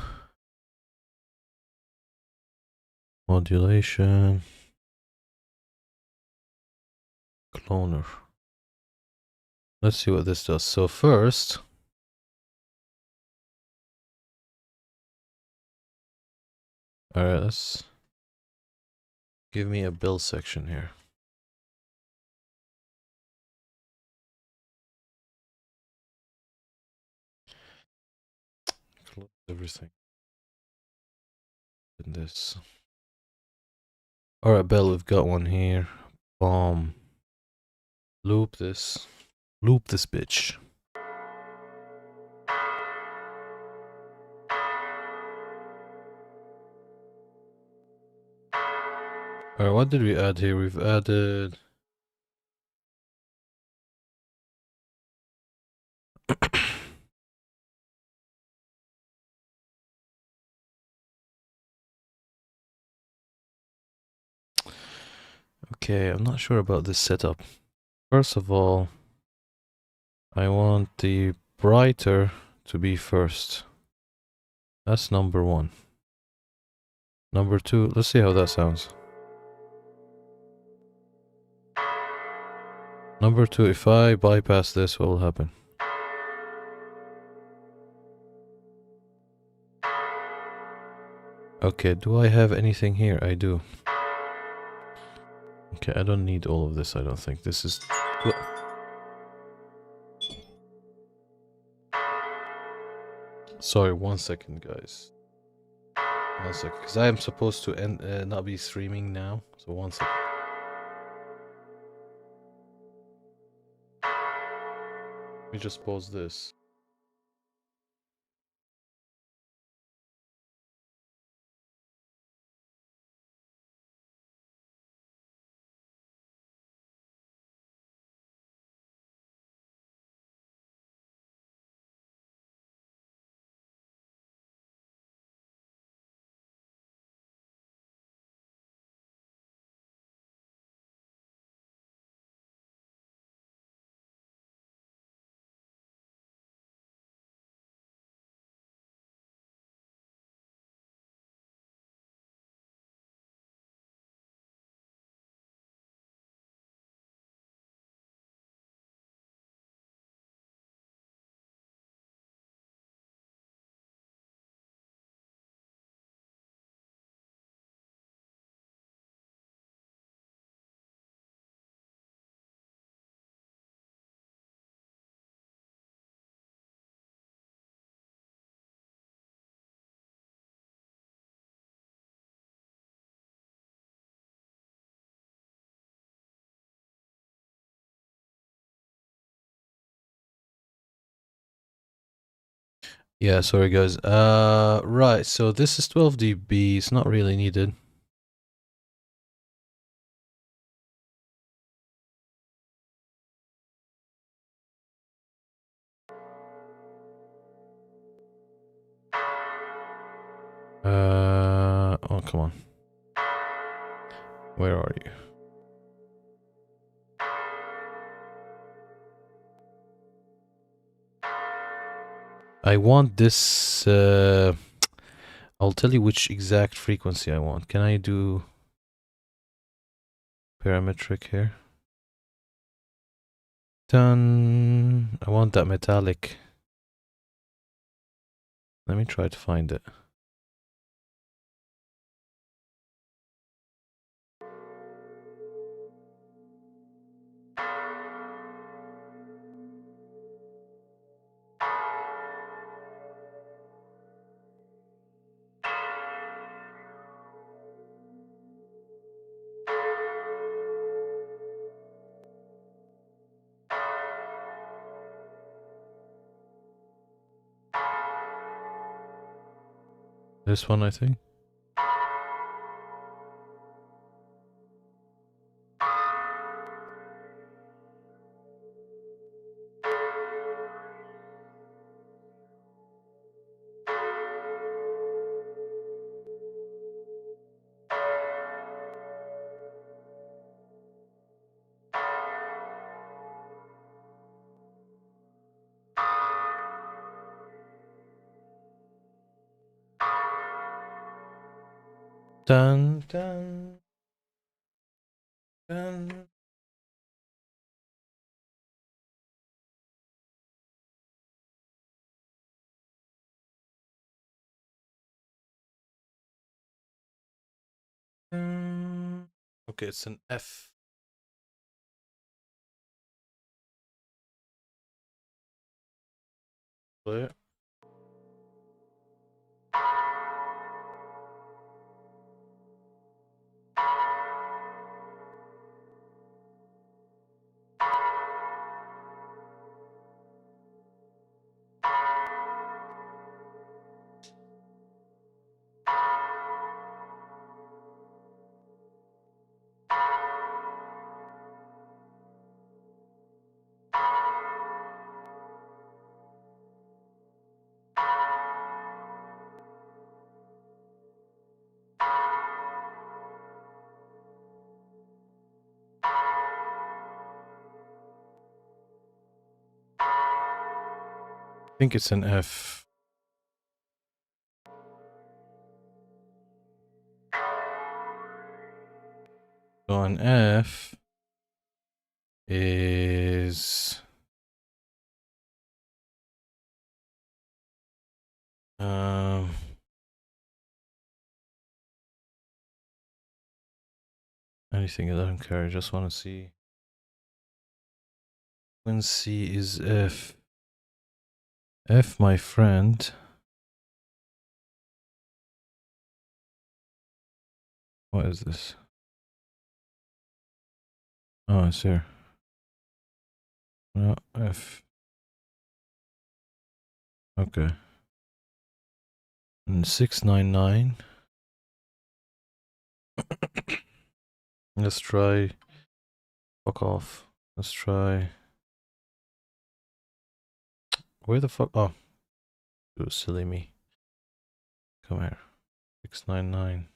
modulation, cloner. Let's see what this does. So first, all right, let's give me a bill section here. Close everything in this. All right, Bell, we've got one here. Bomb. Loop this. Loop this bitch. All right, what did we add here? We've added. Okay, I'm not sure about this setup. First of all, I want the brighter to be first. That's number one. Number two, let's see how that sounds. Number two, if I bypass this, what will happen? Okay, do I have anything here? I do. Okay, I don't need all of this, I don't think. This is... Sorry, 1 second, guys. 1 second, because I am supposed to not be streaming now. So 1 second. Let me just pause this. Yeah, sorry guys. Right, so this is 12 dB. It's not really needed. Oh, come on. Where are you? I want this, I'll tell you which exact frequency I want. Can I do parametric here? Done. I want that metallic. Let me try to find it. This one, I think. Dun, dun, dun. Okay, it's an F. Play. I think it's an F. So an F is anything. I don't care. I just want to see. When C is F. F, my friend. What is this? Oh, it's here. No, F. Okay. And 699. Let's try. Fuck off. Let's try. Where the fuck? Oh. You silly me. Come here. 699.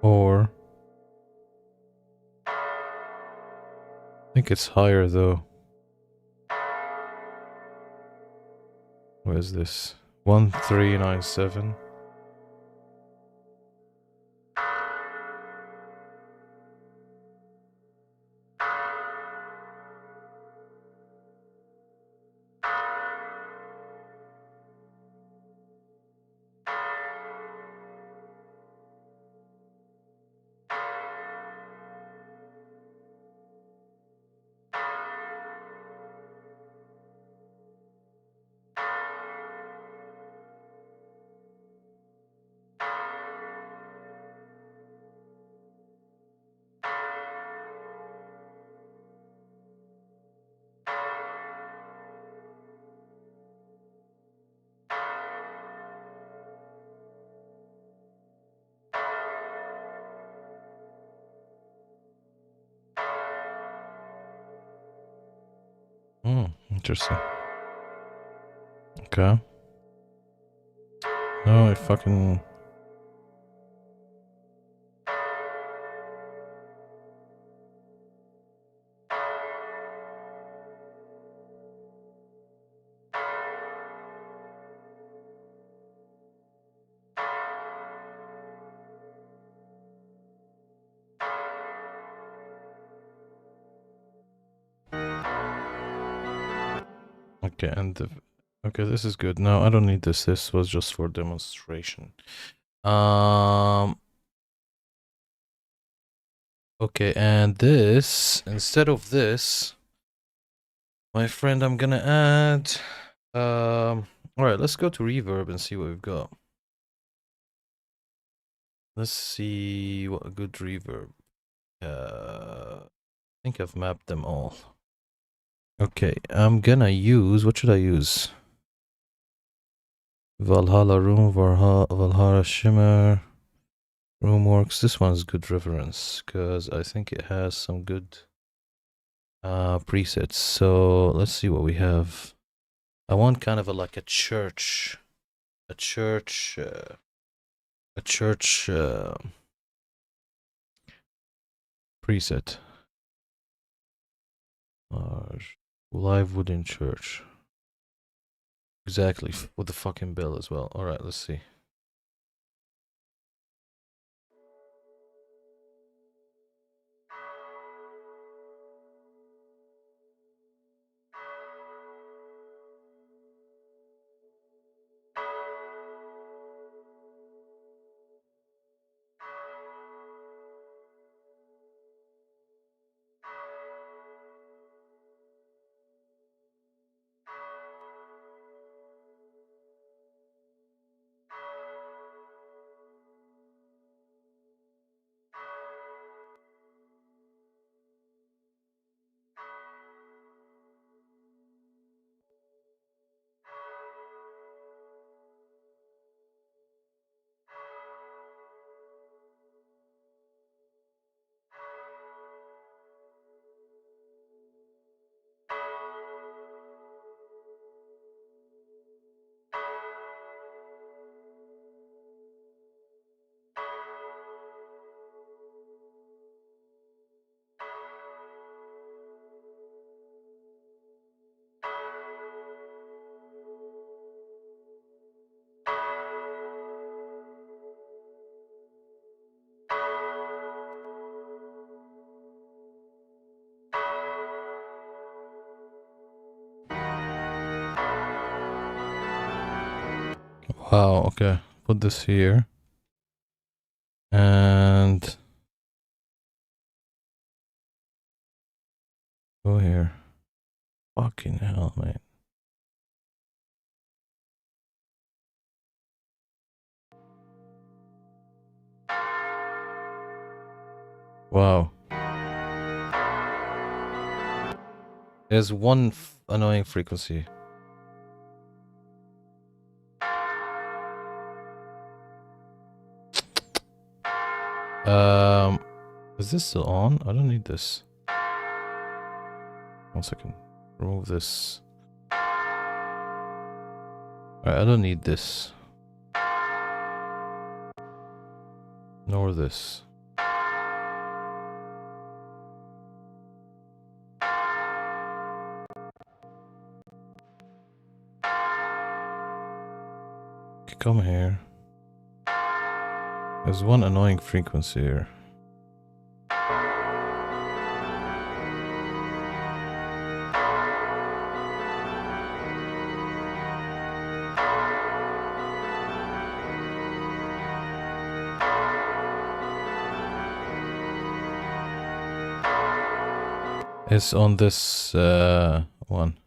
Or. I think it's higher though. What is this? 1397. Interesting. Okay. No, I fucking... Okay, and the... Okay, this is good. No, I don't need this. This was just for demonstration. Okay, and this, instead of this, my friend, I'm gonna add... Alright, let's go to reverb and see what we've got. Let's see what a good reverb. I think I've mapped them all. Okay, I'm gonna use... What should I use? Valhalla Room, Valhalla Shimmer, Roomworks. This one's good reference because I think it has some good presets. So let's see what we have. I want kind of like a church preset. Live wooden church. Exactly, with the fucking bell as well. Alright, let's see. Wow, okay. Put this here. And go here. Fucking hell, man. Wow. There's one annoying frequency. Is this still on? I don't need this. 1 second. Remove this. Alright, I don't need this. Nor this. Okay, come here. There's one annoying frequency here. It's on this one.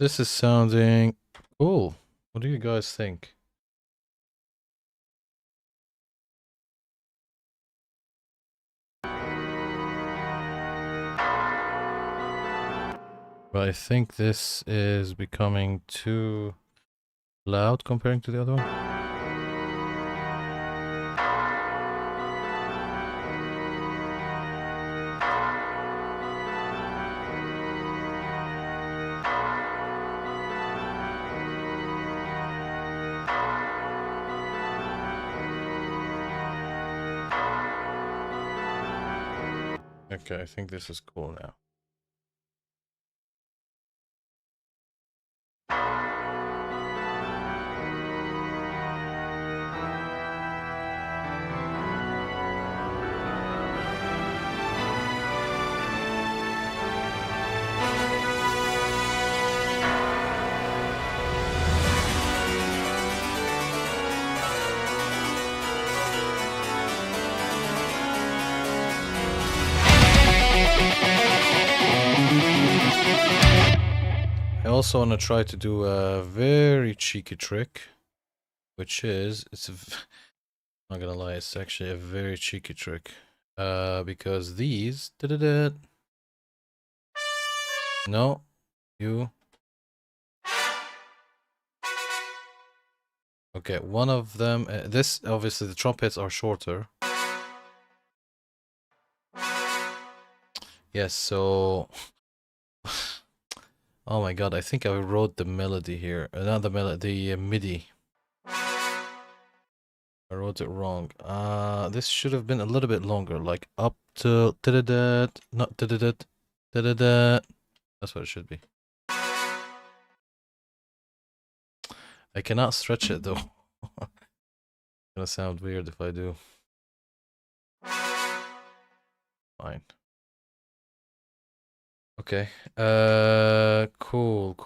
This is sounding cool. What do you guys think? But I think this is becoming too loud comparing to the other one. Okay, I think this is cool now. I also want to try to do a very cheeky trick, which is, not gonna lie, it's actually a very cheeky trick. Because these, no, you. Okay, one of them, this, obviously the trumpets are shorter. Yes, so, oh my god, I think I wrote the melody here, not the melody, the MIDI. I wrote it wrong. This should have been a little bit longer, like up to not That's what it should be. I cannot stretch it though. It's gonna sound weird if I do. Fine. Okay. Cool.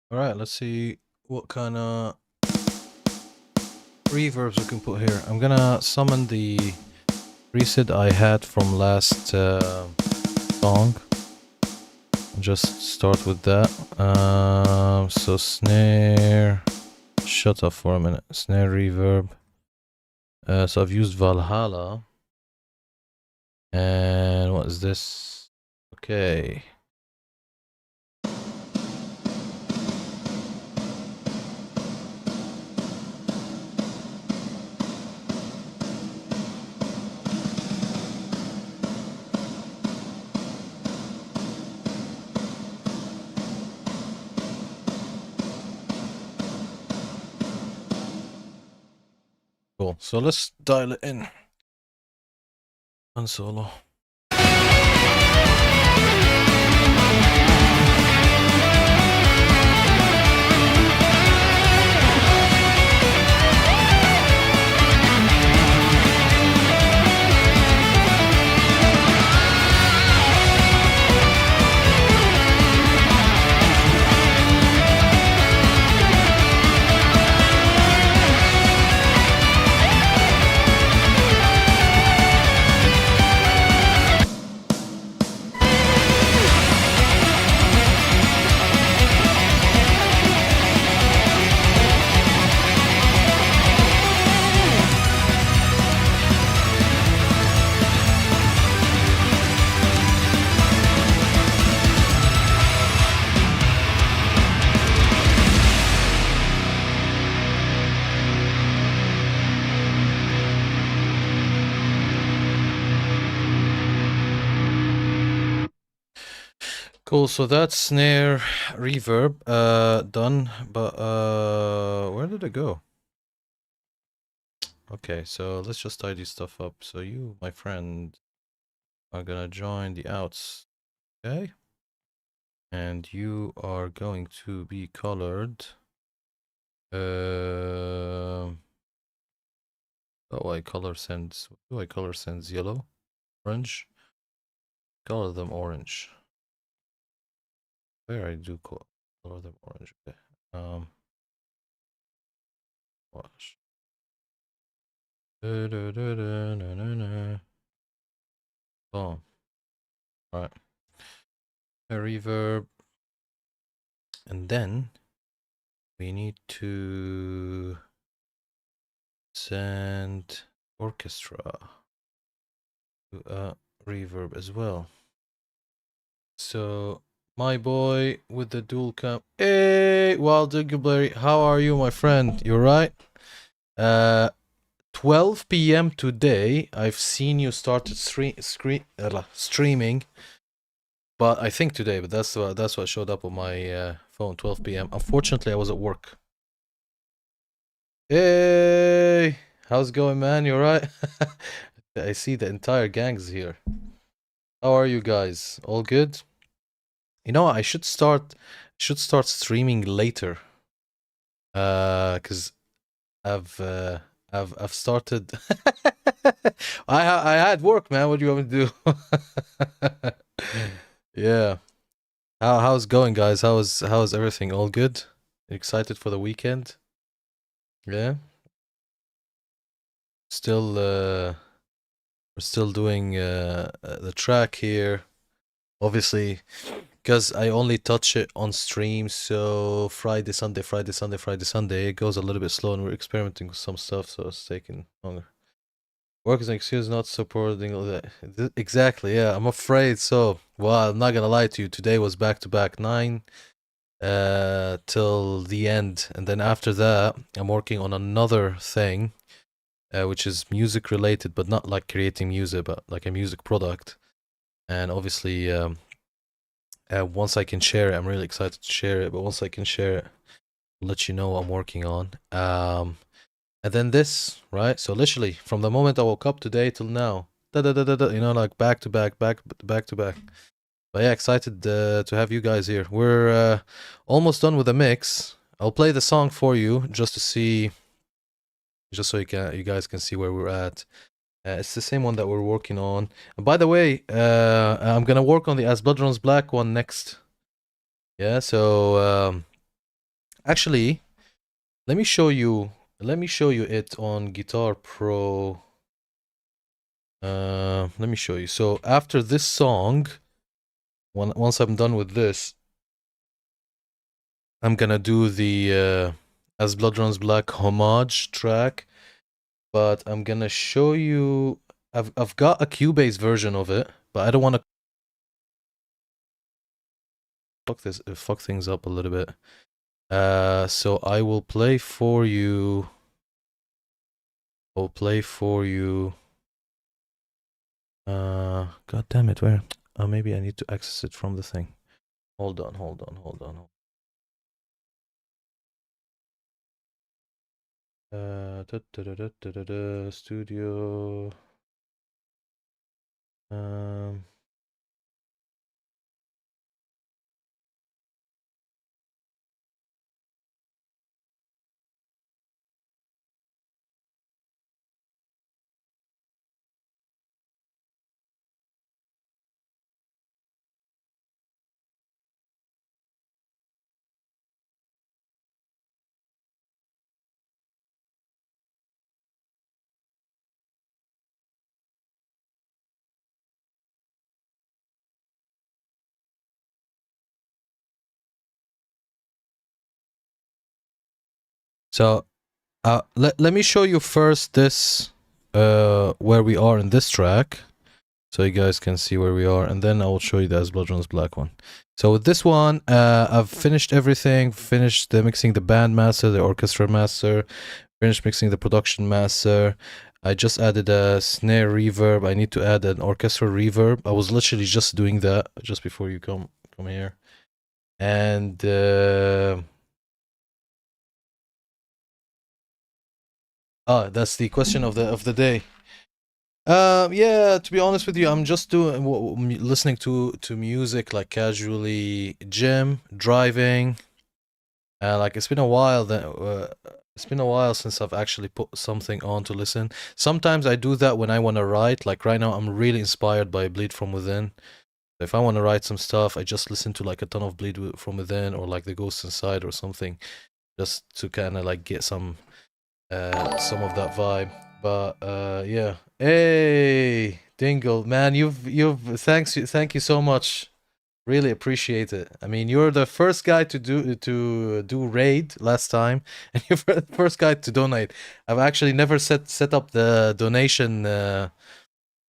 All right, let's see what kind of reverbs we can put here. I'm gonna summon the preset I had from last song. Just start with that. So snare, shut up for a minute. Snare reverb. So I've used Valhalla. And what is this? Okay. Cool. So let's dial it in. On solo. Cool, so that's snare reverb done, but where did it go? Okay, so let's just tidy stuff up. So you, my friend, are gonna join the outs, okay? And you are going to be colored. Oh, I color sends. Do I color sends yellow, orange? Color them orange. Where I do color them orange. Okay. Watch. Boom. All right. A reverb, and then we need to send orchestra to a reverb as well. So my boy with the dual cam. Hey, Wild Dingleberry, how are you, my friend? You right? 12 p.m. today. I've seen you started streaming, but I think today. But that's what showed up on my phone. 12 p.m. Unfortunately, I was at work. Hey, how's it going, man? You alright? I see the entire gang's here. How are you guys? All good? You know, I should start streaming later. Cause I've started. I had work, man. What do you want me to do? Yeah. How's it going, guys? How's everything? All good? Excited for the weekend? Yeah. Still we're still doing the track here. Obviously, because I only touch it on stream, so Friday, Sunday, Friday, Sunday, Friday, Sunday, it goes a little bit slow, and we're experimenting with some stuff, so it's taking longer. Work is an excuse not supporting all that. Exactly, yeah, I'm afraid so. Well, I'm not gonna lie to you, today was back-to-back 9 till the end, and then after that, I'm working on another thing, which is music related, but not like creating music, but like a music product. And obviously, once I can share it, I'm really excited to share it. But once I can share it, I'll let you know what I'm working on. And then this, right? So literally, from the moment I woke up today till now, you know, like back to back. But yeah, excited to have you guys here. We're almost done with the mix. I'll play the song for you just to see, just so you guys can see where we're at. It's the same one that we're working on. And by the way, I'm gonna work on the As Blood Runs Black one next. Yeah, so actually, let me show you it on Guitar Pro. Let me show you. So after this song, once I'm done with this, I'm gonna do the As Blood Runs Black homage track. But I'm gonna show you. I've got a Cubase version of it, but I don't want to fuck things up a little bit. So I will play for you. I'll play for you. God damn it, where? Maybe I need to access it from the thing. Hold on. Studio. So, let me show you first this, where we are in this track, so you guys can see where we are, and then I will show you the As Blood Runs Black one. So with this one, I've finished everything, finished mixing the band master, the orchestra master, finished mixing the production master. I just added a snare reverb. I need to add an orchestral reverb. I was literally just doing that just before you come from here. And that's the question of the day. Yeah, to be honest with you, I'm just doing listening to music like casually, gym, driving. Like it's been a while that it's been a while since I've actually put something on to listen. Sometimes I do that when I want to write. Like right now, I'm really inspired by Bleed From Within. If I want to write some stuff, I just listen to like a ton of From Within or like The Ghost Inside or something, just to kind of like get some of that vibe. But yeah. Hey, Dingle, man, thank you so much. Really appreciate it. I mean, you're the first guy to do raid last time, and you're the first guy to donate. I've actually never set up the donation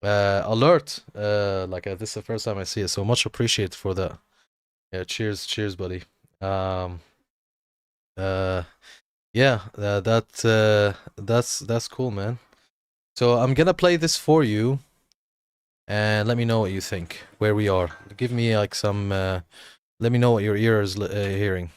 alert. This is the first time I see it, so much appreciate for that. Yeah, cheers, buddy. Um, uh, yeah, that's cool, man. So I'm gonna play this for you, and let me know what you think. Where we are. Give me like some. Let me know what your ear is hearing.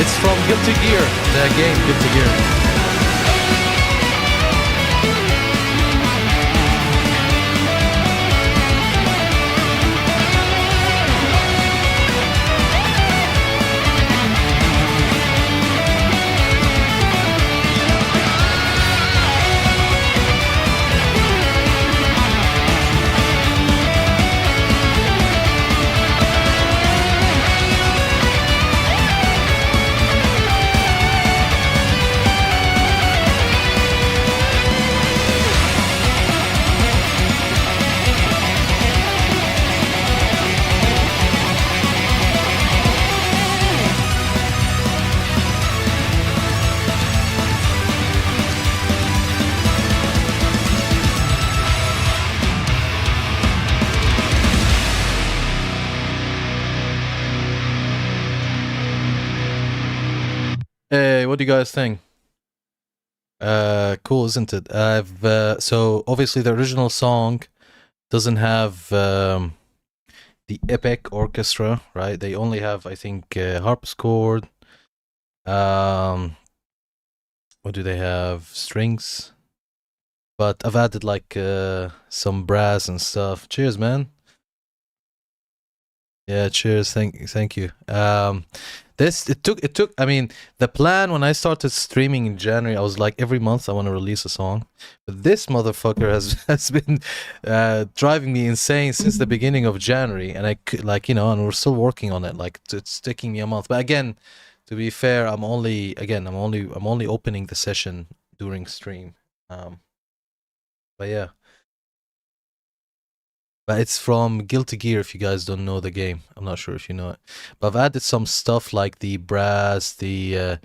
It's from Guilty Gear, the game Guilty Gear. Hey, what do you guys think? Cool, isn't it? So obviously the original song doesn't have the epic orchestra, right? They only have, I think, harpsichord. What do they have? Strings. But I've added like some brass and stuff. Cheers, man. Yeah, cheers. Thank you. This it took. I mean, the plan when I started streaming in January, I was like, every month I want to release a song. But this motherfucker has has been driving me insane since the beginning of January, and like, you know, and we're still working on it. Like, it's taking me a month. But again, to be fair, I'm only opening the session during stream. But yeah. But it's from Guilty Gear, if you guys don't know the game. I'm not sure if you know it. But I've added some stuff like the brass, the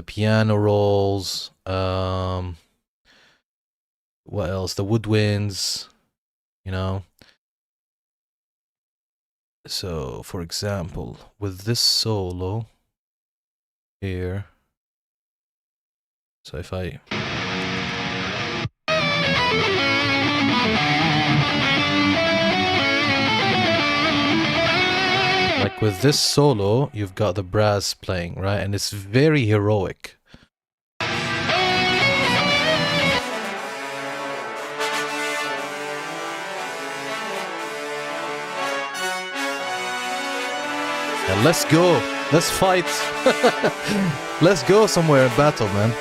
piano rolls, what else? The woodwinds, you know. So, for example, with this solo here, so if I... Like with this solo, you've got the brass playing, right? And it's very heroic. Yeah, let's go. Let's fight. Let's go somewhere in battle, man.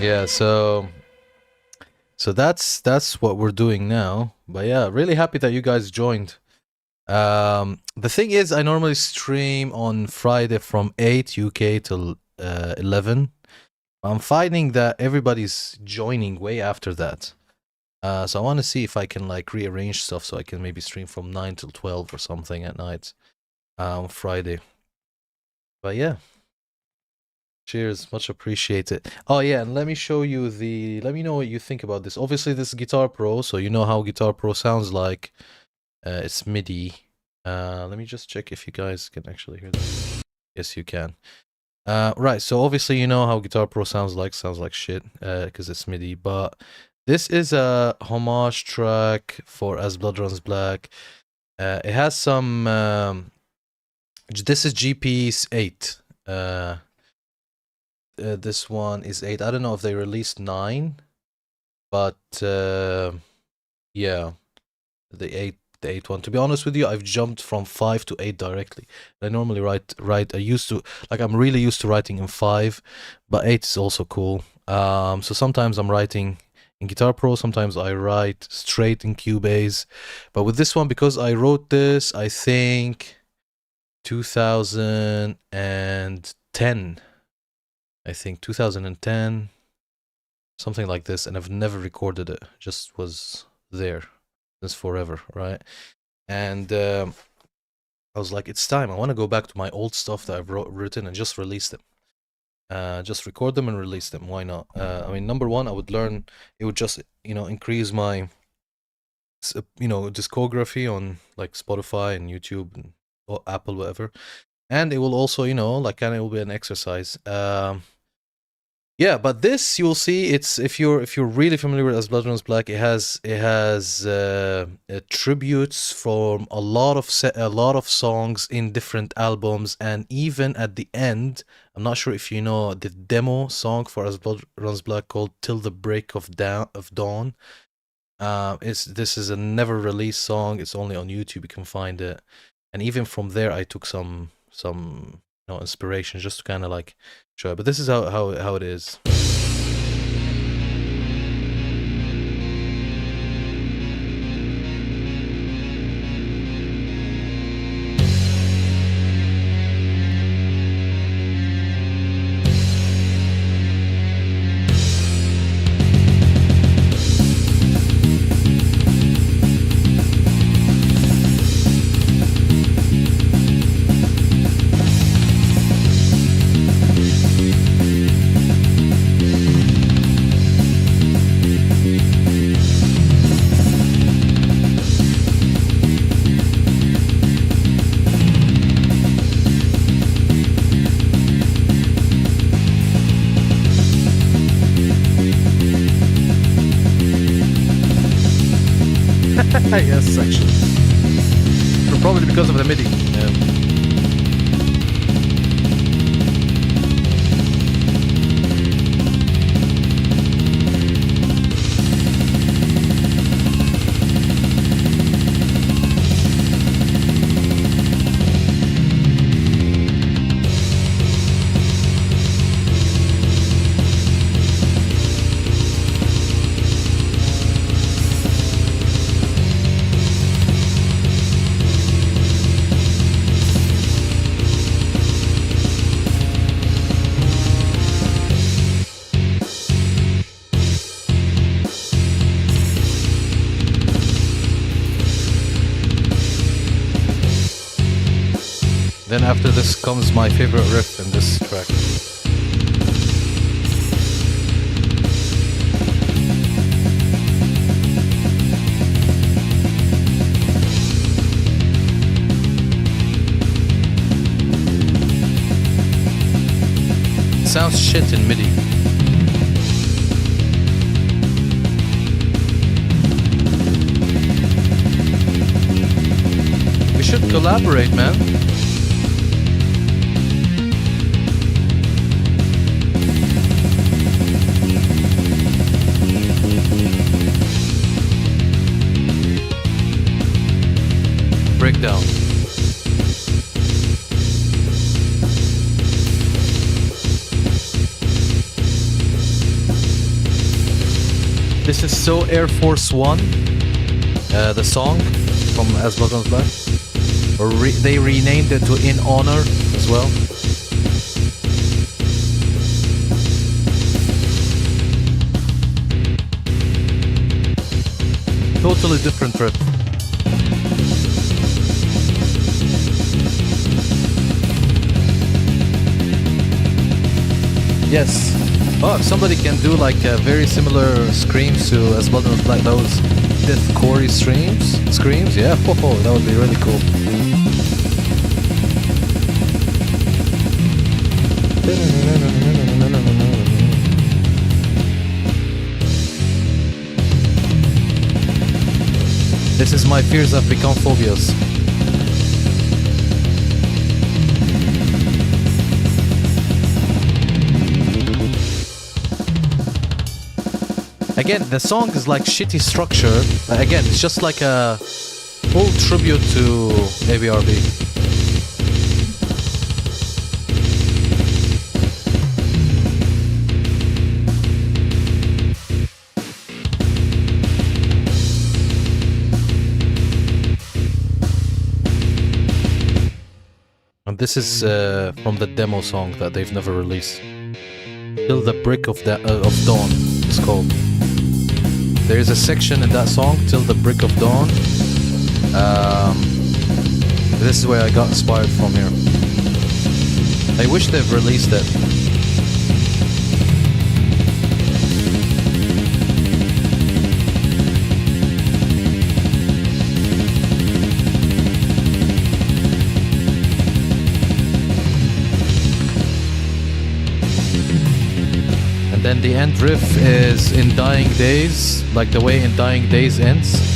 Yeah, so that's what we're doing now. But yeah, really happy that you guys joined. The thing is, I normally stream on Friday from 8 UK till 11. I'm finding that everybody's joining way after that. So I want to see if I can like rearrange stuff so I can maybe stream from 9 till 12 or something at night on Friday. But yeah. Cheers, much appreciated. Oh yeah, and let me show you let me know what you think about this. Obviously this is Guitar Pro, so you know how Guitar Pro sounds like. It's MIDI. Let me just check if you guys can actually hear this. Yes, you can. Right, so obviously you know how Guitar Pro sounds like shit, because it's MIDI, but this is a homage track for As Blood Runs Black. It has some, this is GP's 8. This one is 8. I don't know if they released 9, but yeah, the 8 one. To be honest with you, I've jumped from 5 to 8 directly. I normally write. I'm really used to writing in 5, but 8 is also cool. So sometimes I'm writing in Guitar Pro, sometimes I write straight in Cubase. But with this one, because I wrote this, I think 2010. I think 2010, something like this, and I've never recorded it. Just was there since forever, right? And I was like, it's time. I want to go back to my old stuff that I've written and just release them. Just record them and release them. Why not? I mean, number one, I would learn. It would just, you know, increase my, you know, discography on like Spotify and YouTube and or Apple, whatever. And it will also, you know, like kind of will be an exercise. Yeah, but this you'll see. It's if you're really familiar with As Blood Runs Black, it has tributes from a lot of songs in different albums, and even at the end, I'm not sure if you know the demo song for As Blood Runs Black called "Till the Break of Dawn." This is a never released song. It's only on YouTube. You can find it, and even from there, I took some you know, inspiration just to kind of like show it. But this is how it is. Yes, section. probably because of the MIDI. Then after this comes my favorite riff in this track. It sounds shit in MIDI. We should collaborate, man. Breakdown. This is so Air Force One, the song from As Blood Runs Black. Or they renamed it to In Honor as well. Totally different riff. Yes. Oh, if somebody can do like very similar screams to As Blood Runs Black, those deathcore screams, yeah, oh, that would be really cool. This is my fears have become phobias. Again, the song is like shitty structure. Again, it's just like a full tribute to ABRB. And this is from the demo song that they've never released. Till the Brick of Dawn, it's called. There is a section in that song, Till the Brick of Dawn. This is where I got inspired from here. I wish they've released it. And then the end riff is In Dying Days, like the way In Dying Days ends.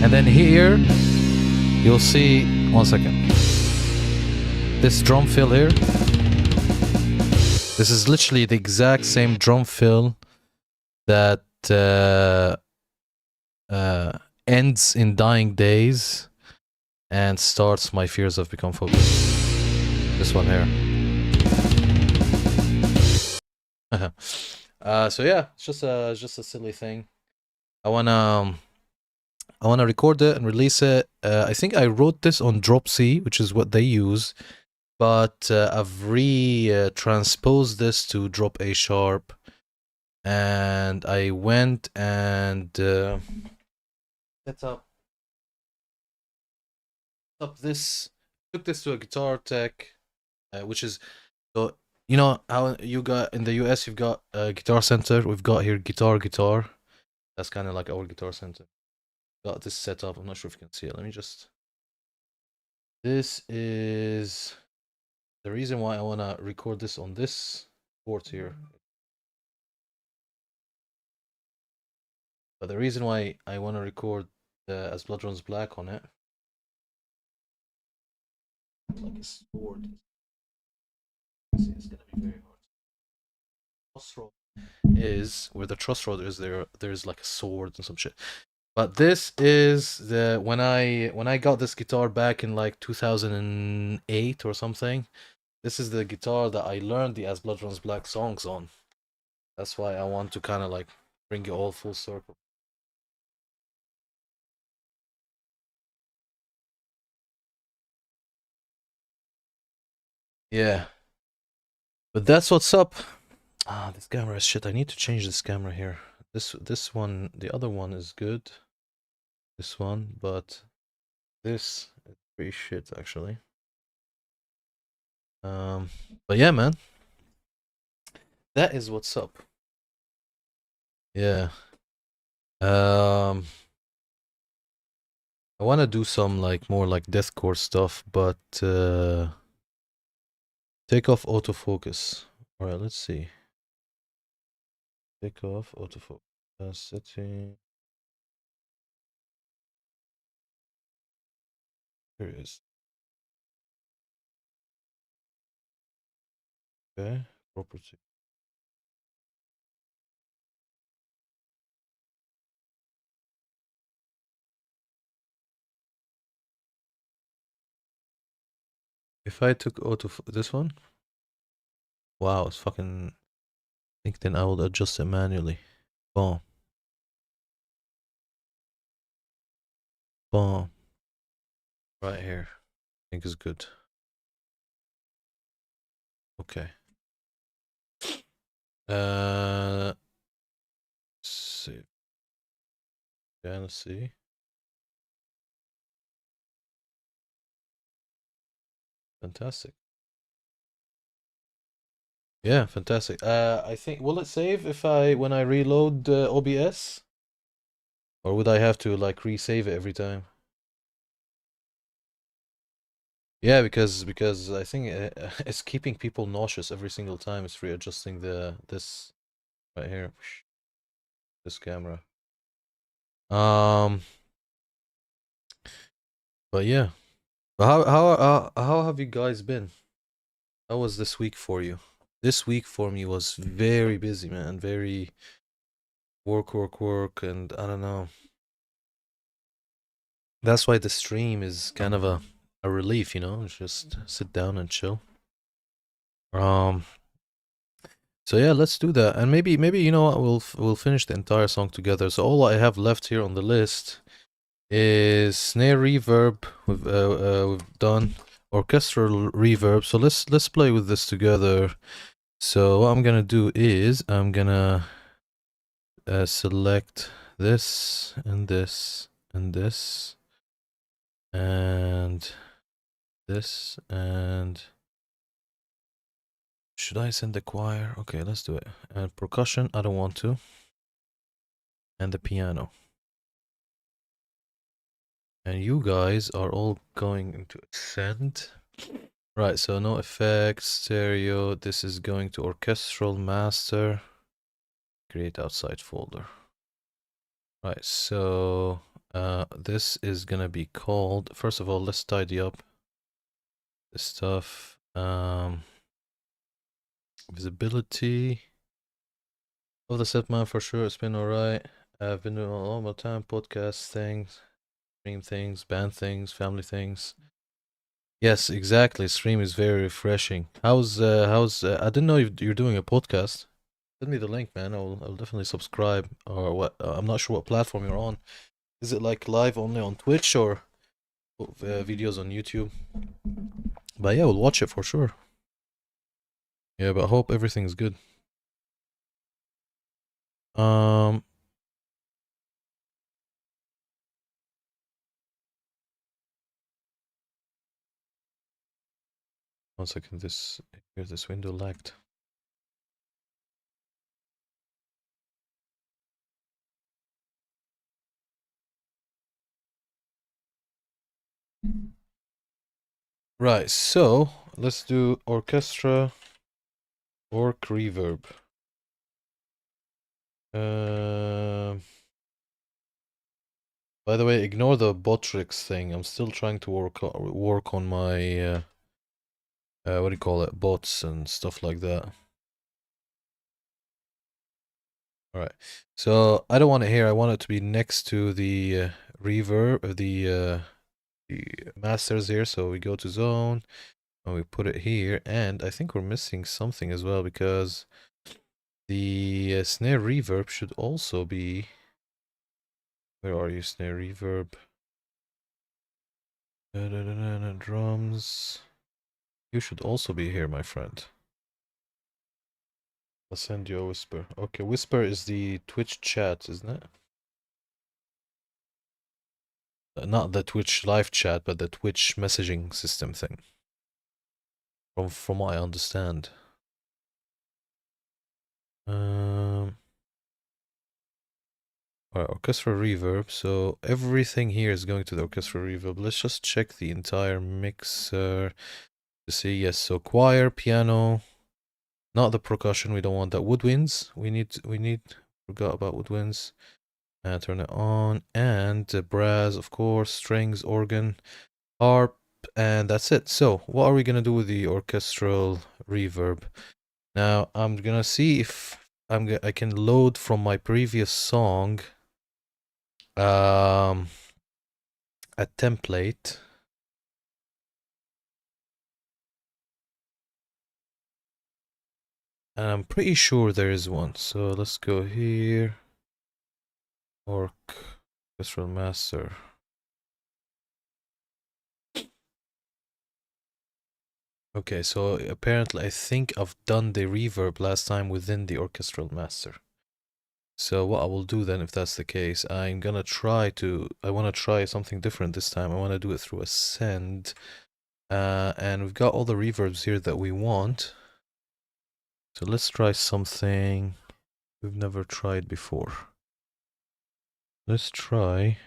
And then here, you'll see, 1 second, this drum fill here. This is literally the exact same drum fill that ends In Dying Days and starts My Fears Have Become Phobias. This one here. So yeah, it's just a silly thing. I wanna record it and release it. I think I wrote this on Drop C, which is what they use, but I've transposed this to Drop A sharp, and I went and set up this. Took this to a guitar tech, which is so you know how you got in the US, you've got Guitar Center. We've got here Guitar. That's kind of like our Guitar Center. Got this set up. I'm not sure if you can see it. Let me just. This is the reason why I want to record this on this port here. But the reason why I want to record As Blood Runs Black on it, like a sword. See, it's gonna be very hard. Crossroad is where the truss rod is. There's like a sword and some shit. But this is the when I got this guitar back in like 2008 or something. This is the guitar that I learned the As Blood Runs Black songs on. That's why I want to kind of like bring it all full circle. Yeah, but that's what's up. Ah, this camera is shit. I need to change this camera here. This one, the other one is good. This one, but this is pretty shit actually. Um, but yeah, man, that is what's up. Yeah. Um, I want to do some like more like deathcore stuff, but take off autofocus. All right, let's see. Take off autofocus. Setting. Here it is. Okay, property. If I took this one, wow, it's fucking. I think then I will adjust it manually. Boom. Boom. Right here. I think is good. Okay. Let's see. Yeah, let's see. Fantastic. Yeah, fantastic. I think will it save if when I reload OBS, or would I have to like resave it every time? Yeah, because I think it's keeping people nauseous every single time it's readjusting this right here, this camera. Um, but yeah. But how have you guys been? How was this week for you? This week for me was very busy, man. Very work, and I don't know. That's why the stream is kind of a relief, you know. Just sit down and chill. Um. So yeah, let's do that, and maybe you know what, we'll finish the entire song together. So all I have left here on the list is snare reverb. We've done orchestral reverb. So let's play with this together. So what I'm gonna do is I'm gonna select this and this and this and this and should I send the choir? Okay, let's do it. And percussion, I don't want to. And the piano. And you guys are all going to send. Right, so no effects, stereo. This is going to orchestral master. Create outside folder. Right, so this is gonna be called, first of all, let's tidy up this stuff. Visibility of the set man for sure. It's been alright. I've been doing all my time, podcast things, stream things, band things, family things. Yes, exactly. Stream is very refreshing. How's I didn't know you're doing a podcast. Send me the link, man. I'll definitely subscribe. Or what? I'm not sure what platform you're on. Is it like live only on Twitch or videos on YouTube? But yeah, we'll watch it for sure. Yeah, but I hope everything's good. Um. 1 second, here's this window lagged. Right, so let's do orchestra orc reverb. By the way, ignore the Botrix thing. I'm still trying to work on my what do you call it, bots and stuff like that. All right, so I don't want it here. I want it to be next to the reverb, the masters here. So we go to zone and we put it here. And I think we're missing something as well because the snare reverb should also be. Where are you, snare reverb? Drums. You should also be here, my friend. I'll send you a whisper. Okay, whisper is the Twitch chat, isn't it? Not the Twitch live chat, but the Twitch messaging system thing. From what I understand. Alright, orchestra reverb. So everything here is going to the orchestra reverb. Let's just check the entire mixer to see. Yes, so choir, piano, not the percussion. We don't want that. Woodwinds. We need. Forgot about woodwinds. And turn it on. And brass, of course. Strings, organ, harp, and that's it. So what are we gonna do with the orchestral reverb? Now I'm gonna see if I can load from my previous song a template. And I'm pretty sure there is one. So let's go here. Orchestral master. Okay, so apparently I think I've done the reverb last time within the orchestral master. So what I will do then, if that's the case, I want to try something different this time. I want to do it through Ascend. And we've got all the reverbs here that we want. So let's try something we've never tried before. Let's try.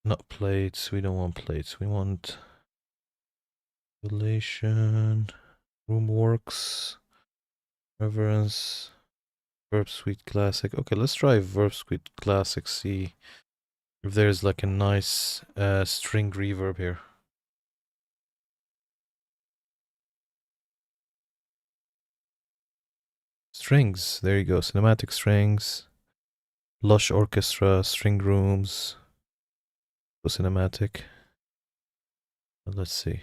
Not plates, we don't want plates. We want relation, roomworks, reverence, verb suite classic. Okay, let's try verb suite classic, see if there's like a nice string reverb here. Strings, there you go. Cinematic strings, lush orchestra, string rooms, cinematic. Let's see.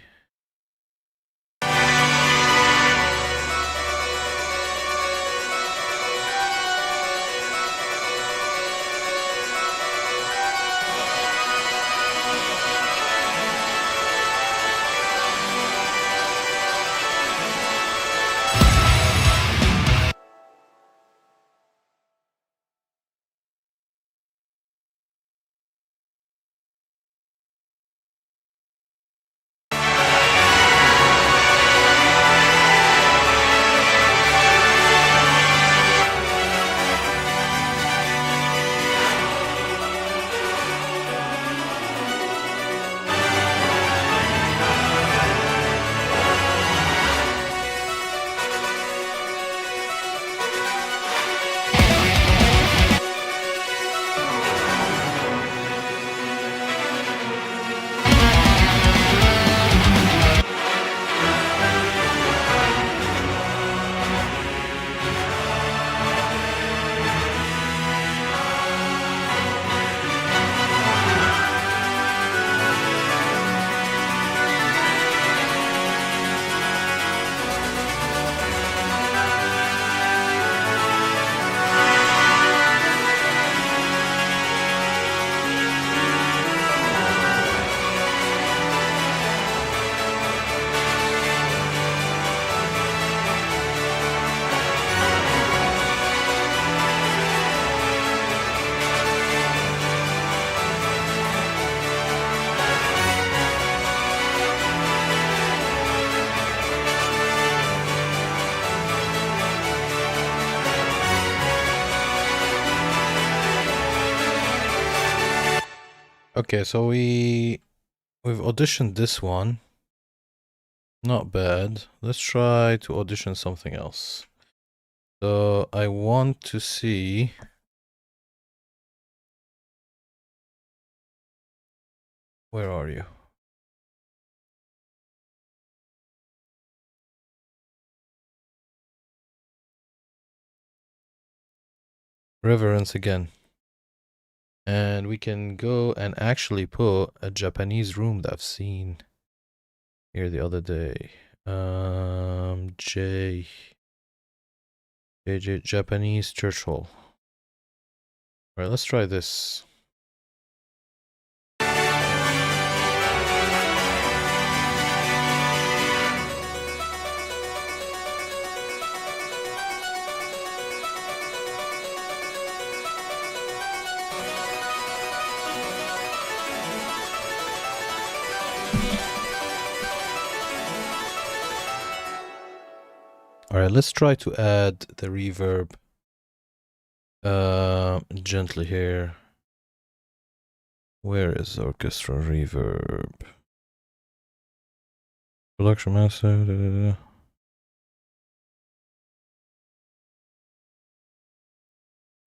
Okay, so we've auditioned this one. Not bad. Let's try to audition something else. So I want to see. Where are you? Reverence again. And we can go and actually put a Japanese room that I've seen here the other day. Japanese church hall. All right, let's try this. All right, let's try to add the reverb gently here. Where is orchestra reverb? Production master. Da, da, da.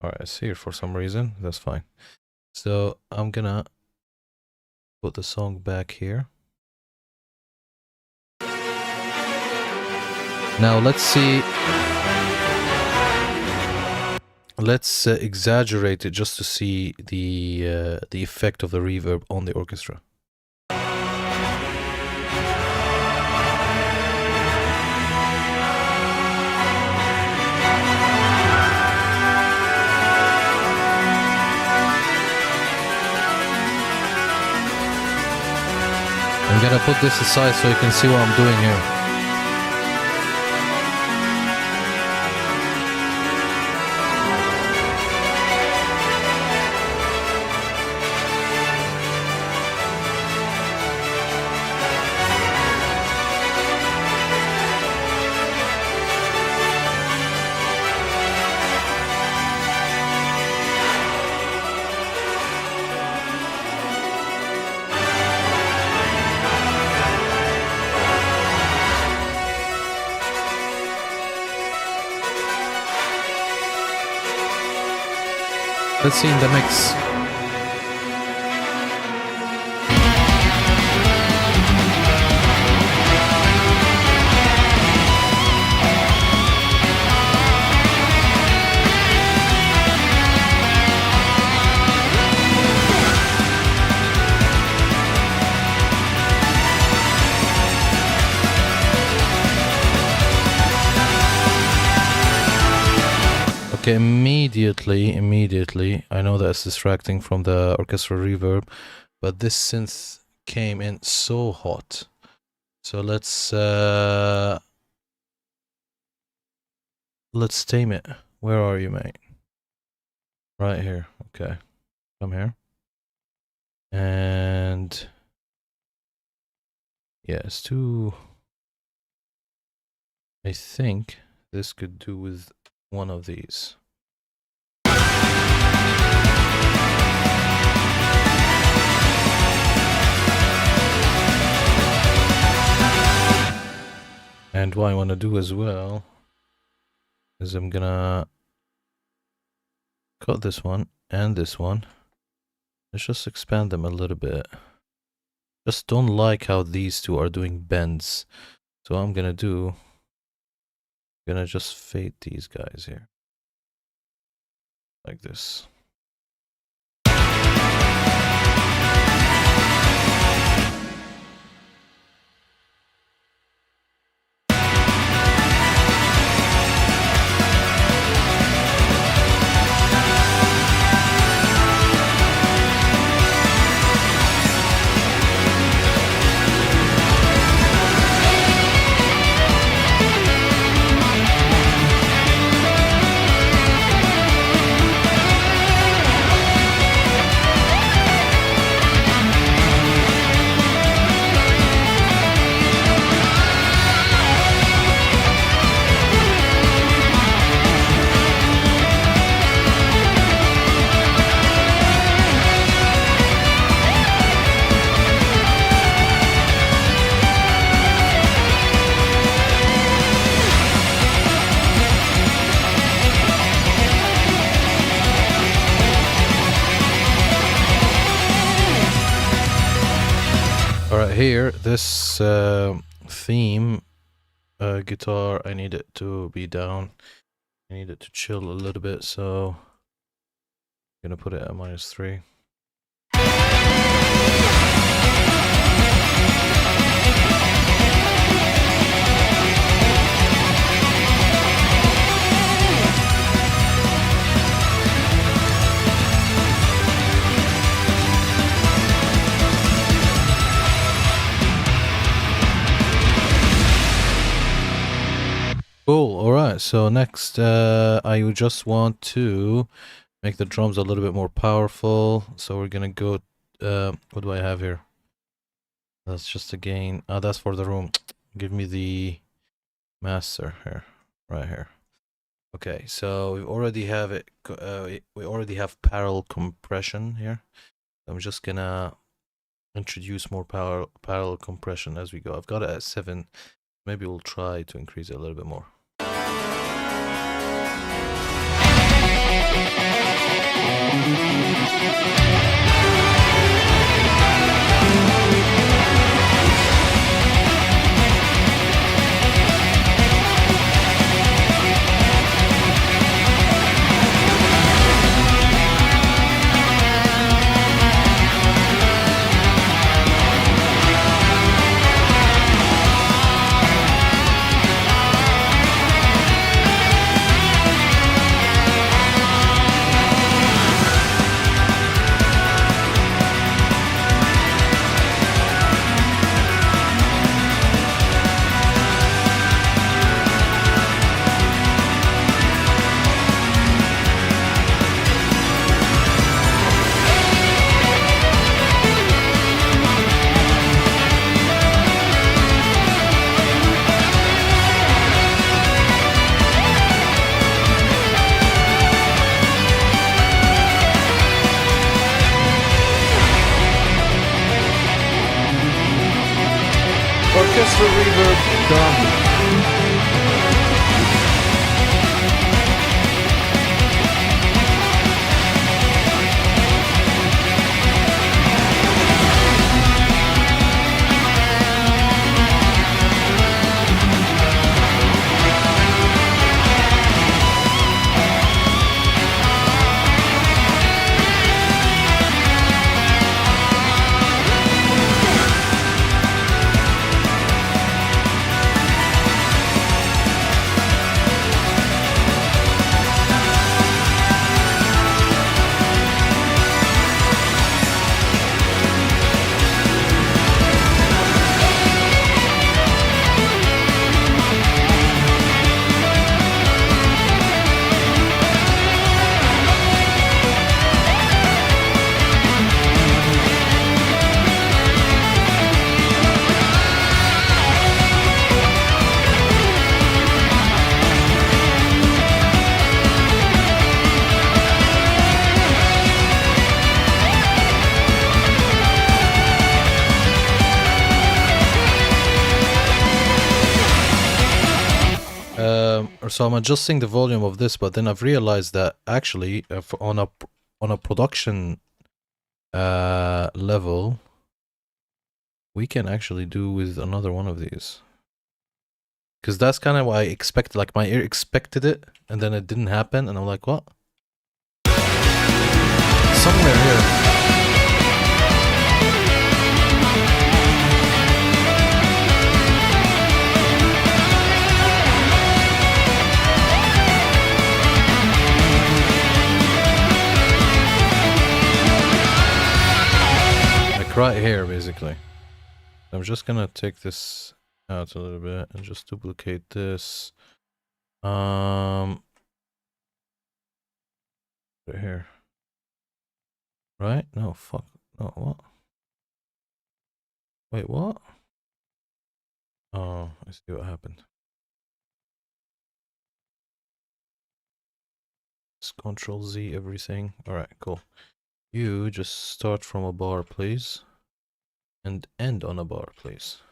All right, it's here for some reason. That's fine. So I'm gonna put the song back here. Now let's see. Let's exaggerate it just to see the effect of the reverb on the orchestra. I'm gonna put this aside so you can see what I'm doing here. Let's see in the mix. Okay, immediately, I know that's distracting from the orchestral reverb, but this synth came in so hot. So let's tame it. Where are you, mate? Right here. Okay, come here. And yeah, it's too. I think this could do with one of these. And what I want to do as well is I'm gonna cut this one and this one. Let's just expand them a little bit. Just don't like how these two are doing bends. So what I'm gonna do, I'm gonna just fade these guys here. Like this. All right, here, this theme guitar, I need it to be down. I need it to chill a little bit, so I'm gonna put it at -3. Cool. All right. So next, I would just want to make the drums a little bit more powerful. So we're gonna go. What do I have here? That's just a gain. Oh, that's for the room. Give me the master here, right here. Okay. So we already have it. We already have parallel compression here. I'm just gonna introduce more parallel compression as we go. I've got it at 7. Maybe we'll try to increase it a little bit more. Orchestral reverb done. So I'm adjusting the volume of this, but then I've realized that actually on a production level, we can actually do with another one of these. Because that's kind of what I expected. Like my ear expected it, and then it didn't happen, and I'm like, what? Somewhere here. Right here, basically. I'm just gonna take this out a little bit and just duplicate this. Right here. Right? No, fuck. No, what? Wait, what? Oh, I see what happened. Just Control Z everything. Alright, cool. You just start from a bar, please. And end on a bar, please.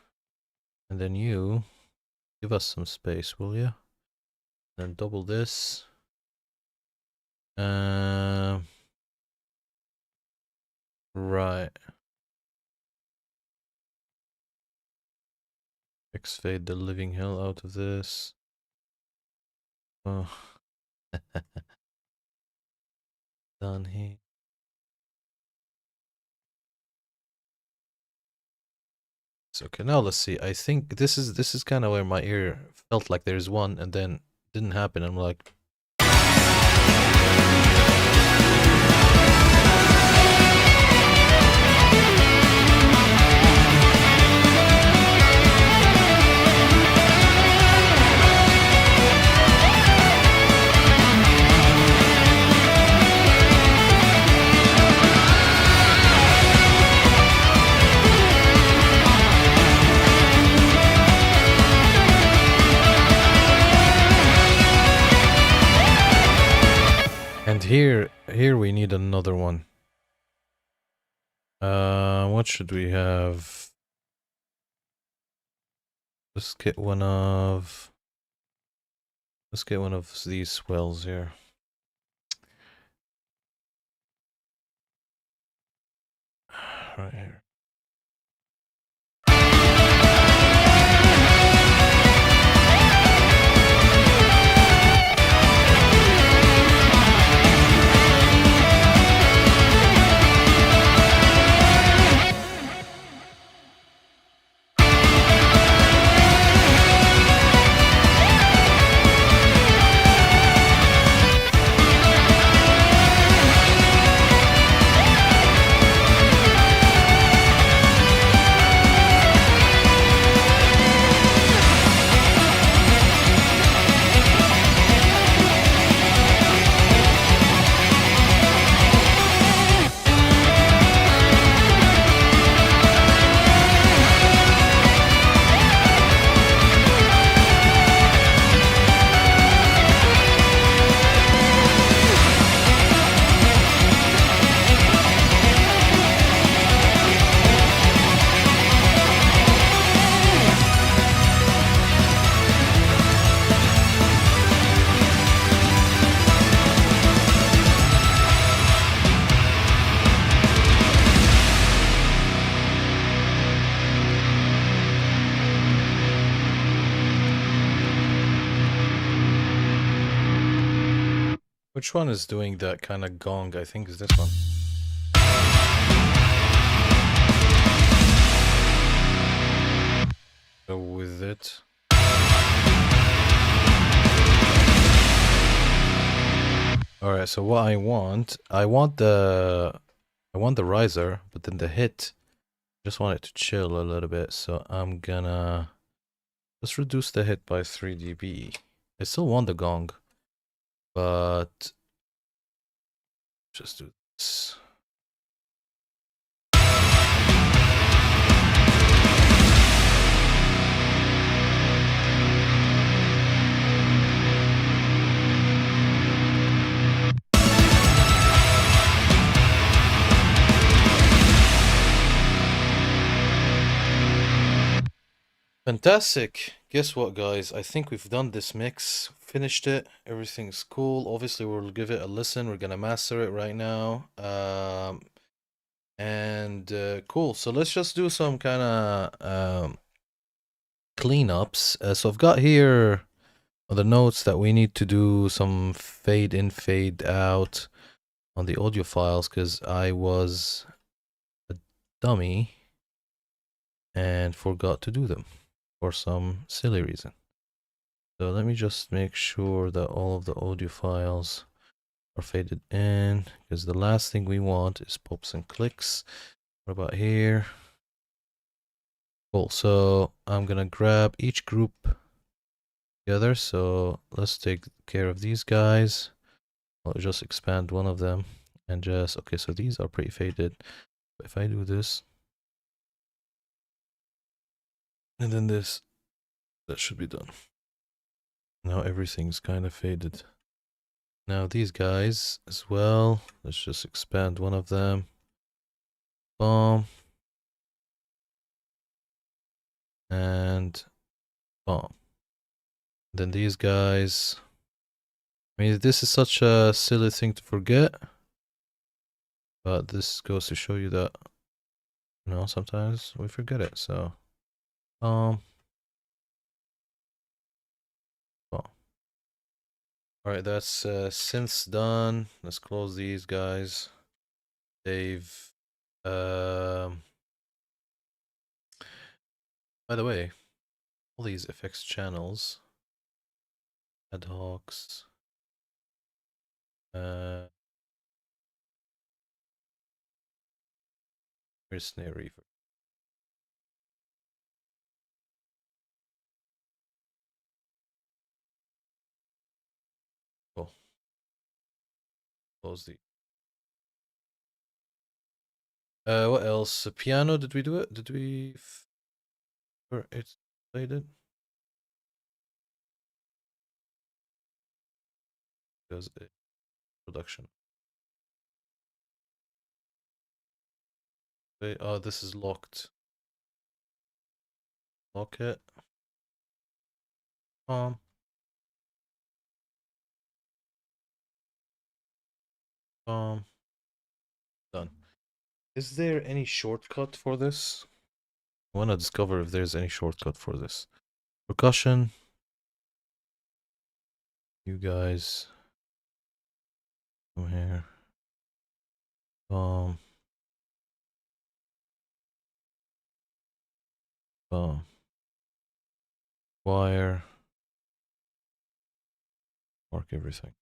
And then you give us some space, will you? Then double this. Right. X-fade the living hell out of this. Oh. Done here. So okay, now let's see. I think this is kind of where my ear felt like there's one and then didn't happen. I'm like, and here we need another one. What should we have? Let's get one of these swells here. Right here. Which one is doing that kind of gong? I think is this one. Go with it. Alright, so what I want the riser, but then the hit, I just want it to chill a little bit, so I'm gonna just reduce the hit by 3 dB. I still want the gong, but just do this. Fantastic. Guess what, guys? I think we've done this mix, finished it. Everything's cool. Obviously, we'll give it a listen. We're gonna master it right now. Cool. So let's just do some kind of cleanups. So I've got here the notes that we need to do some fade in, fade out on the audio files because I was a dummy and forgot to do them for some silly reason. So let me just make sure that all of the audio files are faded in because the last thing we want is pops and clicks. What about here? Cool. So I'm gonna grab each group together. So let's take care of these guys. I'll just expand one of them and just, okay, so these are pretty faded. If I do this, and then this, that should be done. Now everything's kind of faded. Now these guys as well, let's just expand one of them. Boom. And boom. Then these guys, I mean, this is such a silly thing to forget, but this goes to show you that, you know, sometimes we forget it. So, Alright, that's synths done. Let's close these guys. They've by the way, all these effects channels, ad hocs, where's snare reverb? Oh, close the. What else? Piano? Did we do it? Did we? Or it's played it? Does it? Production. Wait, oh, this is locked. Lock it. Um. Done. Is there any shortcut for this? I want to discover if there's any shortcut for this. Percussion. You guys. Come here. Um. Wire. Mark everything.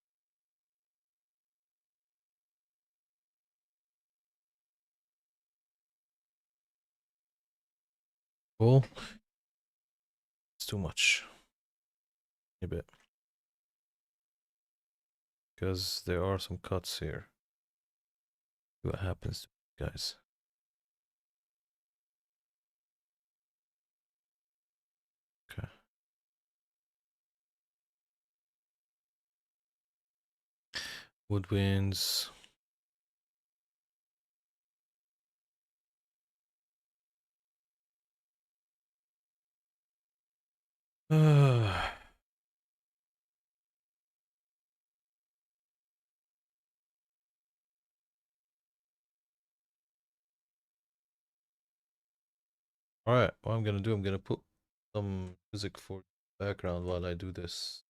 Cool. It's too much. A bit. Because there are some cuts here. See what happens to you guys. Okay. Woodwinds. Alright, what I'm gonna do, I'm gonna put some music for background while I do this.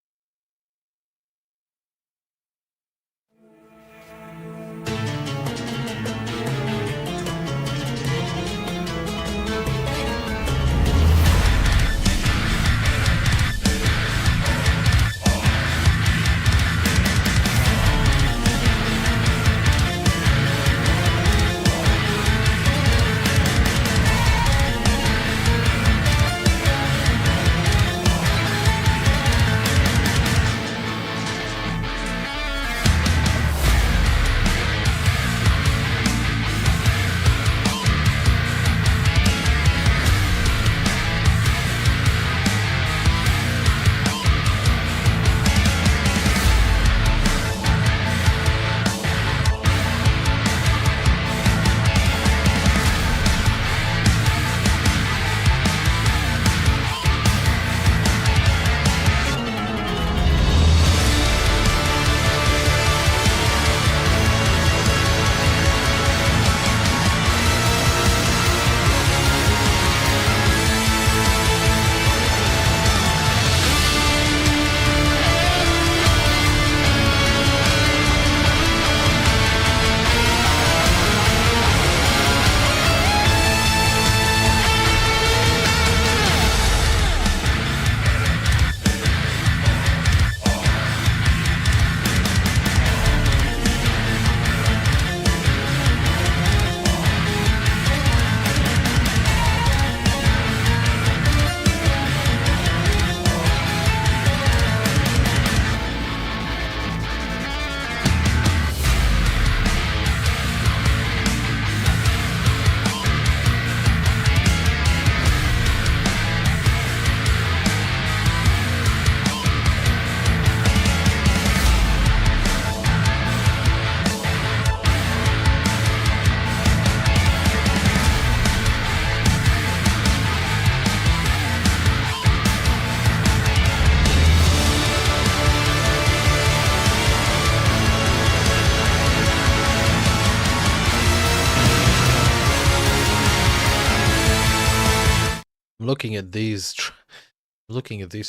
I'm looking at these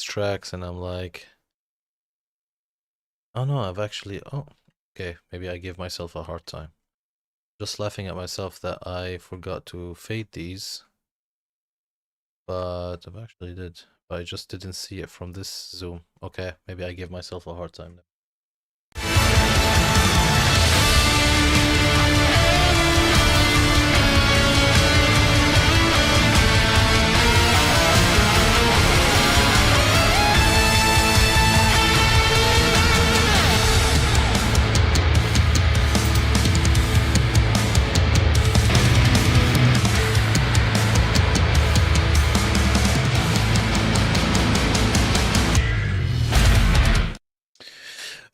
tracks and I'm like, Oh no, I've actually. Oh, okay. Maybe I gave myself a hard time. Just laughing at myself that I forgot to fade these. But I've actually did. But I just didn't see it from this zoom. Okay, maybe I gave myself a hard time.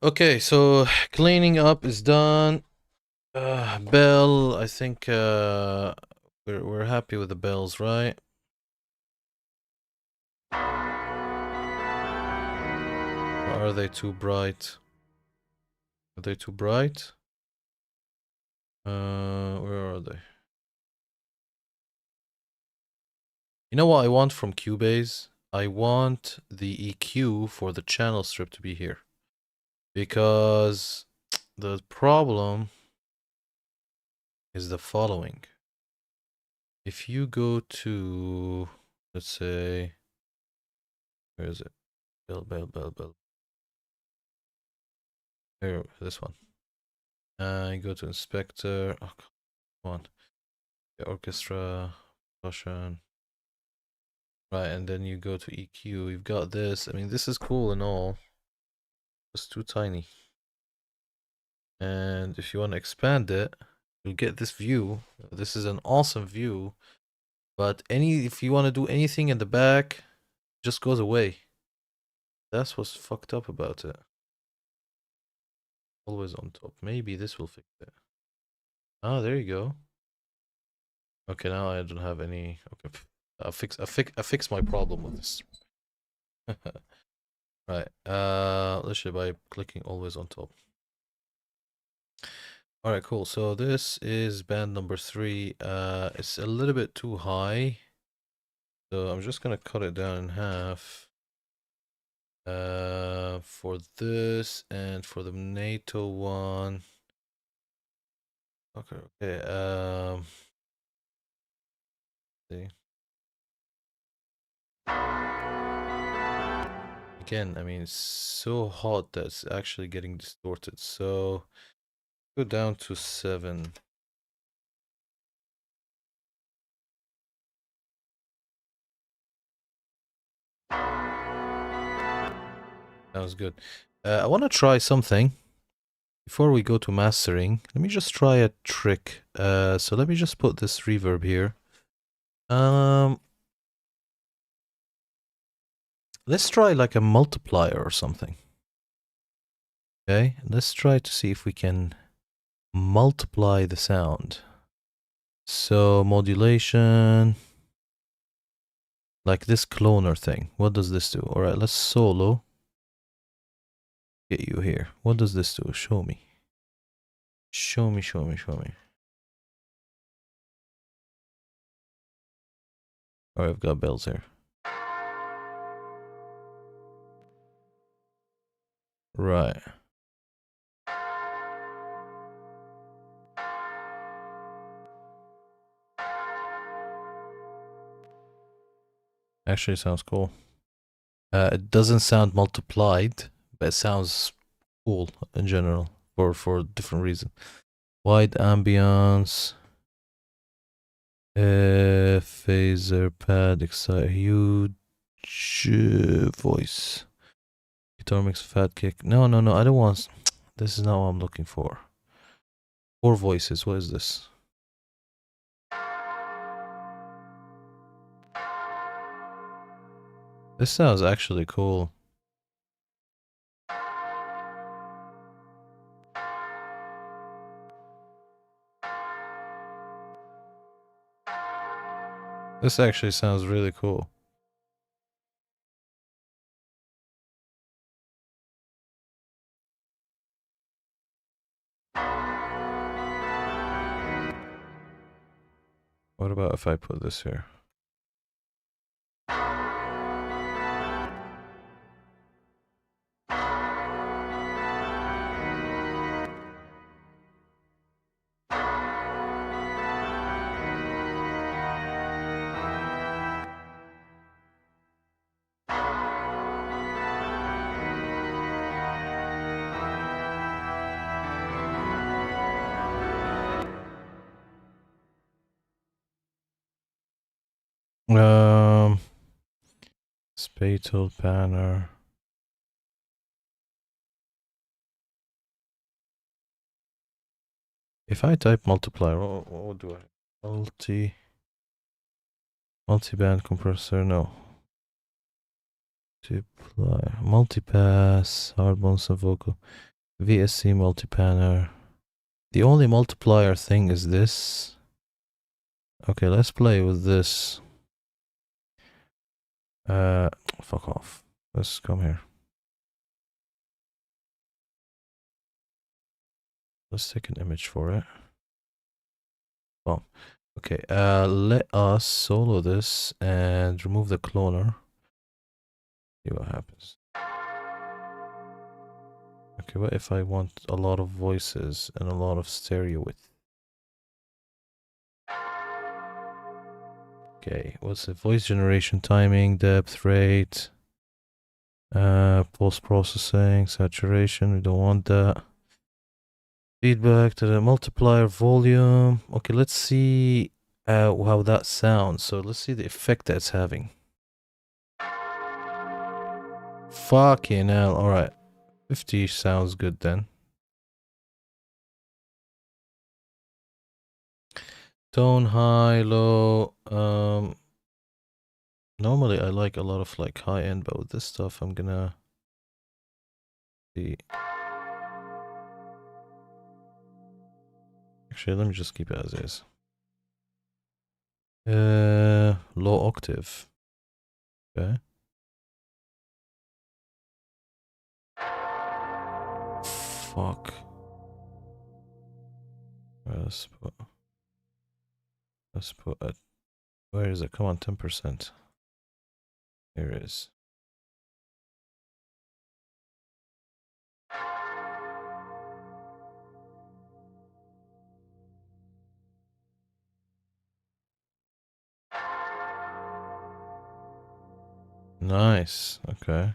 Okay, so cleaning up is done. Bell, I think we're happy with the bells, right? Or are they too bright? Are they too bright? Where are they? You know what I want from Cubase? I want the EQ for the channel strip to be here. Because the problem is the following. If you go to, let's say, where is it? Bell. Here, this one. You go to inspector. Oh, come on. The orchestra, percussion. Right, and then you go to EQ. You've got this. I mean, this is cool and all. It's too tiny. And if you want to expand it, you'll get this view. This is an awesome view. But if you want to do anything in the back, it just goes away. That's what's fucked up about it. Always on top. Maybe this will fix it. Ah, there you go. Okay, now I don't have any. Okay, I fix my problem with this. Right. Literally by clicking always on top. All right, cool. So this is band number 3. It's a little bit too high, so I'm just gonna cut it down in half. For this and for the NATO one. Okay. See. Again, I mean, it's so hot that it's actually getting distorted. So go down to 7. That was good. I want to try something. Before we go to mastering, let me just try a trick. So let me just put this reverb here. Let's try like a multiplier or something. Okay, let's try to see if we can multiply the sound. So modulation, like this cloner thing. What does this do? All right, let's solo. Get you here. What does this do? Show me. Show me. All right, I've got bells here. Right. Actually, sounds cool. It doesn't sound multiplied, but it sounds cool in general for different reasons. Wide ambience, phaser pad, excite, huge voice, guitar mix, fat kick. No, I don't want. This is not what I'm looking for. 4 voices. What is this? This sounds actually cool. This actually sounds really cool. What about if I put this here? Spatial banner. If I type multiplier, what do I? Multi-band compressor, no. Multiplier, multipass, hard bounce and vocal, VSC multipanner. The only multiplier thing is this. Okay, let's play with this. Fuck off. Let's come here. Let's take an image for it. Well, okay, let us solo this and remove the cloner. See what happens. Okay, what if I want a lot of voices and a lot of stereo width? Okay, what's the voice generation timing, depth, rate, post-processing, saturation, we don't want that. Feedback to the multiplier volume. Okay, let's see how that sounds. So let's see the effect that's having. Fucking hell, alright. 50 sounds good then. Tone high, low. Normally I like a lot of like high end, but with this stuff I'm gonna see. Actually, let me just keep it as is. Low octave. Okay. Fuck. Let's put it. Where is it? Come on, 10%. Here it is. Nice. Okay.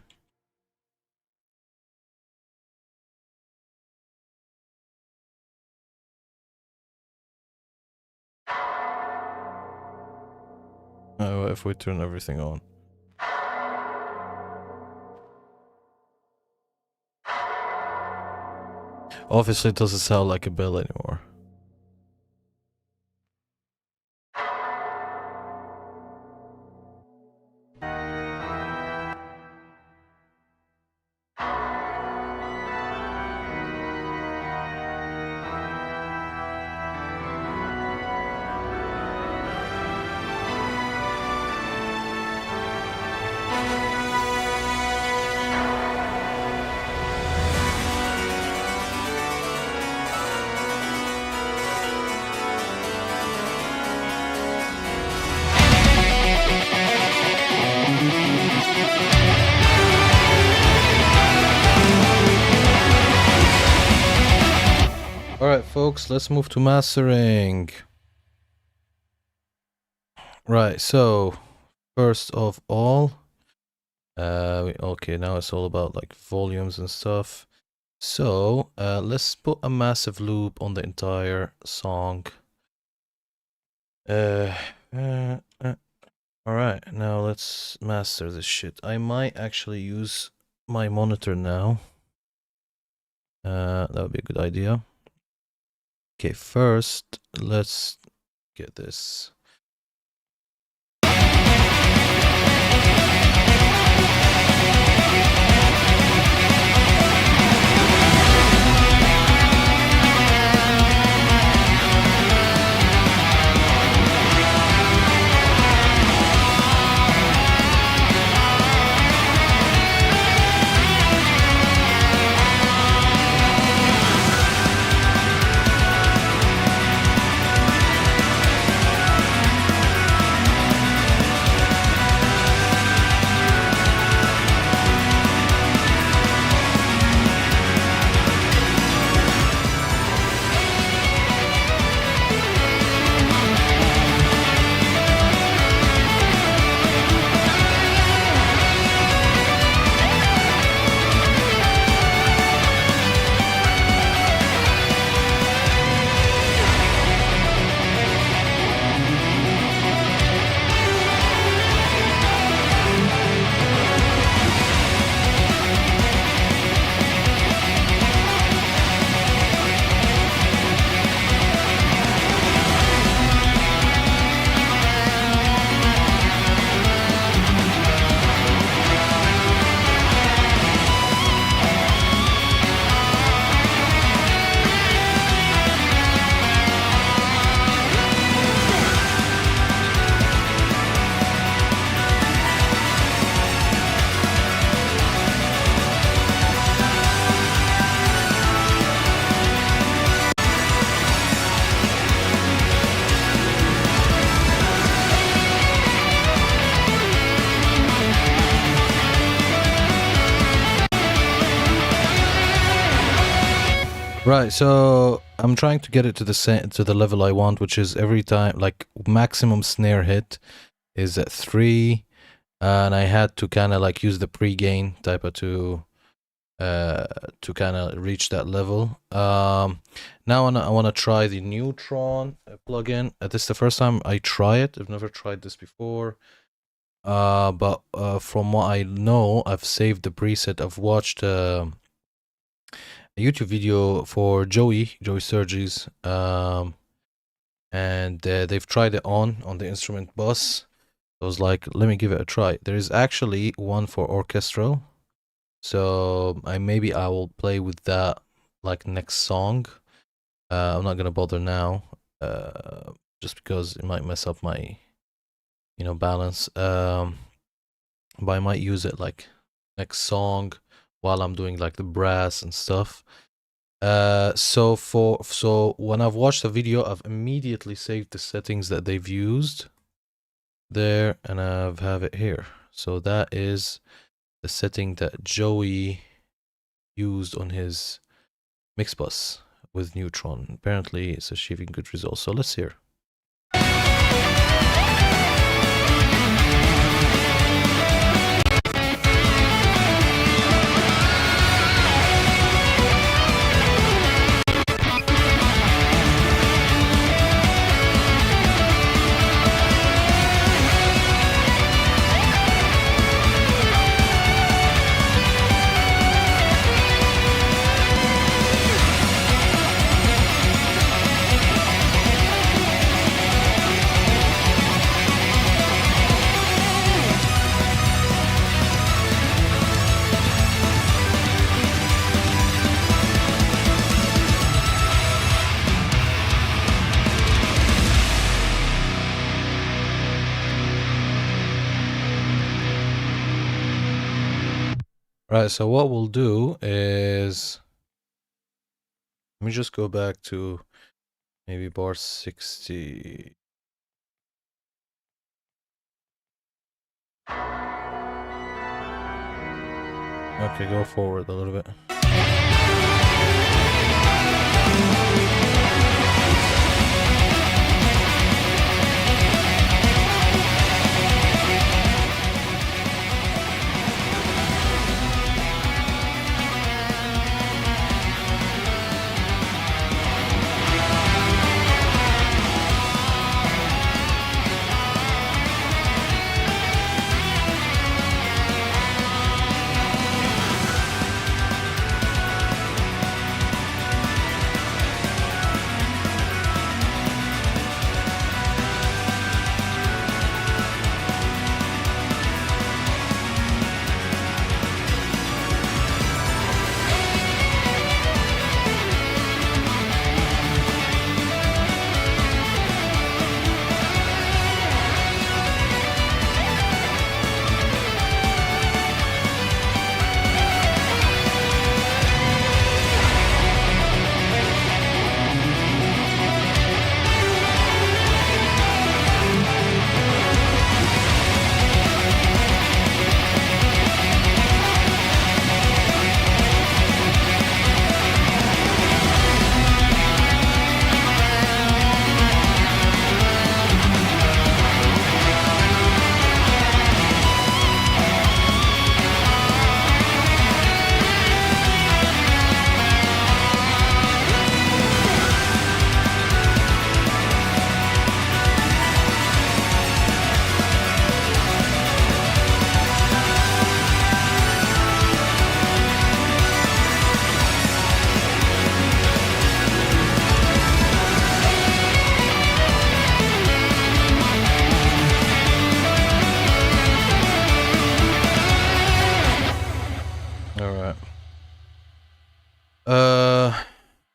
What if we turn everything on? Obviously, it doesn't sound like a bell anymore. Alright, folks, let's move to mastering. Right, so first of all, okay, now it's all about like volumes and stuff. So let's put a massive loop on the entire song. Alright, now let's master this shit. I might actually use my monitor now. That would be a good idea. Okay, first, let's get this. Right, so I'm trying to get it to the level I want, which is every time like maximum snare hit is at 3, and I had to kind of like use the pre-gain type of to kind of reach that level. Now I want to try the Neutron plugin. This is the first time I try it. I've never tried this before. But from what I know, I've saved the preset. I've watched a YouTube video for Joey Sturgis, and they've tried it on the instrument bus. I was like, let me give it a try. There is actually one for orchestral, so maybe I will play with that like next song. I'm not gonna bother now, just because it might mess up my, balance. But I might use it like next song while I'm doing like the brass and stuff. So when I've watched the video, I've immediately saved the settings that they've used there, and I've have it here. So that is the setting that Joey used on his mix bus with Neutron. Apparently, it's achieving good results. So let's hear. Right, so what we'll do is, let me just go back to maybe bar 60. Okay, go forward a little bit.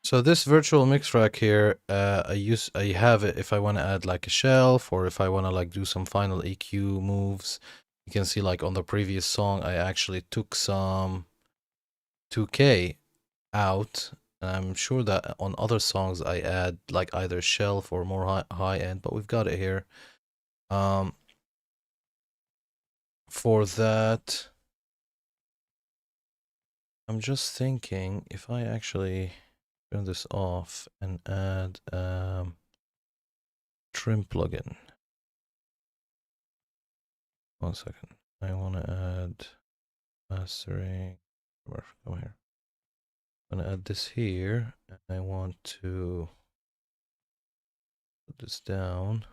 So this virtual mix rack here, I have it if I want to add like a shelf, or if I want to like do some final EQ moves. You can see like on the previous song, I actually took some 2K out. I'm sure that on other songs I add like either shelf or more high end, but we've got it here. For that, I'm just thinking if I actually Turn this off and add trim plugin. 1 second. I want to add mastering. Come here. I'm gonna add this here, and I want to put this down.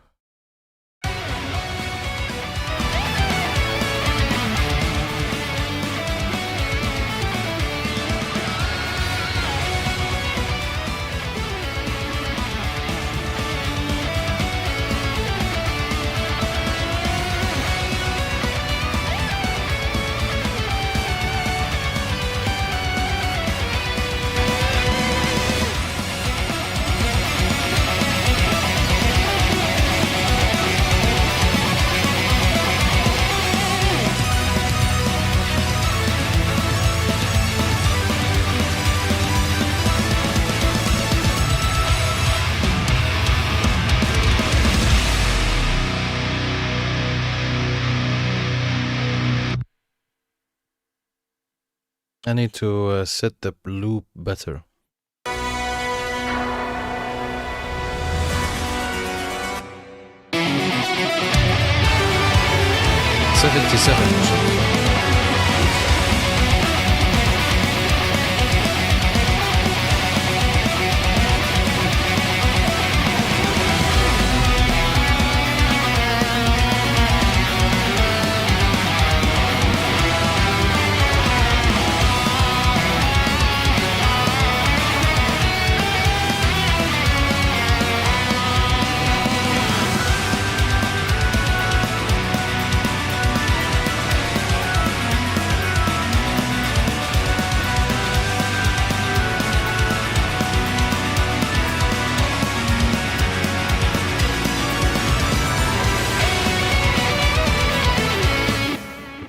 I need to set the loop better. 77.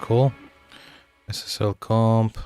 Cool. SSL comp.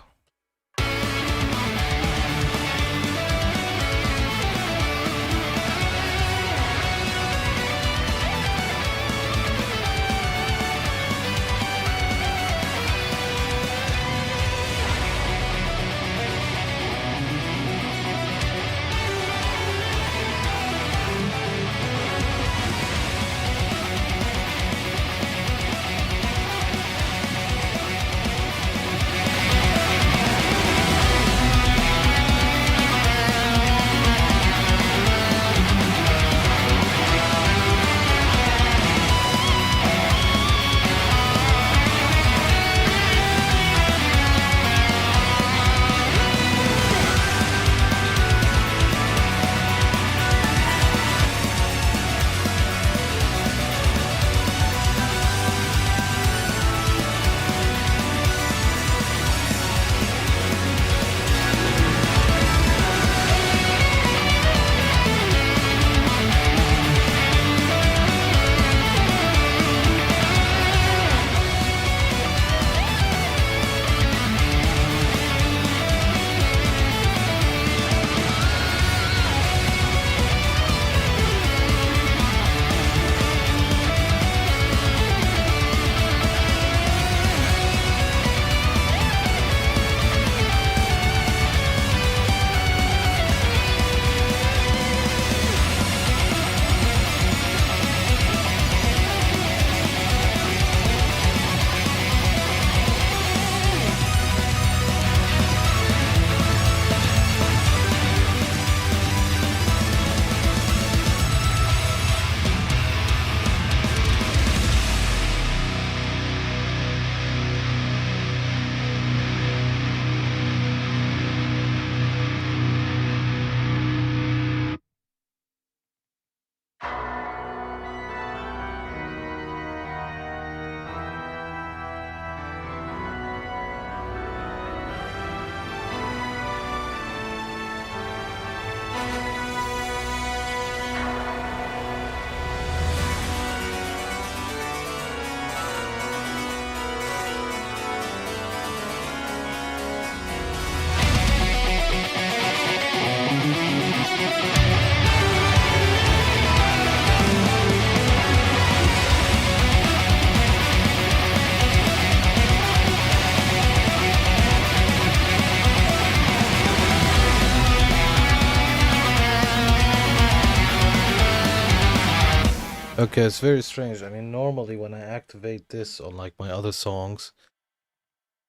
Okay, it's very strange. I mean, normally when I activate this on like my other songs,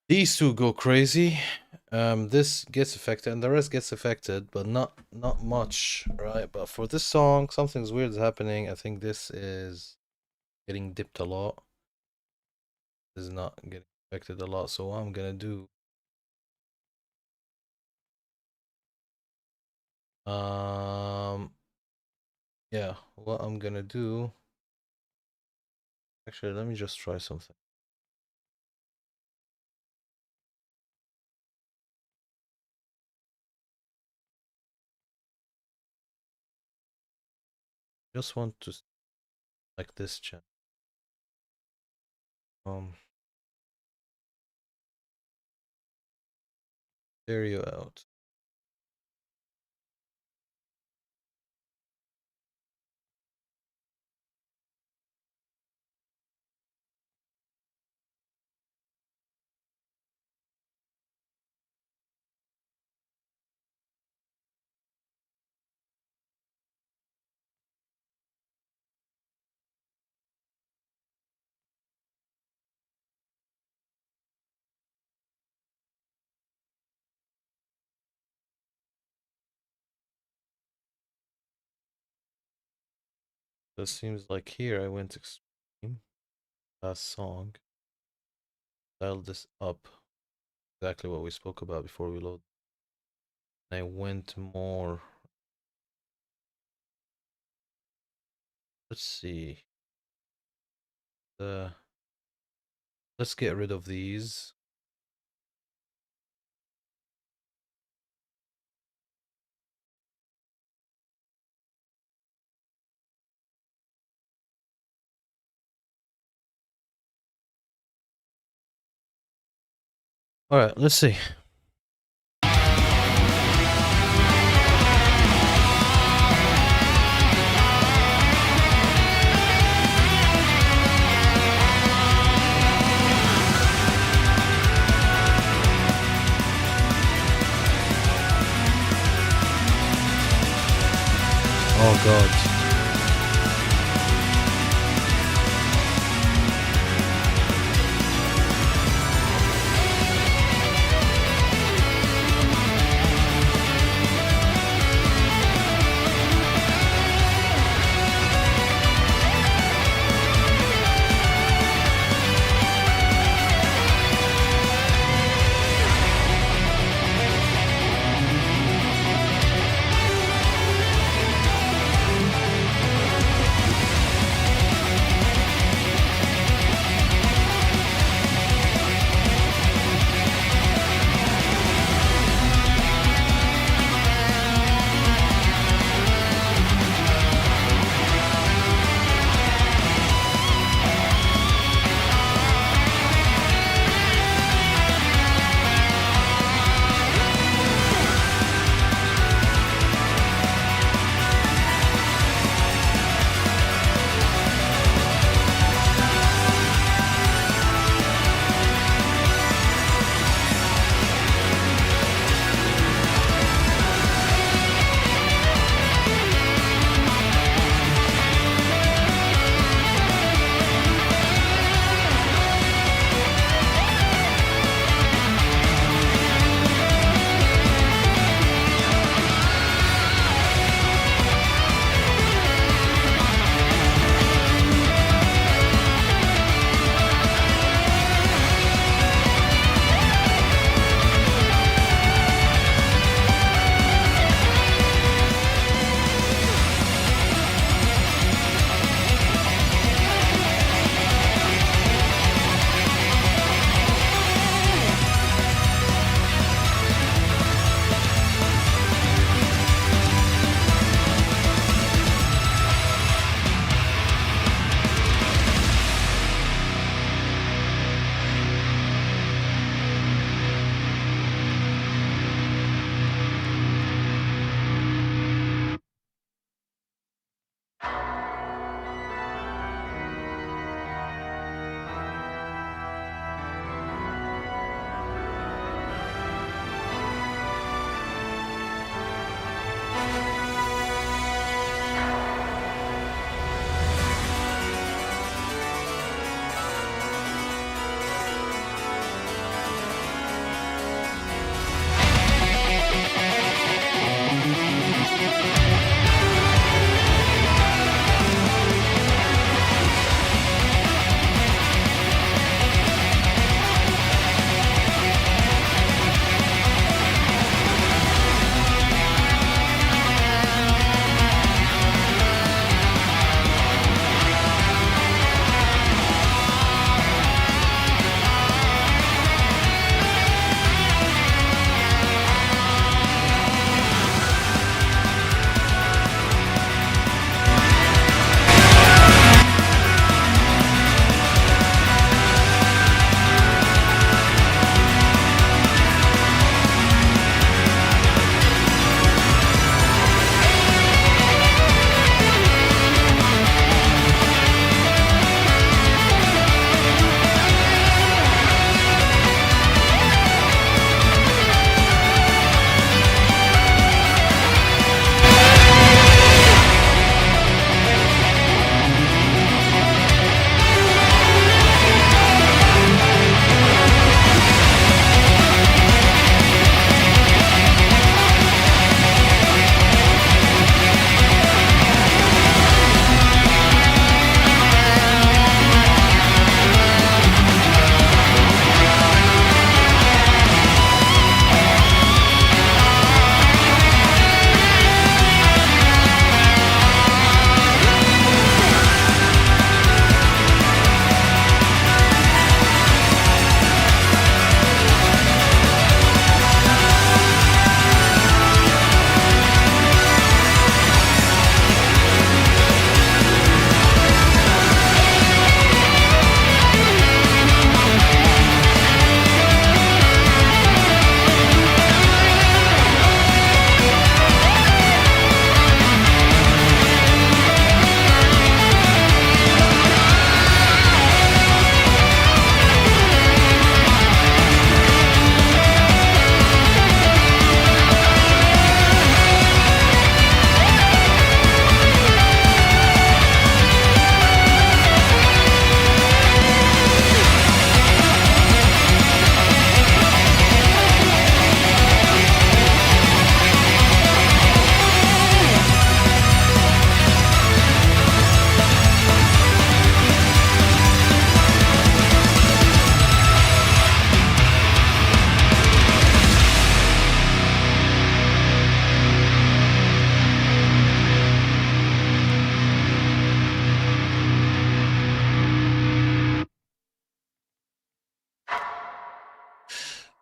these two go crazy. This gets affected and the rest gets affected, but not much, right? But for this song, something's weird is happening. I think this is getting dipped a lot. This is not getting affected a lot. So what I'm gonna do, yeah, what I'm gonna do. Actually, let me just try something. Just want to like this channel. Stereo out. So it seems like here I went extreme. Last song. Dial this up. Exactly what we spoke about before we load. I went more. Let's see. Let's get rid of these. All right, let's see. Oh God.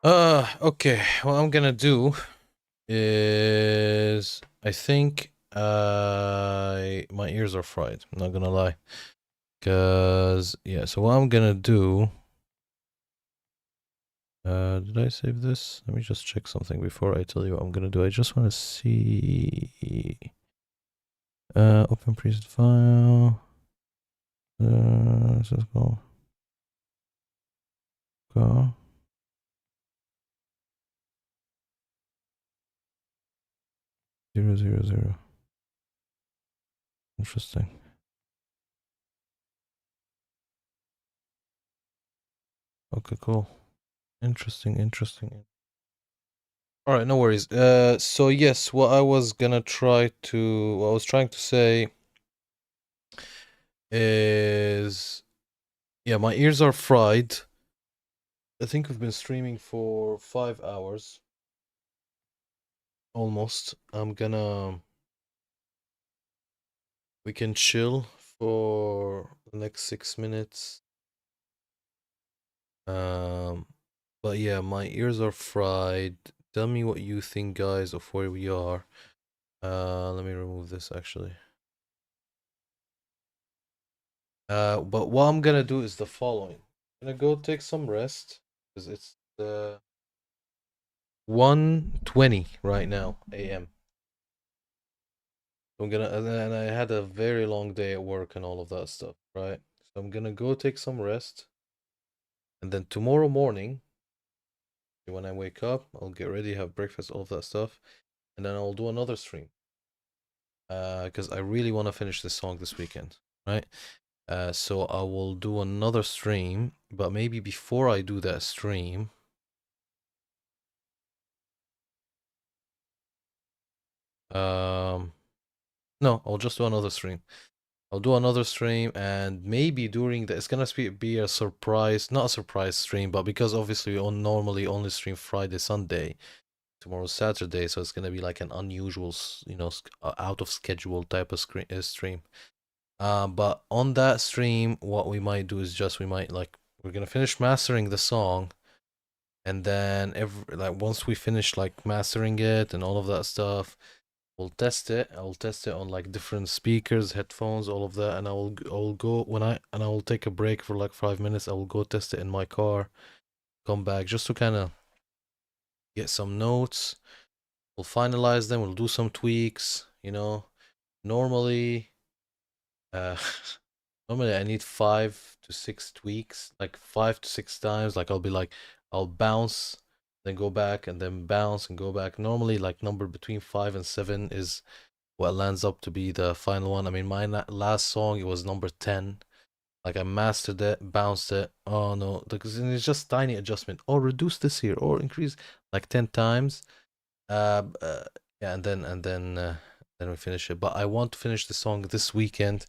Okay. What I'm gonna do is I think my ears are fried. I'm not gonna lie. Cause yeah, so what I'm gonna do did I save this? Let me just check something before I tell you what I'm gonna do. I just wanna see open preset file. Let's just go. 000. Interesting. Okay, cool. Interesting. All right, no worries. So yes, what I was trying to say is, yeah, my ears are fried. I think we've been streaming for 5 hours, almost. We can chill for the next 6 minutes. Um, but yeah, my ears are fried. Tell me what you think, guys, of where we are. Let me remove this actually. But what I'm gonna do is the following. I'm gonna go take some rest because it's 1:20 right now a.m. I'm gonna and I had a very long day at work and all of that stuff, right? So I'm gonna go take some rest, and then tomorrow morning, when I wake up, I'll get ready, have breakfast, all of that stuff, and then I'll do another stream. Because I really want to finish this song this weekend, right? So I will do another stream, but maybe before I do that stream, no, I'll just do another stream. I'll do another stream, and maybe during the, it's gonna be a surprise, not a surprise stream, but because obviously we normally only stream Friday, Sunday. Tomorrow's Saturday, so it's gonna be like an unusual, out of schedule type of stream. But on that stream, what we might do is just we're gonna finish mastering the song, and then once we finish like mastering it and all of that stuff, we'll test it. I will test it on like different speakers, headphones, all of that, and I will go I will take a break for like 5 minutes. I will go test it in my car, come back just to kind of get some notes. We'll finalize them. We'll do some tweaks. Normally, uh, normally I need 5 to 6 tweaks, like 5 to 6 times. Like I'll bounce, then go back, and then bounce and go back. Normally, like number between 5 and 7 is what lands up to be the final one. I mean, my last song, it was number 10. Like I mastered it, bounced it. Oh no, because it's just tiny adjustment. Or reduce this here, or increase like 10 times. Uh, uh yeah, and then we finish it. But I want to finish the song this weekend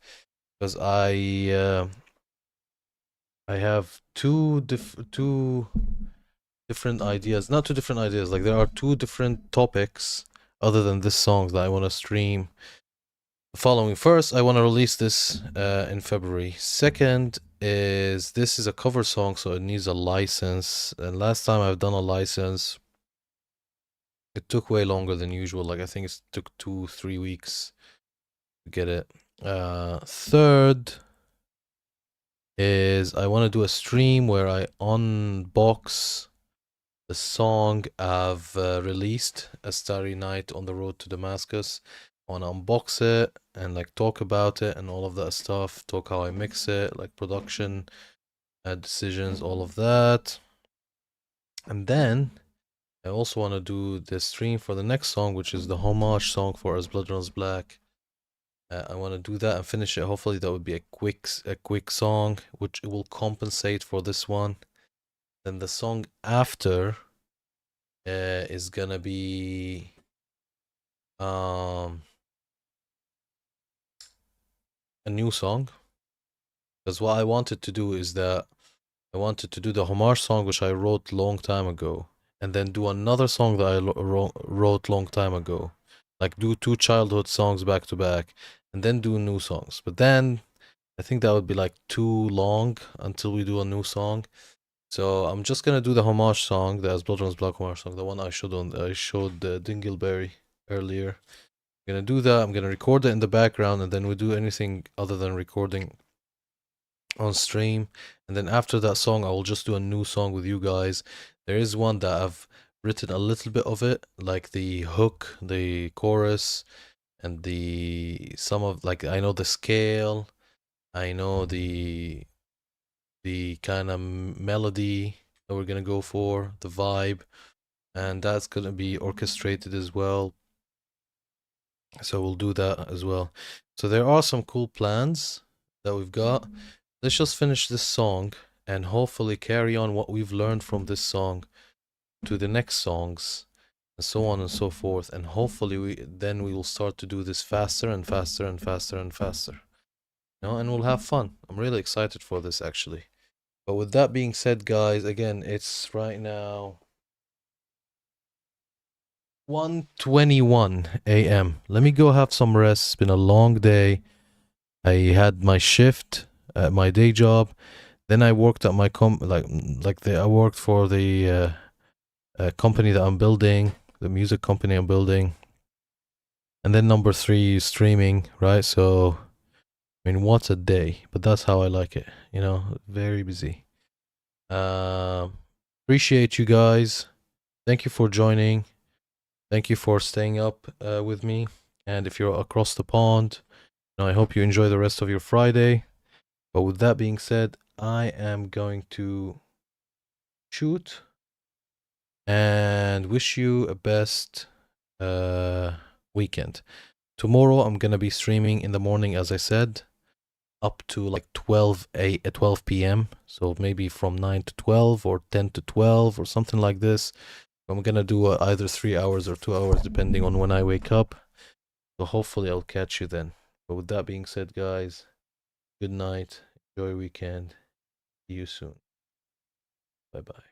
because I have two different ideas. Not two different ideas. Like there are two different topics other than this song that I want to stream. The following, first, I want to release this in February. Second is this is a cover song, so it needs a license. And last time I've done a license, it took way longer than usual. Like I think it took 2-3 weeks to get it. Third is I want to do a stream where I unbox the song I've released, A Starry Night on the Road to Damascus. I want to unbox it and like talk about it and all of that stuff. Talk how I mix it, like production decisions, all of that. And then I also want to do the stream for the next song, which is the homage song for As Blood Runs Black. I want to do that and finish it. Hopefully that would be a quick song, which will compensate for this one. Then the song after is gonna be a new song. Because what I wanted to do is that I wanted to do the homage song, which I wrote long time ago, and then do another song that I wrote long time ago. Like do two childhood songs back to back, and then do new songs. But then I think that would be like too long until we do a new song. So I'm just gonna do the homage song, the As Blood Runs Black homage song, the one I showed Dingleberry earlier. I'm gonna do that. I'm gonna record it in the background, and then we'll do anything other than recording on stream. And then after that song, I will just do a new song with you guys. There is one that I've written a little bit of it, like the hook, the chorus, and the some of like I know the scale, I know the kind of melody that we're gonna go for, the vibe, and that's gonna be orchestrated as well. So we'll do that as well. So there are some cool plans that we've got. Let's just finish this song and hopefully carry on what we've learned from this song to the next songs and so on and so forth. And hopefully we will start to do this faster and faster and faster and faster. You know, and we'll have fun. I'm really excited for this actually. But with that being said, guys, again, it's right now 1:21 a.m. Let me go have some rest. It's been a long day. I had my shift at my day job. Then I worked at my I worked for the company that I'm building, the music company I'm building. And then number 3 is streaming, right? So I mean, what a day, but that's how I like it, you know, very busy. Appreciate you guys. Thank you for joining. Thank you for staying up with me. And if you're across the pond, you know, I hope you enjoy the rest of your Friday. But with that being said, I am going to shoot and wish you a best weekend. Tomorrow I'm gonna be streaming in the morning, as I said, up to like 12 p.m. So maybe from 9 to 12 or 10 to 12 or something like this. I'm gonna do either 3 hours or 2 hours depending on when I wake up. So hopefully I'll catch you then. But with that being said, guys, good night. Enjoy your weekend. See you soon. Bye bye.